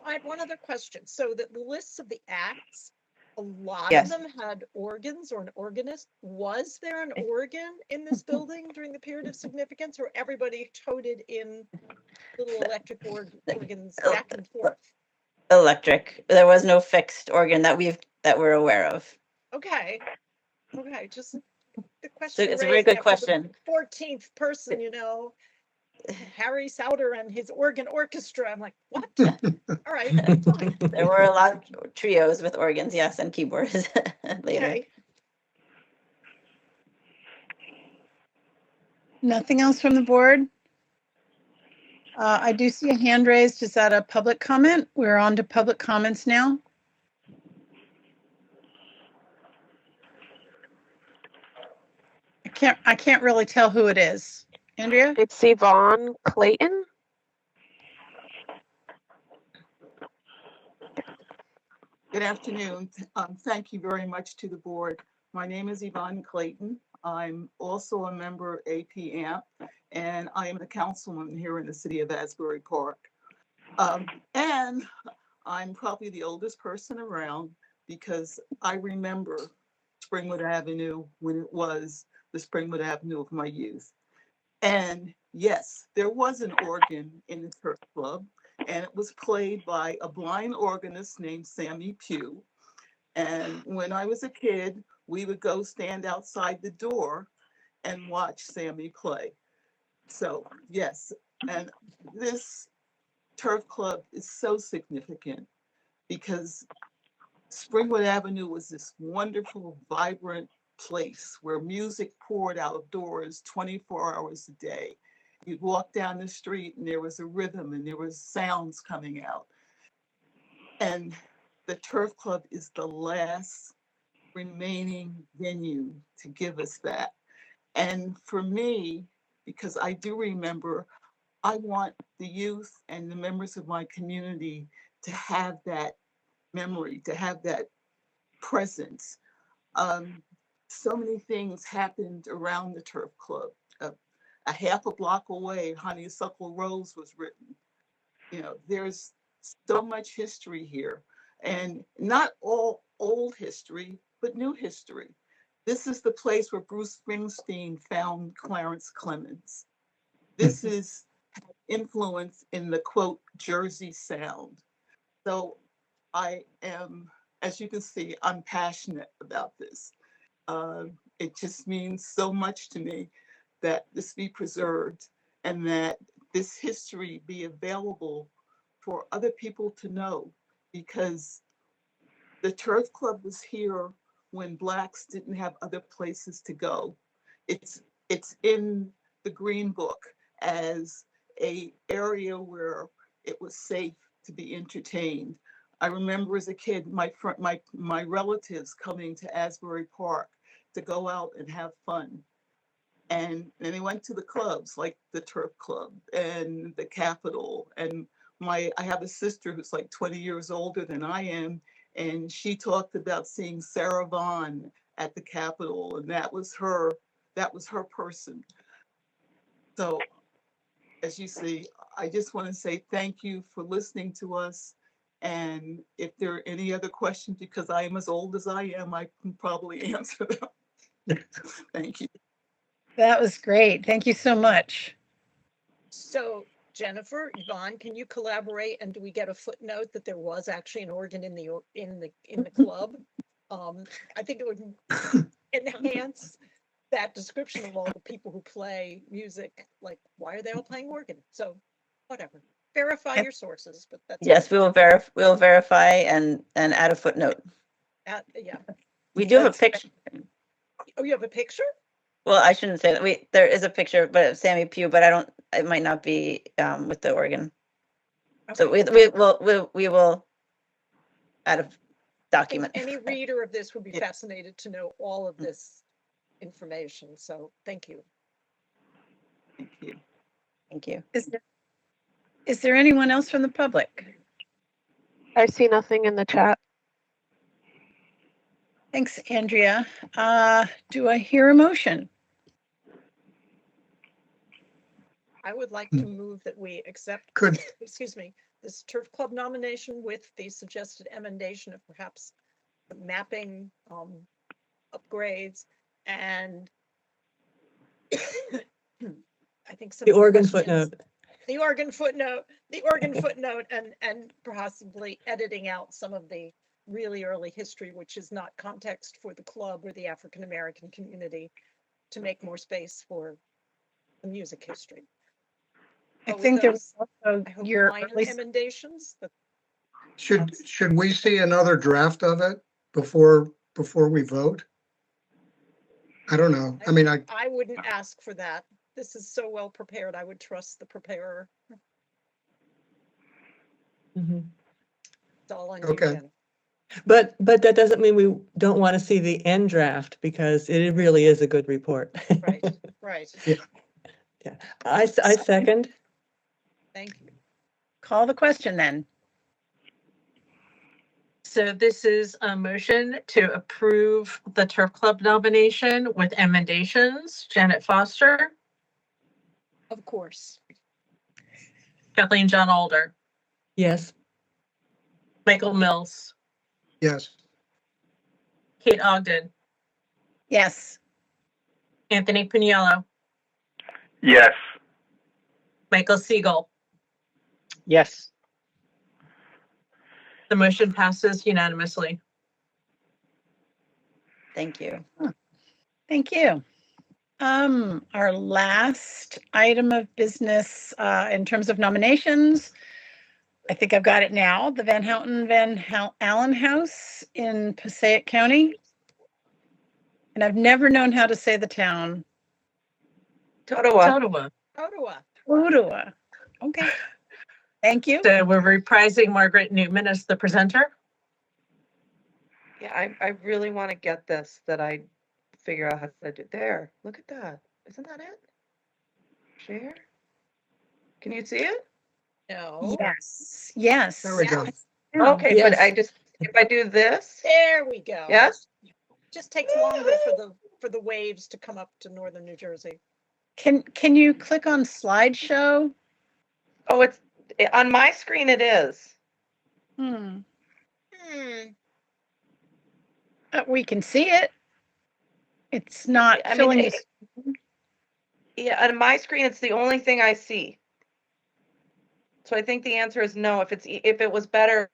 I had one other question. So the lists of the acts, a lot of them had organs or an organist. Was there an organ in this building during the period of significance, or everybody toted in little electric organs back and forth? Electric. There was no fixed organ that we're aware of. Okay, just the So question. it's a very good question. 14th person, Harry Souter and his organ orchestra. I'm like, what? All right, fine. There were a lot of trios with organs, yes, and keyboards later. Okay. Nothing else from the board? I do see a hand raised. Is that a public comment? We're on to public comments now. I can't really tell who it is. Andrea? It's Yvonne Clayton. Good afternoon. Thank you very much to the board. My name is Yvonne Clayton. I'm also a member of APAMP, and I am a councilman here in the city of Asbury Park. And I'm probably the oldest person around because I remember Springwood Avenue when it was the Springwood Avenue of my youth. And yes, there was an organ in the Turf Club, and it was played by a blind organist named Sammy Pugh. And when I was a kid, we would go stand outside the door and watch Sammy play. So yes, and this Turf Club is so significant because Springwood Avenue was this wonderful, vibrant place where music poured outdoors 24 hours a day. You'd walk down the street and there was a rhythm and there was sounds coming out. And the Turf Club is the last remaining venue to give us that. And for me, because I do remember, I want the youth and the members of my community to have that memory, to have that presence. So many things happened around the Turf Club. A half a block away, Honeysuckle Rose was written. There's so much history here, and not all old history, but new history. This is the place where Bruce Springsteen found Clarence Clemens. This is influence in the quote, Jersey Sound. So I am, as you can see, I'm passionate about this. It just means so much to me that this be preserved and that this history be available for other people to know, because the Turf Club was here when Blacks didn't have other places to go. It's in the Green Book as an area where it was safe to be entertained. I remember as a kid, my relatives coming to Asbury Park to go out and have fun. And then they went to the clubs like the Turf Club and the Capitol. And I have a sister who's like 20 years older than I am, and she talked about seeing Sarah Vaughan at the Capitol, and that was her person. So as you see, I just want to say thank you for listening to us. And if there are any other questions, because I am as old as I am, I can probably answer them. Thank you. That was great. Thank you so much. So Jennifer, Yvonne, can you collaborate, and do we get a footnote that there was actually an organ in the club? I think it would enhance that description of all the people who play music. Like, why are they all playing organ? So whatever. Verify your sources, but that's yes, we will verify and add a footnote. Yeah. We do have a picture. Oh, you have a picture? Well, I shouldn't say that. There is a picture, but of Sammy Pugh, but it might not be with the organ. Okay. So we will add a document. Any reader of this would be fascinated to know all of this information. So thank you. Thank you. Thank you. Is there anyone else from the public? I see nothing in the chat. Thanks, Andrea. Do I hear a motion? I would like to move that we accept, excuse me, this Turf Club nomination with the suggested emendation of perhaps the mapping upgrades and I think some the organ footnote. The organ footnote and possibly editing out some of the really early history, which is not context for the club or the African-American community, to make more space for the music history. I But with think there was those, also I hope your my early, recommendations, but Should we see another draft of it before we vote? I don't know. I mean, I wouldn't ask for that. This is so well prepared. I would trust the preparer. Mhm. It's all on you, Okay. Jen. But that doesn't mean we don't want to see the end draft because it really is a good report. Right, right. Yeah, I second. Thank you. call the question then. So this is a motion to approve the Turf Club nomination with emendations. Janet Foster, Of course. Kathleen John Alder, Yes. Michael Mills, yes. Kate Ogden, Yes. Anthony Piniello, Yes. Michael Siegel. Yes. The motion passes unanimously. Thank you. Thank you. Our last item of business, in terms of nominations, I think I've got it now, the Van Houten Van Allen House in Passaic County. And I've never known how to say the town. Totowa. Ottawa. Okay. Thank you. So we're reprising Margaret Newman as the presenter. Yeah, I really want to get this, that I figure out how to do. There, look at that. Isn't that it? Share? Can you see it? No. Yes. Yes. There we go. Okay, Yes. but if I do this, There we go. yes? Just takes longer for the waves to come up to northern New Jersey. Can you click on slideshow? Oh, it's on my screen. It is. We can see it. It's not I mean, filling it- Yeah, on my screen, it's the only thing I see. So I think the answer is no. If it was better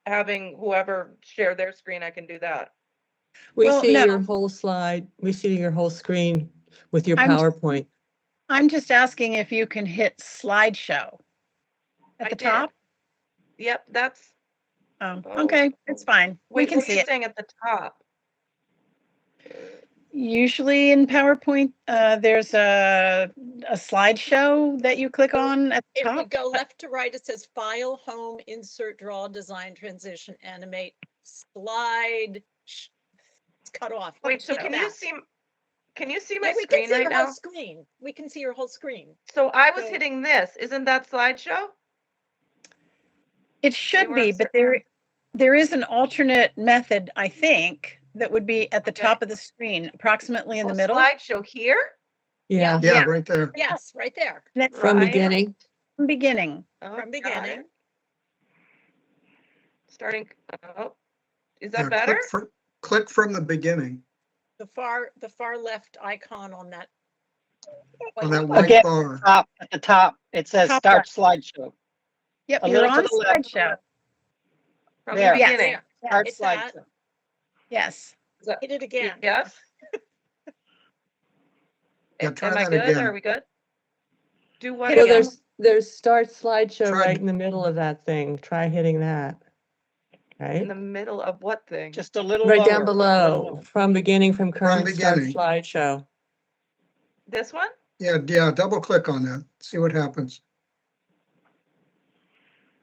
having whoever share their screen, I can do that. We Well, see no. your whole slide. We see your whole screen with your I'm just- PowerPoint. I'm just asking if you can hit slideshow at I the did. top. Yep, that's. Oh, Oh. okay, it's fine. We Wait, can what are see you it. saying at the top? Usually in PowerPoint, there's a slideshow that you click on at the If we top. go left to right, it says file, home, insert, draw, design, transition, animate, slide. It's cut off. Wait, so Hit can that. you see? Can you see my Yeah, we can screen see right your now? whole screen. We can see your whole screen. So I was So- hitting this. Isn't that slideshow? It should were be, but there is an alternate method, I think, that would be at the Okay. top of the screen, approximately in the middle. Slideshow here? Yeah. Yeah, right there. Yes, right there. Next From Right. beginning. from beginning. Oh, From got beginning. it. Starting. Oh, is Yeah, that better? Click from the beginning The far left icon on that. on that white white bar. bar. At the top, it says Top start left. slideshow. Yep, A you're little to on the left. slideshow. From There. the Yes. beginning. Start It's that. slideshow. Yes. Is that- Hit it again. Yes. Yeah, try Am I that good? again. Are we good? Do what Well, again? there's start slideshow Try- right in the middle of that thing. Try hitting that. In Right? the middle of what thing? Just a little Right lower. down below, from beginning, from current start beginning. slideshow. This one? Yeah, double click on that, see what happens.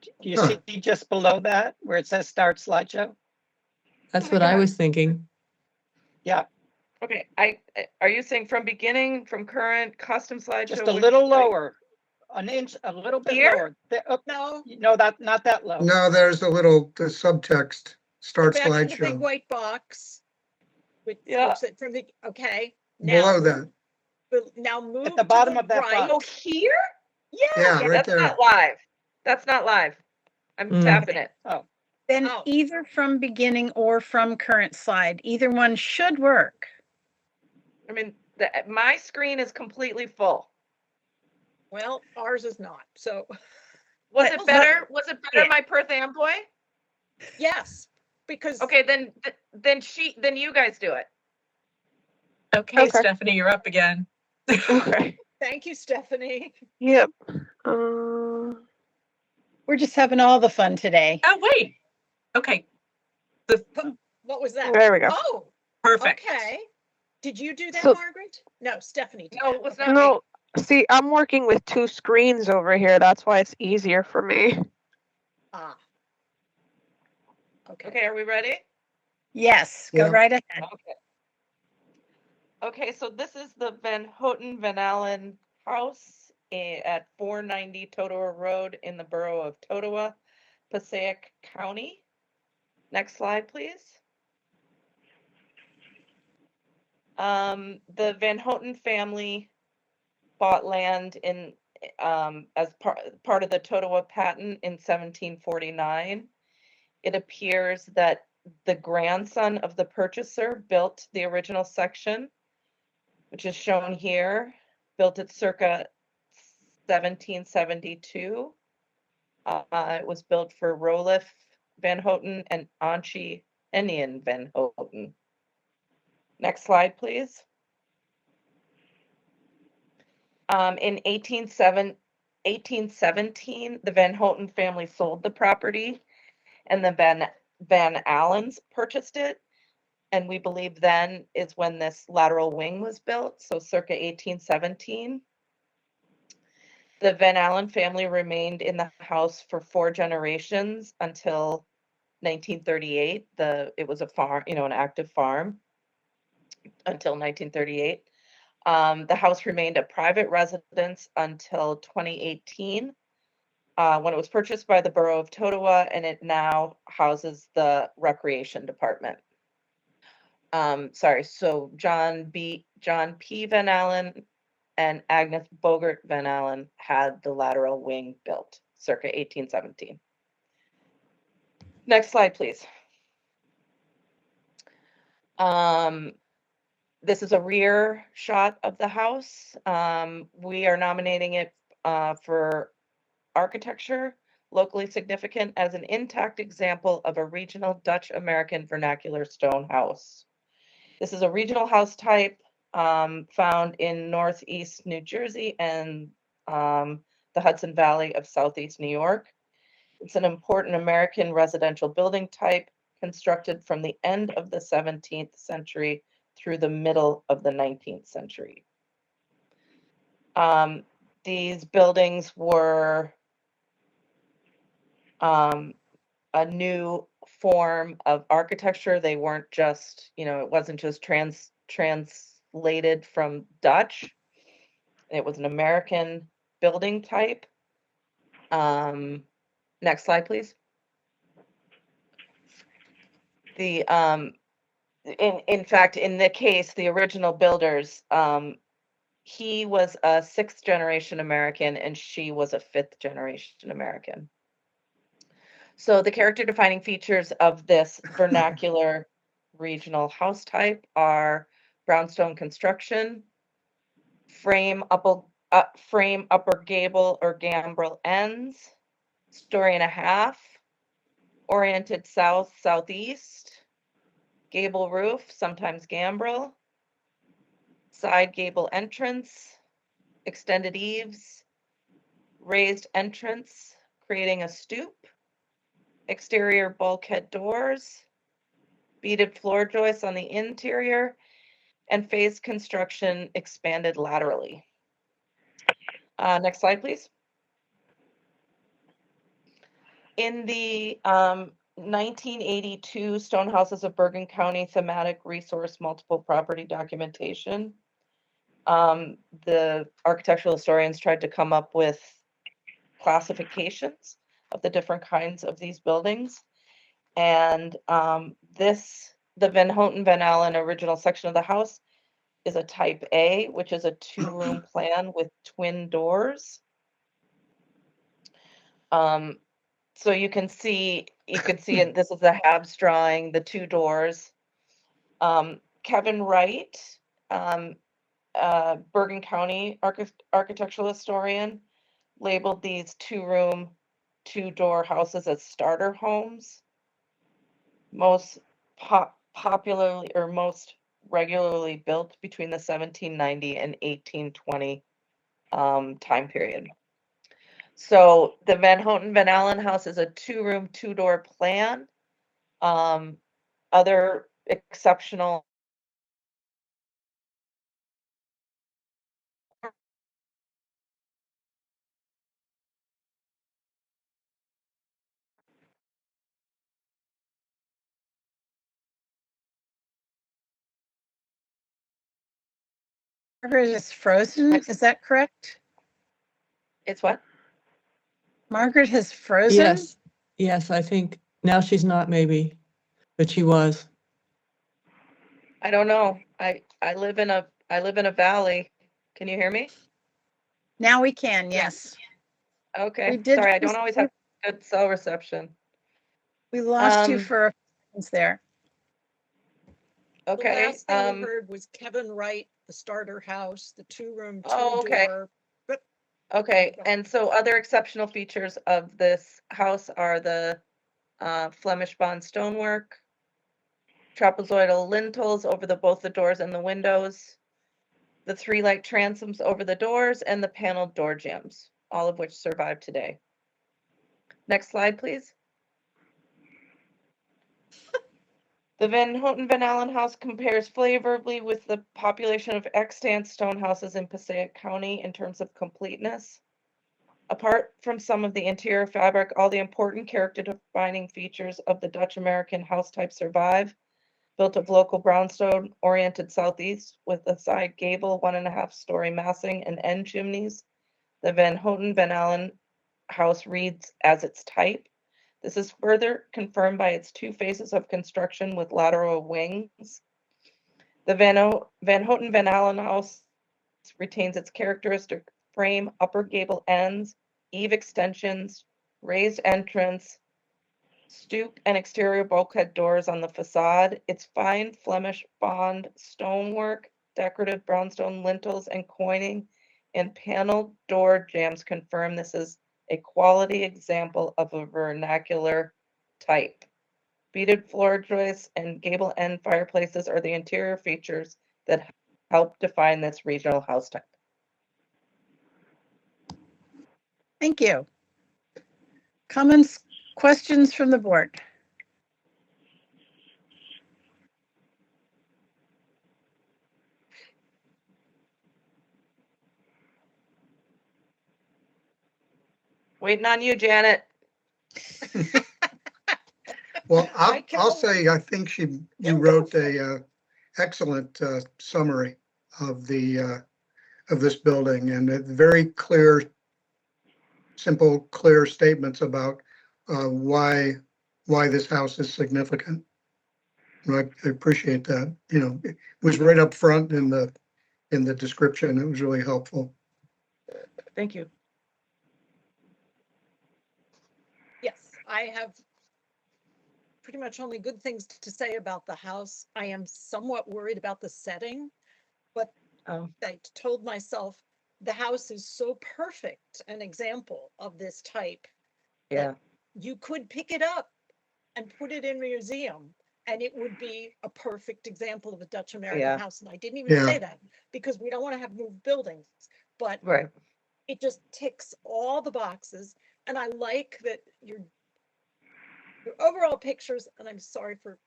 Do you Huh. see just below that where it says start slideshow? That's Oh my what I God. was thinking. Yeah, Okay. Are you saying from beginning, from current, custom slideshow? just a which- little lower, an inch, a little bit Here? lower. No. No, not that low. No, there's the subtext, start Back to the big slideshow. white box. Yeah. From the, okay. Now, Below that, but now move At the to bottom the of that right. Oh, box. here? Yeah. yeah, Okay, right that's there. not live. That's not live. I'm Mm. tapping it. Oh, Then Oh. either from beginning or from current slide, either one should work. I mean, my screen is completely full. Well, ours is not. So Was But- it better? Was it better, Yeah. my Perth Amboy? yes, because. Okay, then you guys do it. Okay, Okay. Stephanie, you're up again. Okay. Thank you, Stephanie. Yep. We're just having all the fun today. Oh, wait. Okay, What was that? There we go. Oh, perfect. okay. Did you do that, So- Margaret? No, Stephanie did No, that. it was Okay. not me. No, see, I'm working with two screens over here. That's why it's easier for me. Ah. Okay. Okay, are we ready? Yes, go Yeah. right ahead. Okay. Okay, so this is the Van Houten Van Allen house at 490 Totowa Road in the borough of Totowa, Passaic County. Next slide, please. The Van Houten family bought land in as part of the Totowa patent in 1749. It appears that the grandson of the purchaser built the original section, which is shown here, built it circa 1772. It was built for Rolif Van Houten and Anchi Enian Van Houten. Next slide, please. In 1817, the Van Houten family sold the property and the Van Allens purchased it. And we believe then is when this lateral wing was built, so circa 1817. The Van Allen family remained in the house for 4 generations until 1938. It was a farm, an active farm until 1938. The house remained a private residence until 2018, when it was purchased by the borough of Totowa, and it now houses the recreation department. So John P. Van Allen and Agnes Bogert Van Allen had the lateral wing built circa 1817. Next slide, please. This is a rear shot of the house. We are nominating it for architecture, locally significant, as an intact example of a regional Dutch American vernacular stone house. This is a regional house type found in Northeast New Jersey and the Hudson Valley of Southeast New York. It's an important American residential building type constructed from the end of the 17th century through the middle of the 19th century. These buildings were a new form of architecture. They weren't just, it wasn't just translated from Dutch. It was an American building type. Next slide, please. In fact, in the case, the original builders, he was a 6th generation American and she was a 5th generation American. So the character defining features of this vernacular regional house type are brownstone construction, frame upper gable or gambrel ends, 1.5 stories, oriented south-southeast, gable roof, sometimes gambrel, side gable entrance, extended eaves, raised entrance, creating a stoop, exterior bulkhead doors, beaded floor joists on the interior, and phased construction expanded laterally. Next slide, please. In the 1982 Stone Houses of Bergen County Thematic Resource Multiple Property Documentation, the architectural historians tried to come up with classifications of the different kinds of these buildings. And the Van Houten Van Allen original section of the house is a type A, which is a 2-room plan with twin doors. So you can see, and this is the Habs drawing, the 2 doors. Kevin Wright, Bergen County architectural historian, labeled these 2-room, 2-door houses as starter homes. most popularly or most regularly built between the 1790 and 1820 time period. So the Van Houten Van Allen house is a 2-room, 2-door plan. Other exceptional Margaret is frozen. Is that correct? It's what? Margaret has frozen? Yes, yes, I think now she's not maybe, but she was. I don't know. I live in a valley. Can you hear me? Now we can, yes. Okay. We did Sorry, I don't lose- always have good cell reception. We lost you Um, for a few seconds there. The Okay. last thing we heard was Kevin Wright, the starter house, the 2-room, Oh, okay. 2-door. Okay, and so other exceptional features of this house are the Flemish bond stonework, trapezoidal lintels over both the doors and the windows, the 3 light transoms over the doors, and the paneled door jambs, all of which survive today. Next slide, please. The Van Houten Van Allen house compares favorably with the population of extant stone houses in Passaic County in terms of completeness. Apart from some of the interior fabric, all the important character-defining features of the Dutch American house type survive. Built of local brownstone, oriented southeast with a side gable, 1.5-story massing, and end chimneys, the Van Houten Van Allen house reads as its type. This is further confirmed by its 2 phases of construction with lateral wings. The Van Houten Van Allen house retains its characteristic frame, upper gable ends, eave extensions, raised entrance, stoop and exterior bulkhead doors on the facade. Its fine Flemish bond stonework, decorative brownstone lintels and coining, and paneled door jambs confirm this is a quality example of a vernacular type. Beaded floor joists and gable end fireplaces are the interior features that help define this regional house type. Thank you. Comments, questions from the board? Waiting on you, Janet. Well, I'll say, I think you wrote a excellent summary of this building, and very clear, simple, clear statements about why this house is significant. And I appreciate that. You know, it was right up front in the description. It was really helpful. Thank you. Yes, I have pretty much only good things to say about the house. I am somewhat worried about the setting, but I told myself the house is so perfect an example of this type. Yeah. You could pick it up and put it in a museum, and it would be a perfect example of a Dutch American house. And I didn't even say that because we don't want to have moved buildings, but it just ticks all the boxes. And I like that your overall pictures, and I'm sorry for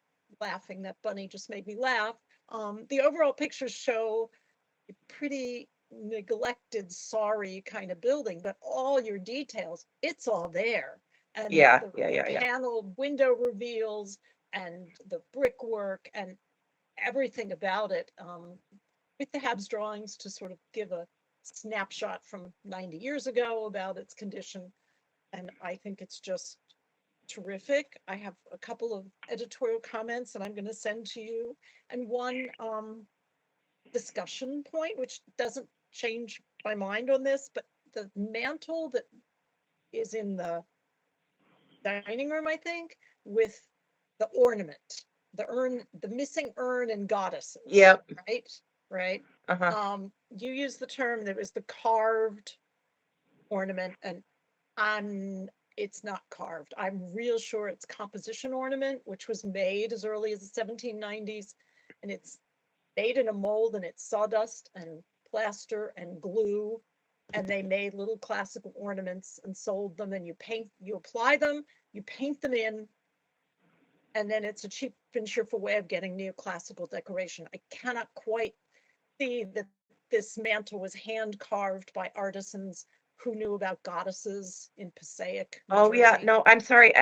laughing, that bunny just made me laugh. The overall pictures show a pretty neglected, sorry kind of building, but all your details, it's all there. And the paneled window reveals and the brickwork and everything about it, with the Habs drawings to sort of give a snapshot from 90 years ago about its condition. And I think it's just terrific. I have a couple of editorial comments that I'm going to send to you, and one discussion point, which doesn't change my mind on this, but the mantle that is in the dining room, I think, with the ornament, the urn, the missing urn and goddesses. Yep. Right. Uh-huh. You used the term that was the carved ornament, and it's not carved. I'm real sure it's composition ornament, which was made as early as the 1790s. And it's made in a mold, and it's sawdust and plaster and glue. And they made little classical ornaments and sold them, and you apply them, you paint them in, and then it's a cheap and cheerful way of getting neoclassical decoration. I cannot quite see that this mantle was hand carved by artisans who knew about goddesses in Passaic, New Oh, yeah, Jersey. no, I'm sorry.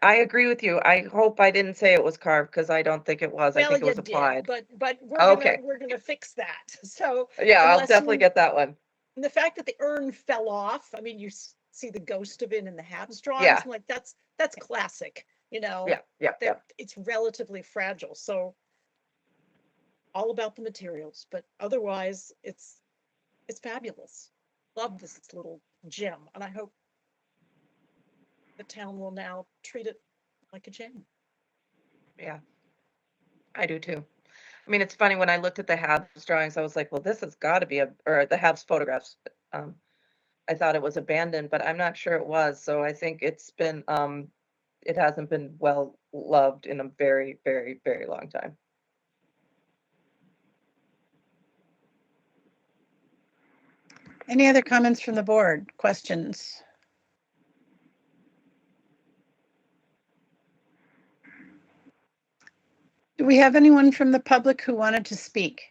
I agree with you. I hope I didn't say it was carved because I don't think it was. I Well, think it you was did, applied. but Okay. we're gonna fix that. So Yeah, I'll unless definitely you- get that one. And the fact that the urn fell off, I mean, you see the ghost of it in the Habs drawings. Yeah. I'm like, that's classic, you know. Yeah. It's relatively fragile, so all about the materials, but otherwise it's fabulous. Love this little gem, and I hope the town will now treat it like a gem. Yeah, I do too. I mean, it's funny, when I looked at the Habs drawings, I was like, well, this has got to be or the Habs photographs. I thought it was abandoned, but I'm not sure it was. So I think it's been, it hasn't been well loved in a very, very, very long time. Any other comments from the board? Questions? Do we have anyone from the public who wanted to speak?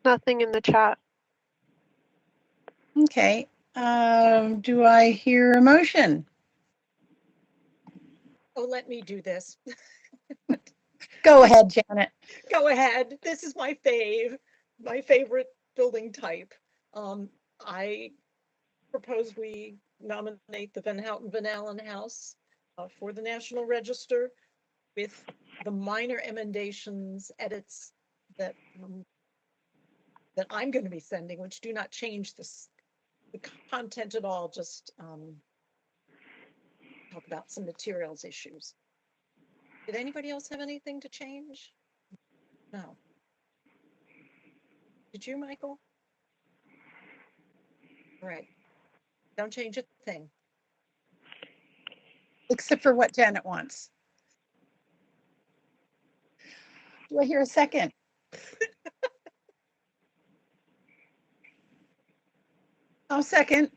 Nothing in the chat. Okay, do I hear a motion? Oh, let me do this. Go ahead, Janet. Go ahead. This is my favorite building type. I propose we nominate the Van Houten Van Allen House for the National Register with the minor emendations, edits that I'm going to be sending, which do not change the content at all, just talk about some materials issues. Did anybody else have anything to change? No. Did you, Michael? All right. Don't change a thing. Except for what Janet wants. Do I hear a second? I'll second.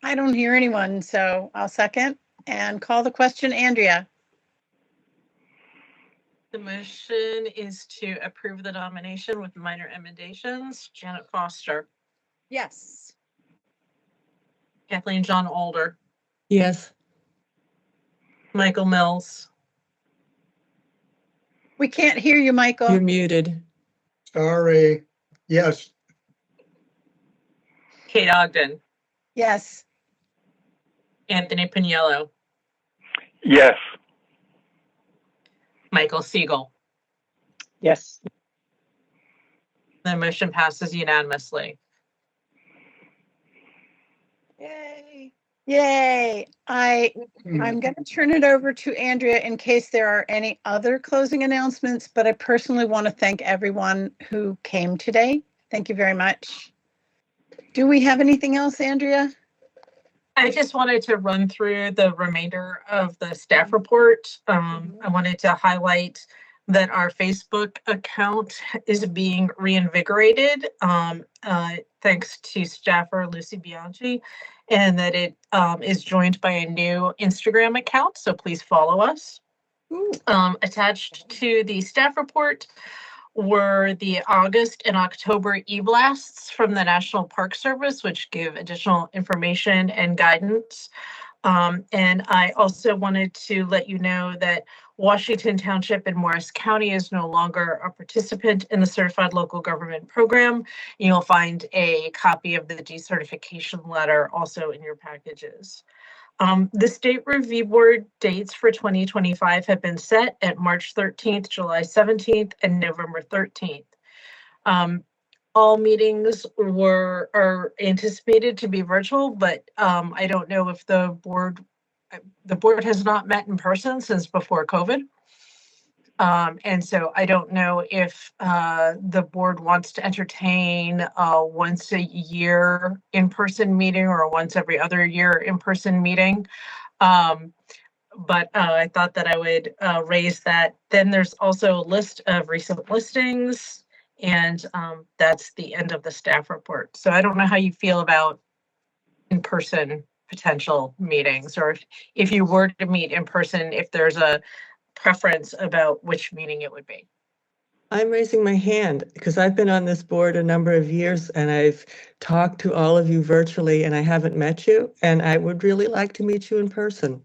I don't hear anyone, so I'll second and call the question. Andrea. The motion is to approve the nomination with minor emendations. Janet Foster, Yes. Kathleen John Alder, Yes. Michael Mills, We can't hear you, Michael. You're muted. Sorry. Yes. Kate Ogden, Yes. Anthony Piniello, Yes. Michael Siegel. Yes. The motion passes unanimously. Yay. Yay. I'm going to turn it over to Andrea in case there are any other closing announcements, but I personally want to thank everyone who came today. Thank you very much. Do we have anything else, Andrea? I just wanted to run through the remainder of the staff report. I wanted to highlight that our Facebook account is being reinvigorated, thanks to staffer Lucy Bianchi, and that it is joined by a new Instagram account, so please follow us. Attached to the staff report were the August and October e-blasts from the National Park Service, which give additional information and guidance. And I also wanted to let you know that Washington Township in Morris County is no longer a participant in the Certified Local Government Program. You'll find a copy of the decertification letter also in your packages. The State Review Board dates for 2025 have been set at March 13th, July 17th, and November 13th. All meetings are anticipated to be virtual, but I don't know if the board has not met in person since before COVID. And so I don't know if the board wants to entertain a once a year in-person meeting or a once every other year in-person meeting. But I thought that I would raise that. Then there's also a list of recent listings, and that's the end of the staff report. So I don't know how you feel about in-person potential meetings, or if you were to meet in person, if there's a preference about which meeting it would be. I'm raising my hand because I've been on this board a number of years and I've talked to all of you virtually and I haven't met you, and I would really like to meet you in person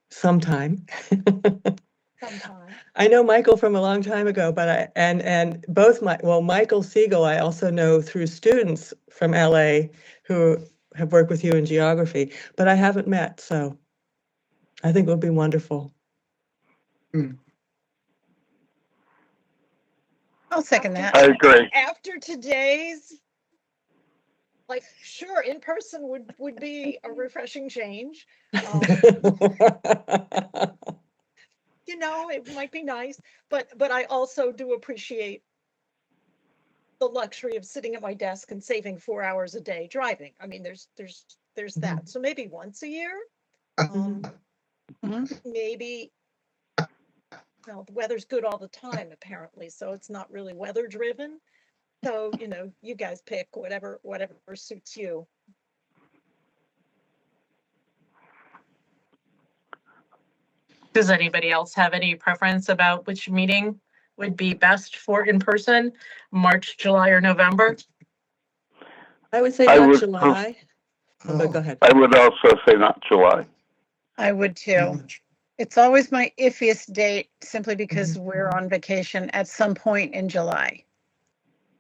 sometime. Sometime. I know Michael from a long time ago, but and both Michael Siegel, I also know through students from LA who have worked with you in geography, but I haven't met, so I think it would be wonderful. I'll second that. I agree. After today's, like, sure, in person would be a refreshing change. You know, it might be nice, but I also do appreciate the luxury of sitting at my desk and saving 4 hours a day driving. I mean, there's that. So maybe once a year, maybe. Well, the weather's good all the time, apparently, so it's not really weather driven. So, you know, you guys pick whatever suits you. Does anybody else have any preference about which meeting would be best for in person, March, July, or November? I would say not July. But go ahead. I would also say not July. I would too. It's always my iffiest date simply because we're on vacation at some point in July.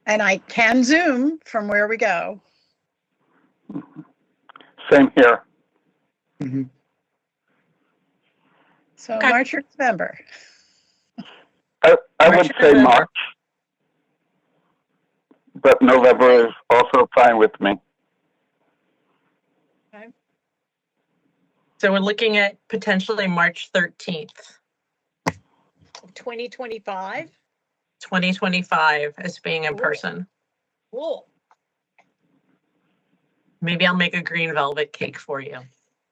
And I can Zoom from where we go. Same here. So March or November? I would say March, but November is also fine with me. Okay. So we're looking at potentially March 13th. 2025? 2025 as being in person. Cool. Maybe I'll make a green velvet cake for you.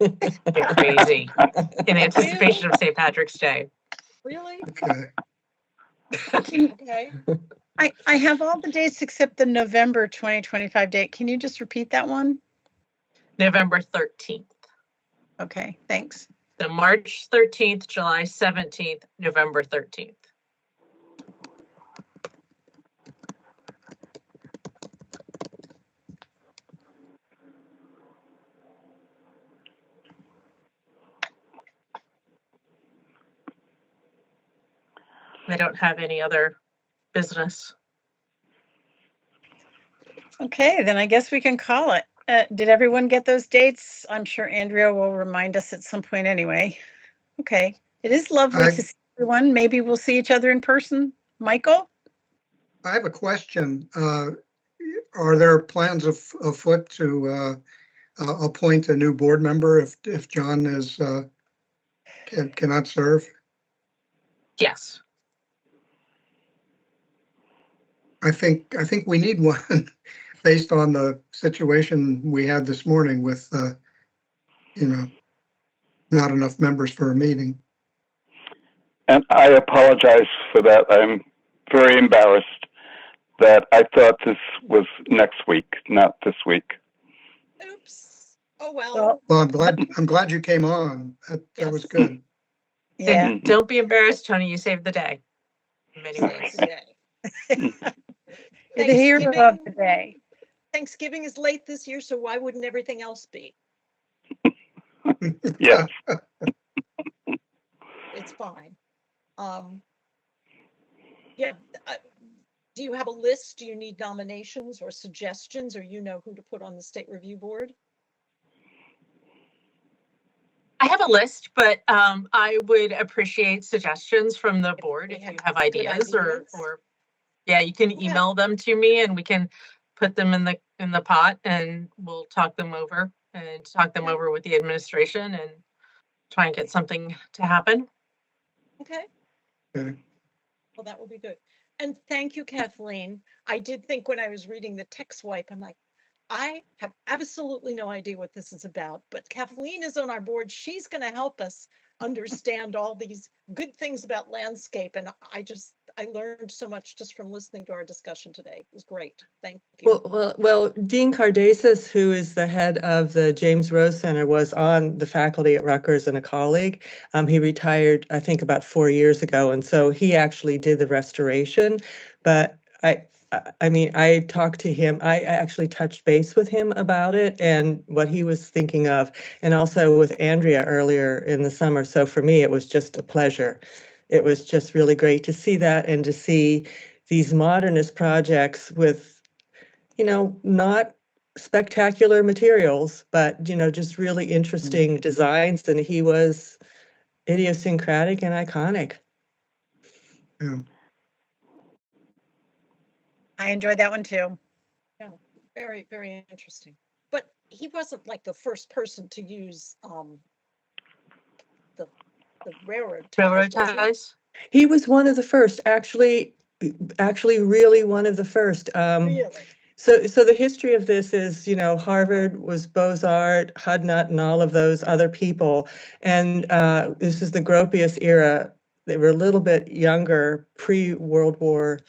Get crazy in anticipation of St. Patrick's Day. Really? Okay. Okay. I have all the dates except the November 2025 date. Can you just repeat that one? November 13th. Okay, thanks. So March 13th, July 17th, November 13th. I don't have any other business. Okay, then I guess we can call it. Did everyone get those dates? I'm sure Andrea will remind us at some point anyway. Okay, it is lovely to see everyone. Maybe we'll see each other in person. Michael? I have a question. Are there plans afoot to appoint a new board member if John is cannot serve? Yes. I think we need one based on the situation we had this morning with you know, not enough members for a meeting. And I apologize for that. I'm very embarrassed that I thought this was next week, not this week. Oops. Oh, well. Well, I'm glad you came on. That was good. Yeah. Don't be embarrassed, Tony. You saved the day. In many ways. You're the hero of the day. Thanksgiving is late this year, so why wouldn't everything else be? Yes. It's fine. Yeah. Do you have a list? Do you need nominations or suggestions, or you know who to put on the State Review Board? I have a list, but I would appreciate suggestions from the board if you have ideas or yeah, you can email them to me and we can put them in the pot and we'll talk them over with the administration and try and get something to happen. Okay. Okay. Well, that will be good. And thank you, Kathleen. I did think when I was reading the text wipe, I'm like, I have absolutely no idea what this is about, but Kathleen is on our board. She's going to help us understand all these good things about landscape. And I learned so much just from listening to our discussion today. It was great. Thank you. Well, Dean Cardasis, who is the head of the James Rose Center, was on the faculty at Rutgers and a colleague. He retired, I think, about 4 years ago. And so he actually did the restoration. But I mean, I talked to him, I actually touched base with him about it and what he was thinking of, and also with Andrea earlier in the summer. So for me, it was just a pleasure. It was just really great to see that and to see these modernist projects with, you know, not spectacular materials, but, you know, just really interesting designs. And he was idiosyncratic and iconic. Yeah. I enjoyed that one too. Yeah, very, very interesting. But he wasn't like the first person to use the railroad Railroad was he? ties. He was one of the first, actually really one of the first. Really? So the history of this is, you know, Harvard was Beaux-Arts, Hudnut, and all of those other people. And this is the Gropius era. They were a little bit younger, pre-World War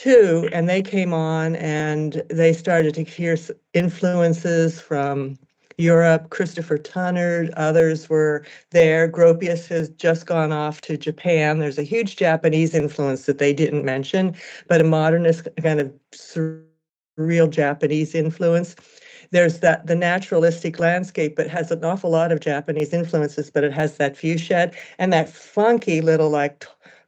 II, and they came on and they started to hear influences from Europe. Christopher Tunnard, others were there. Gropius has just gone off to Japan. There's a huge Japanese influence that they didn't mention, but a modernist kind of surreal Japanese influence. There's the naturalistic landscape, but has an awful lot of Japanese influences, but it has that view shed and that funky little like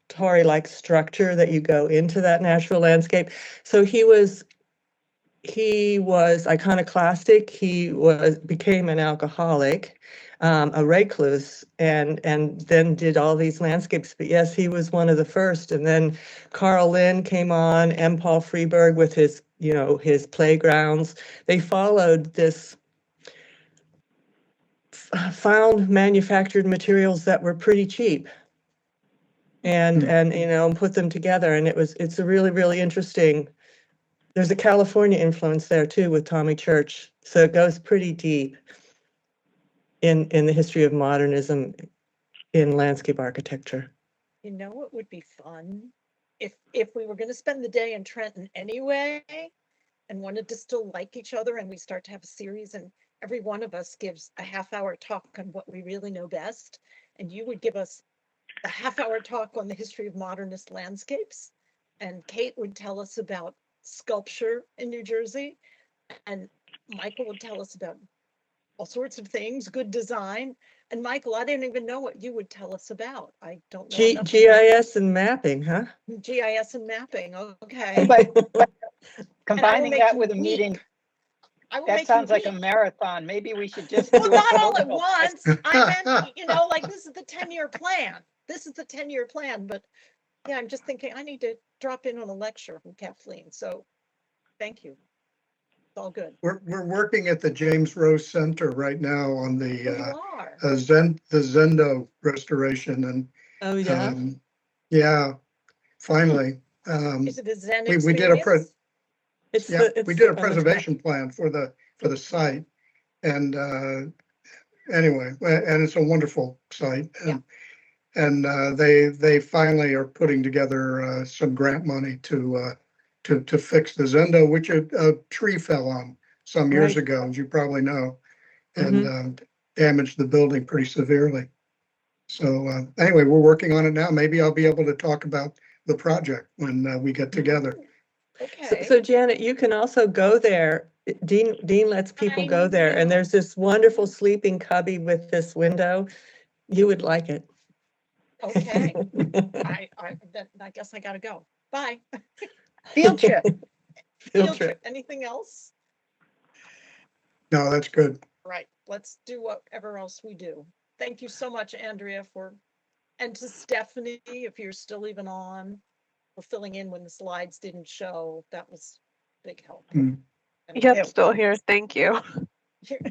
Tory-like structure that you go into that natural landscape. So he was iconoclastic. He became an alcoholic, a recluse, and then did all these landscapes. But yes, he was one of the first. And then Carl Lynn came on, M. Paul Freeberg with his, you know, his playgrounds. They followed this found manufactured materials that were pretty cheap. And you know, put them together, and it's a really interesting. There's a California influence there too with Tommy Church, so it goes pretty deep in the history of modernism in landscape architecture. You know, it would be fun if we were going to spend the day in Trenton anyway, and wanted to still like each other, and we start to have a series, and every one of us gives a half-hour talk on what we really know best, and you would give us a half-hour talk on the history of modernist landscapes, and Kate would tell us about sculpture in New Jersey, and Michael would tell us about all sorts of things, good design. And Michael, I didn't even know what you would tell us about. I don't know. enough GIS and mapping, huh? GIS and mapping, okay. But And combining make that you with a weep. meeting, I will that make you sounds like a weep. marathon. Maybe we should just. Well, do not a all at photo. once. I meant, you know, like this is the 10-year plan. This is the 10-year plan, but yeah, I'm just thinking I need to drop in on a lecture from Kathleen. So thank you. It's all good. We're working at the James Rose Center right now on the You are. the Zendo restoration, and Oh yeah. Yeah, finally. Is it a Zen we did a experience? we did a preservation plan for the site, and anyway, and it's a wonderful site, and they finally are putting together some grant money to fix the Zendo, which a tree fell on some years ago, as you probably know, and damaged the building pretty severely. So anyway, we're working on it now. Maybe I'll be able to talk about the project when we get together. Okay. So Janet, you can also go there. Dean lets people go there, and there's this wonderful sleeping cubby with this window. You would like it. Okay. I guess I gotta go. Bye. Field trip. Field trip. Anything else? No, that's good. Right. Let's do whatever else we do. Thank you so much, Andrea, and to Stephanie, if you're still even on, for filling in when the slides didn't show. That was a big help. Yep, still here. Thank you.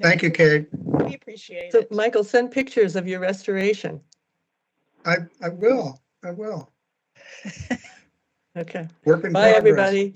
Thank you, Kate. We appreciate So it. Michael, send pictures of your restoration. I will. Okay. Work in Bye, progress. everybody.